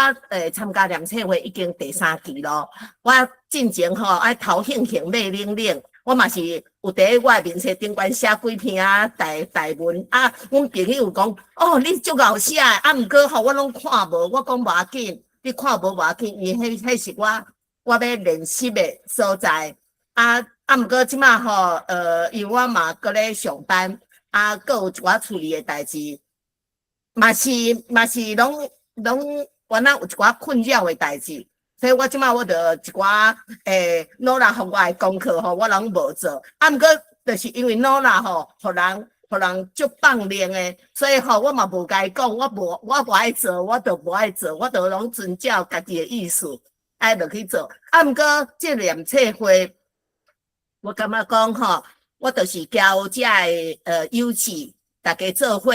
参加念册会已经第3期咯。我进前吼爱头兴兴，尾冷冷，我嘛是有伫我面册顶悬写几篇啊台文。啊，阮朋友讲，哦，你足够写，啊，毋过吼我拢看无，我讲无要紧，你看无要紧，因为迄是我要练习的所在。啊，毋过即马吼，因为我嘛搁咧上班。啊，阁有一寡处理的代志，嘛是拢原来有一寡困扰的代志，所以我即马我着一寡努力互我的功课吼，我拢无做。啊，毋过就是因为努力吼，互人足放令的，所以吼我嘛无甲伊讲，我无爱做，我着无爱做，我着拢遵照家己的意思，爱着去做。啊，毋过这念册会，我感觉讲吼。我就是交遮个友志，大家做伙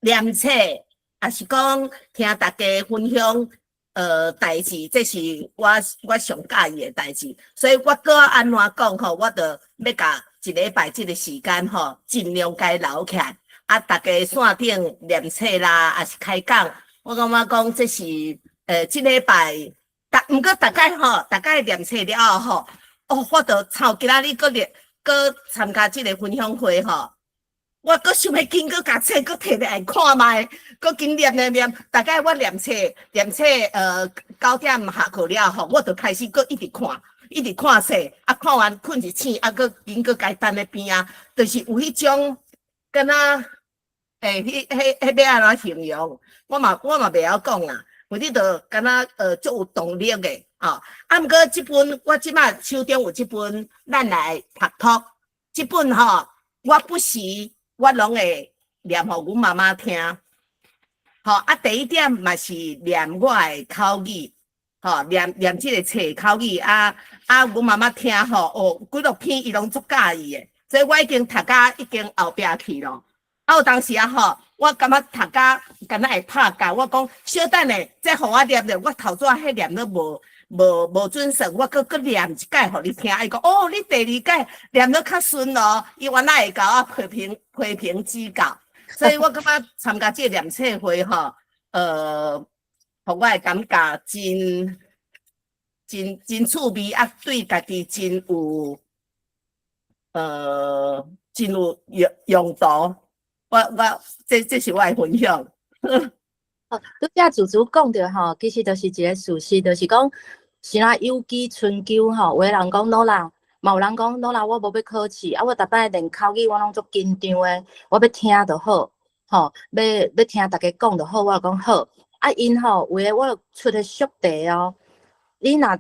念册，也是讲听大家分享代志，这是我上介意的代志。所以我搁安怎讲吼，我着要甲一礼拜这个时间吼，尽量该留起来。啊，大家线顶念册啦，也是开讲。我感觉讲这是这礼拜，毋过大概念册了后吼，哦，我着抄今仔日搁参加这个分享会吼，我搁想要紧，搁甲册搁摕来看卖，搁紧念，大概我念册9点下课了吼，我就开始搁一直看册，啊看完困一醒，啊搁紧搁该等咧边啊，就是有迄种敢若迄要安怎形容，我嘛袂晓讲啦，有你着敢若足有动力的。啊，毋过即本我即摆手中有即本，咱来读读。即本吼，我不时我拢会念互阮妈妈听。吼，啊，第一点嘛是念我的口语，吼，念即个册口语啊，阮妈妈听吼，哦，几落篇伊拢足介意的，所以我已经读甲已经后壁去咯。啊，有当时啊吼，我感觉读甲敢若会拍架，我讲小等下再互我念着，我头早迄念都无准算，我搁念一届互你听，伊讲哦，你第2届念得较顺咯，伊原来会甲我批评指教，所以我感觉参加这个念册会吼，互我的感觉真趣味，啊，对家己真有用途。这是我的分享。哦，拄则主厨讲着吼，其实就是一个事实，就是讲。是啦，有机春秋吼，有个人讲努啦，嘛有人讲努啦，我无要考试，啊，我逐摆练口语，我拢足紧张诶，我要听就好，吼，要听大家讲就好，我就讲好。啊，因吼有诶，我就出个宿题哦，你若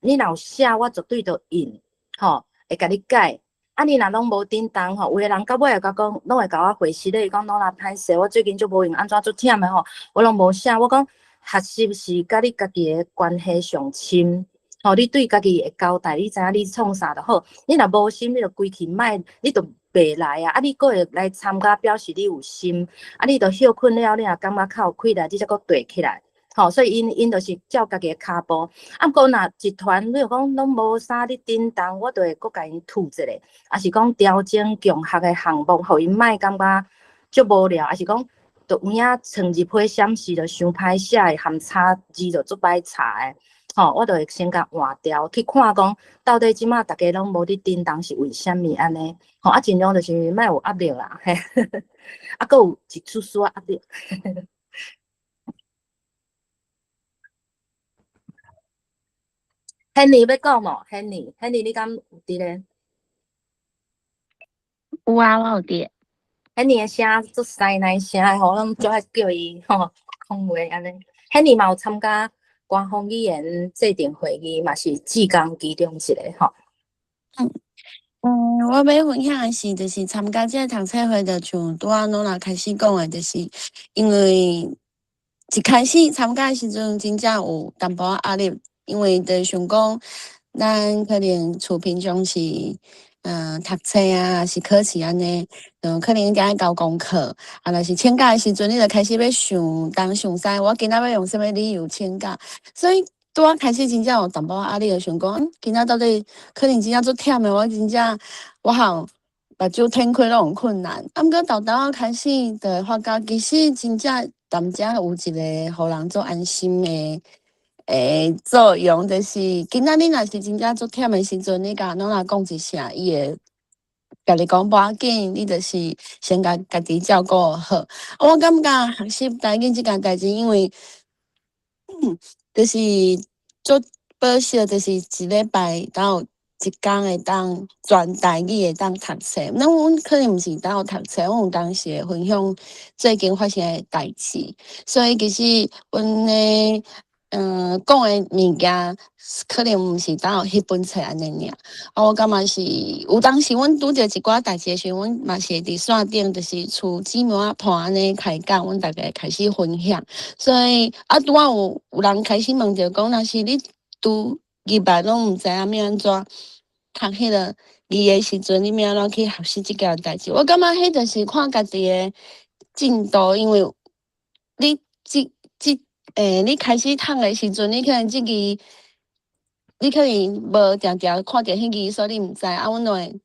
有写，我绝对就印，吼，会甲你改。啊，你若拢无叮当吼，有个人到尾会甲讲，拢会甲我回信咧，伊讲努啦歹势，我最近足无用，安怎足忝诶吼，我拢无写，我讲。学习是甲你家己的关系上深，吼，你对家己会交代，你知影你创啥就好。你若无心，你就规气卖，你就袂来啊。啊，你佫会来参加，表示你有心。啊，你就休困了，你若感觉较有气力，你才佫爬起来。吼，所以因就是照家己诶骹步。啊，毋过若一团你就讲拢无啥咧叮当，我就会佫甲因吐一下，啊是讲调整强学诶项目，互因莫感觉足无聊，啊是讲。就有影剩一批闪示就伤歹写诶，含差字就足歹查诶。吼，我就会先甲换掉，去看讲到底即马大家拢无伫叮当是为虾米安尼？吼，啊尽量就是莫有压力啦，嘿，啊，佫有一丝丝压力。Henny 要讲无 ？Henny，你敢有伫咧有啊，我有伫。 ？Henny 诶声足西奶声诶，吼，咱就爱叫伊吼讲话安尼。Henny 嘛有参加官方语言制定会议，嘛是志工其中一个吼。我要分享的是，就是参加这个读册会，就像拄仔侬若开始讲的，就是因为一开始参加的时阵，真正有淡薄仔压力，因为就想讲，咱可能厝平常是读册啊，是考试安尼，可能该交功课，啊，若是请假的时阵，你就开始要想东想西，我今仔要用什么理由请假，所以。拄仔开始真正有淡薄仔压力，就想讲，今仔到底可能真正足忝的，我真正我好目睭天开拢有困难。啊，毋过豆豆仔开始就会发觉，其实真正淡遮有一个互人做安心的作用，就是今仔你若是真正足忝的时阵，你甲侬若讲一声，伊会甲你讲无要紧，你就是先甲家己照顾好。我感觉学习台语即件代志，因为就是做报销，就是一礼拜当有一天会当全台语会当读册。那阮可能毋是当有读册，阮有当时会分享最近发生诶代志，所以其实阮诶讲诶物件，可能毋是当有迄本册安尼尔。啊，我感觉是有当时阮拄着一寡代志诶时，阮嘛是会伫线顶，就是厝姊妹仔伴安尼开讲，阮大家开始分享。所以啊，拄仔有人开始问着讲，若是你拄入班拢毋知影要安怎读迄个字诶时阵，你要安怎去学习即件代志？我感觉迄就是看家己诶进度，因为你你开始读诶时阵，你可能即字，你可能无定定看着迄字，所以你毋知。啊，阮就会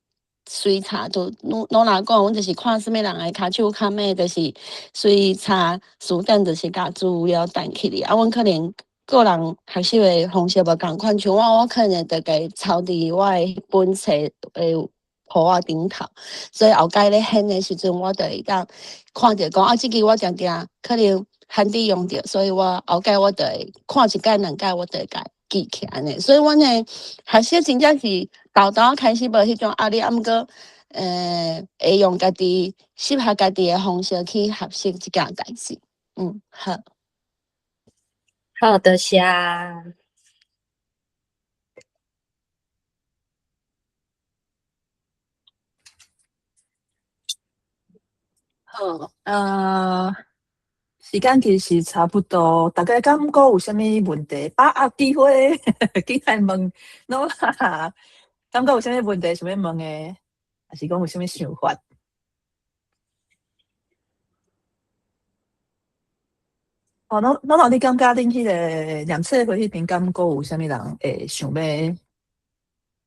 随查，就拢若讲，阮就是看啥物人诶骹手骹尾，就是随查书单，就是甲资料弹起哩。啊，阮可能个人学习诶方式无共款，像我可能就家抄伫我诶本册诶簿仔顶头，所以后摆咧显诶时阵，我就会当看着讲啊，即个我定定可能罕伫用着，所以我后摆我就会看一摆两摆，我就会甲记起安尼。所以阮诶学习真正是豆豆开始无迄种压力，啊，毋过会用家己适合家己诶方式去学习即件代志。好。好，多谢。好，时间其实差不多，大家敢讲有啥物问题？把握机会，紧来问，喏啦，感觉有啥物问题想要问诶，还是讲有啥物想法？哦，喏，你感觉恁迄个两册会迄边敢讲有啥物人会想要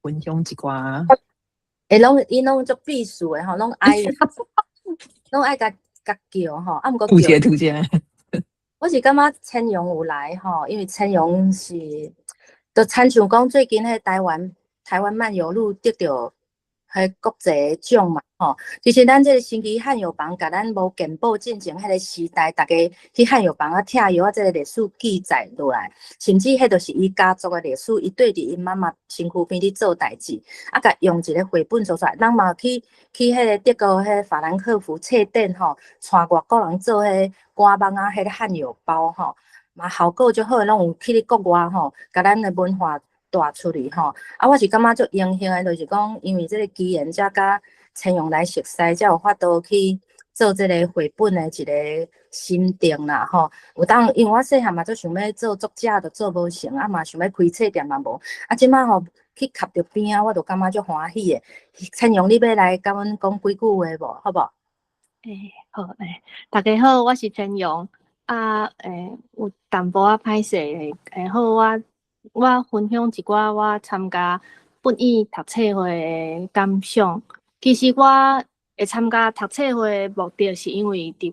分享一寡？伊拢足避暑诶吼，拢爱甲叫吼，啊毋过吐姐，我是感觉千荣有来吼，因为千荣是，就亲像讲最近迄台湾漫游录得着迄国际奖嘛吼，其实咱这个星期汉友房甲咱无健保进前迄个时代，大家去汉友房拆药这个历史记载落来，甚至迄就是伊家族的历史，伊对伫伊妈妈身躯边咧做代志，啊，甲用一个绘本做出来，咱嘛去迄个德国迄法兰克福册店吼，带外国人做迄官网啊，迄个汉友包吼，嘛效果就好，拢有去咧国外吼，甲咱的文化带出去吼。啊，我是感觉足荣幸的，就是讲，因为这个机缘，才甲千用来熟悉，才有法度去做这个绘本的一个心定啦吼。有当因为我细汉嘛，就想要做作家，就做无成，啊嘛想要开册店嘛无，啊即摆吼去磕着边啊，我就感觉足欢喜诶。陈勇，你要来甲阮讲几句话无？好无？好大家好，我是陈勇有淡薄仔歹势好，我分享一寡我参加本意读册会的感想。其实我会参加读册会的目的，是因为伫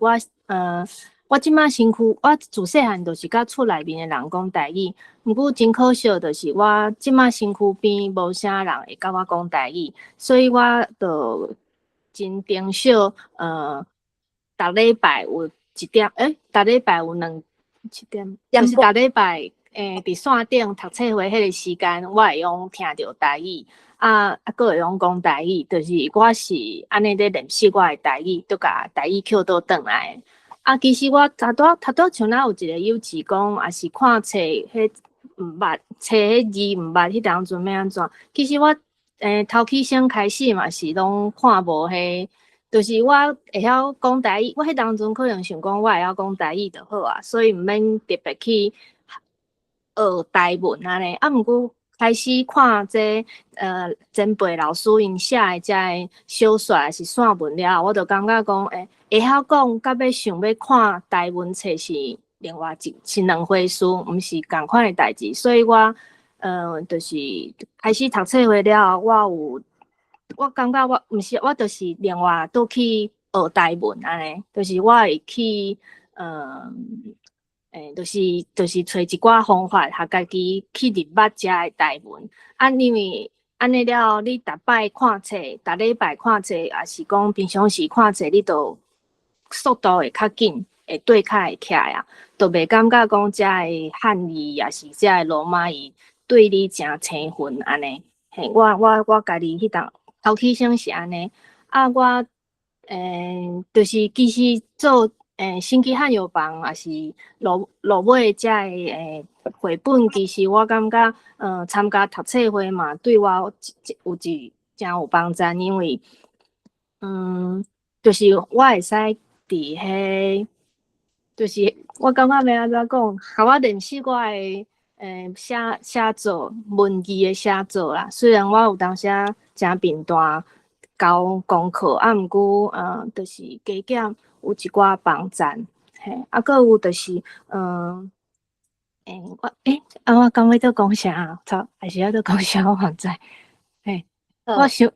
我即摆身躯，我自细汉就是甲厝内面的人讲台语，毋过真可惜，就是我即摆身躯边无啥人会甲我讲台语，所以我就真珍惜逐礼拜有一点，逐礼拜有7点，就是逐礼拜伫线顶读册会迄个时间，我会用听着台语，佫会用讲台语，就是我是安尼咧练习我的台语，都甲台语捡倒转来。其实我头拄像咱有一个幼稚讲，也是看册迄毋捌，册迄字毋捌，迄当阵要安怎？其实我头起先开始嘛是拢看无迄。就是我会晓讲台语，我迄当阵可能想讲我会晓讲台语就好啊，所以毋免特别去学台文安尼。毋过开始看这前辈老师因写的遮个小说还是散文了，我就感觉讲会晓讲，甲要想要看台文册是另外是两回事，毋是共款的代志。所以我就是开始读册会了，我感觉我毋是，我就是另外倒去学台文安尼，就是我会去就是找一寡方法，互家己去入捌遮的台文。因为安尼了，你逐摆看册，逐礼拜看册，也是讲平常时看册，你就速度会较紧，会对较会起来啊，就袂感觉讲遮的汉语也是遮的罗马语对你诚生分安尼。嘿，我家己迄当。头起先是安尼，我就是其实做新奇汉语房，也是落尾遮的绘本，其实我感觉参加读册会嘛，对我有真有帮助，因为就是我会使伫迄，就是我感觉要安怎讲，互我练习我的写作文字的写作啦。虽然我有当时真频繁交功课，毋过就是加减有一寡帮助。嘿，佫有就是我讲要倒讲啥啊？操，还是要倒讲啥？我毋知。嘿，我想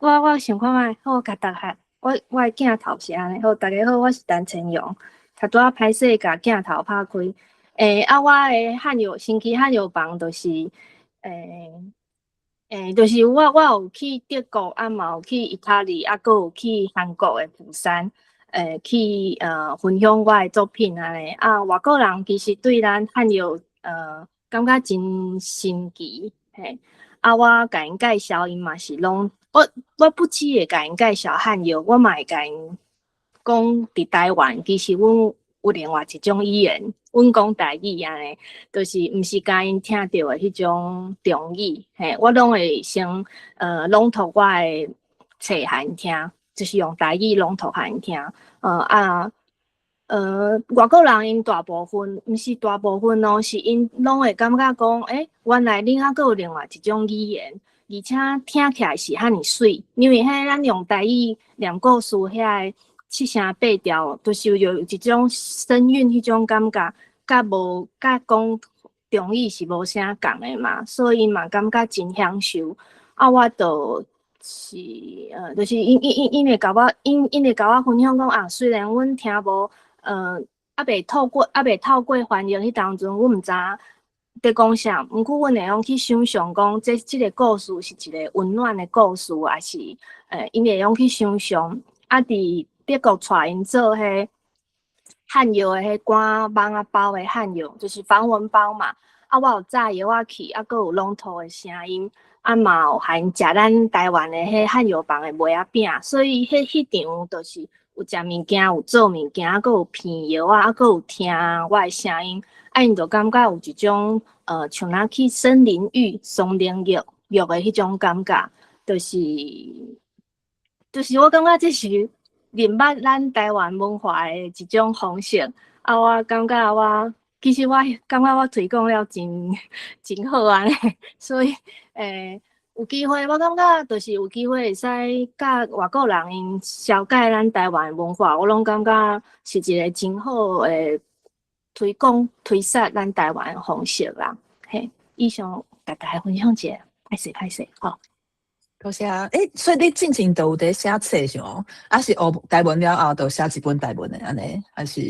我想看觅，好，甲大家，我的镜头是安尼。好，大家好，我是陈千勇，拄仔歹势甲镜头拍开。我的汉语新奇汉语房就是就是我有去德国，嘛有去意大利，佫有去韩国的釜山，去分享我的作品安尼。外国人其实对咱汉语感觉真新奇，嘿。我甲因介绍，因嘛是拢我不止会甲因介绍汉语，我嘛会甲因讲伫台湾，其实阮有另外一种语言，阮讲台语安尼，就是毋是甲因听到的迄种中语，嘿，我拢会先朗读我的册互因听，就是用台语朗读互因听。外国人因大部分毋是大部分咯，是因拢会感觉讲，原来恁还佫有另外一种语言，而且听起来是遐尔水，因为迄咱用台语念故事遐七声八调，就是有一种声韵迄种感觉，甲讲中语是无啥共的嘛，所以嘛感觉真享受。我就是就是因会甲我分享讲虽然阮听无未透过翻译迄当阵，阮毋知在讲啥，毋过阮会用去想象讲即个故事是一个温暖的故事，还是因会用去想象伫德国带因做迄汉语的迄赶网包的汉语，就是防蚊包嘛。我有炸药去，佫有朗读的声音，嘛有含食咱台湾的迄汉语房的糜仔饼，所以迄场就是有食物件，有做物件，佫有片药佫有听我的声音，因就感觉有一种像咱去森林浴、松林浴的迄种感觉，就是我感觉这是认捌咱台湾文化的一种方式。啊，我感觉其实我感觉我推广了真好安尼，所以有机会，我感觉就是有机会会使甲外国人因了解咱台湾文化，我拢感觉是一个真好诶推广推广咱台湾的方式啦。嘿，以上大家分享一下，歹势，吼。多谢。所以你进前都有在写册是哦？还是学台文了后，就写一本台文的安尼？还是？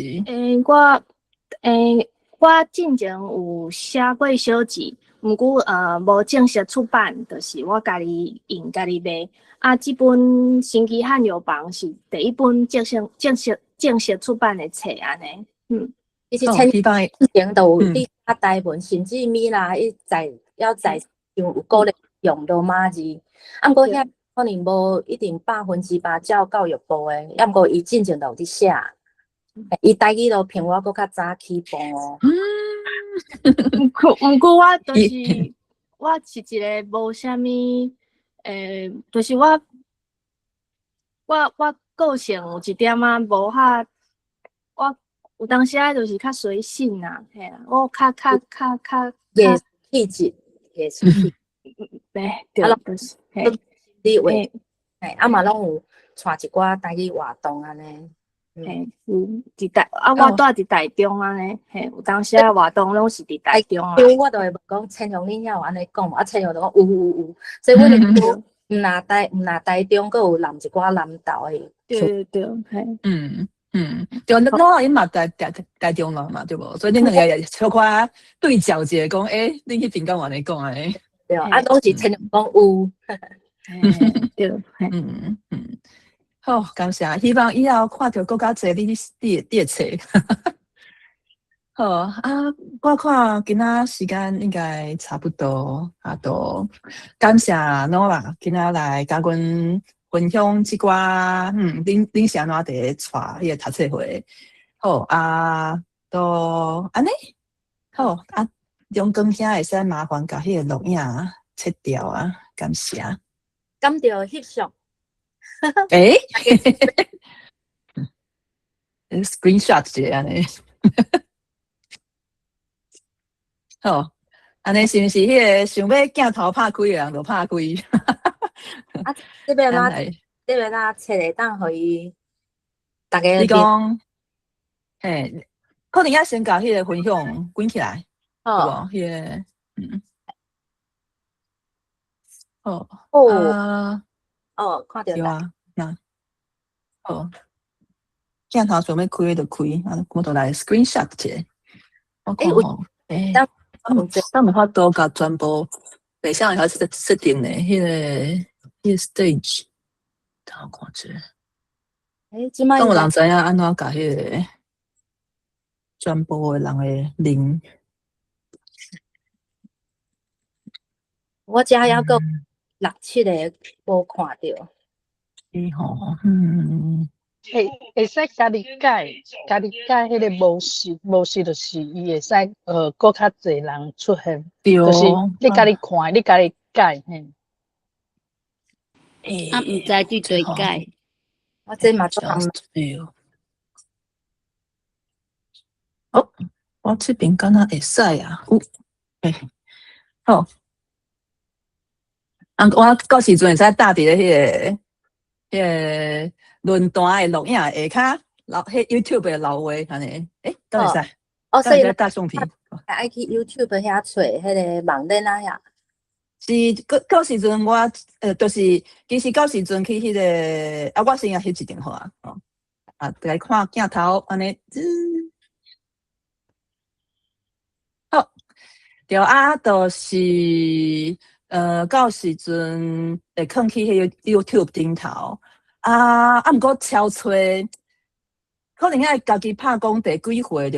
我进前有写过小集，毋过无正式出版，就是我家己印家己卖。啊，这本《新奇汉药房》是第一本正式出版的册安尼。其实前前都有你写台文，甚至米啦，在有鼓励用罗马字。啊，毋过遐可能无一定100%照教育部的，要毋过伊进前就有伫写。伊台语都比我搁较早起步哦。毋过我就是我是一个无啥物就是我个性有一点仔无遐，我有当时啊就是较随性啦，嘿啦，我较艺术气质，艺术气质，对，就是你为啊嘛拢有带一寡台语活动安尼。伫台我住伫台中安尼，有当时啊活动拢是伫台中啊。我都会问讲，千雄恁遐有安尼讲无？啊，千雄就讲有，所以阮就毋拿台中，佫有南一寡南投的。对，对，我因嘛台中人嘛，对无？所以恁两个也小可对照者讲，恁迄边敢有安尼讲安尼？对，啊，拢是千雄讲有。对，好，感谢，希望以后看到更加侪你的册。好啊，我看今仔时间应该差不多啊，都感谢侬啦，今仔来甲阮分享即寡，恁是安怎伫咧带迄个读册会？好啊，都安尼，好啊，中光兄会使麻烦甲迄个录影切掉啊，感谢。敢着翕相。screenshot 一下安尼，好，安尼是毋是迄个想要镜头拍开的人就拍开？啊，这边啦，册会当互伊大家。你讲，可能要先甲迄个分享滚起来，对无？迄个，看到对啊，好，镜头想要开就开，啊，我就来 screenshot 一下。我看吼，当无法度甲全部北向还是设定的，迄个 stage， 等我看一下。即摆当有人知影安怎甲迄个全部的人的零。我遮还阁6、7个无看到。会使家己改迄个模式就是伊会使搁较侪人出现，就是你家己看，你家己改嘿。啊，毋知去对改。我这嘛做我这边敢若会使啊，好。我到时阵会使搭伫咧迄个论坛的录影下骹，迄 YouTube 的老话安尼，敢会使？所以搭相片，爱去 YouTube 遐找迄个网站啊遐。是到时阵我就是其实到时阵去迄个我先翕一张好啊，来看镜头安尼，好，对啊，就是到时阵会放去迄个 YouTube 顶头毋过超吹，可能爱家己拍讲第几回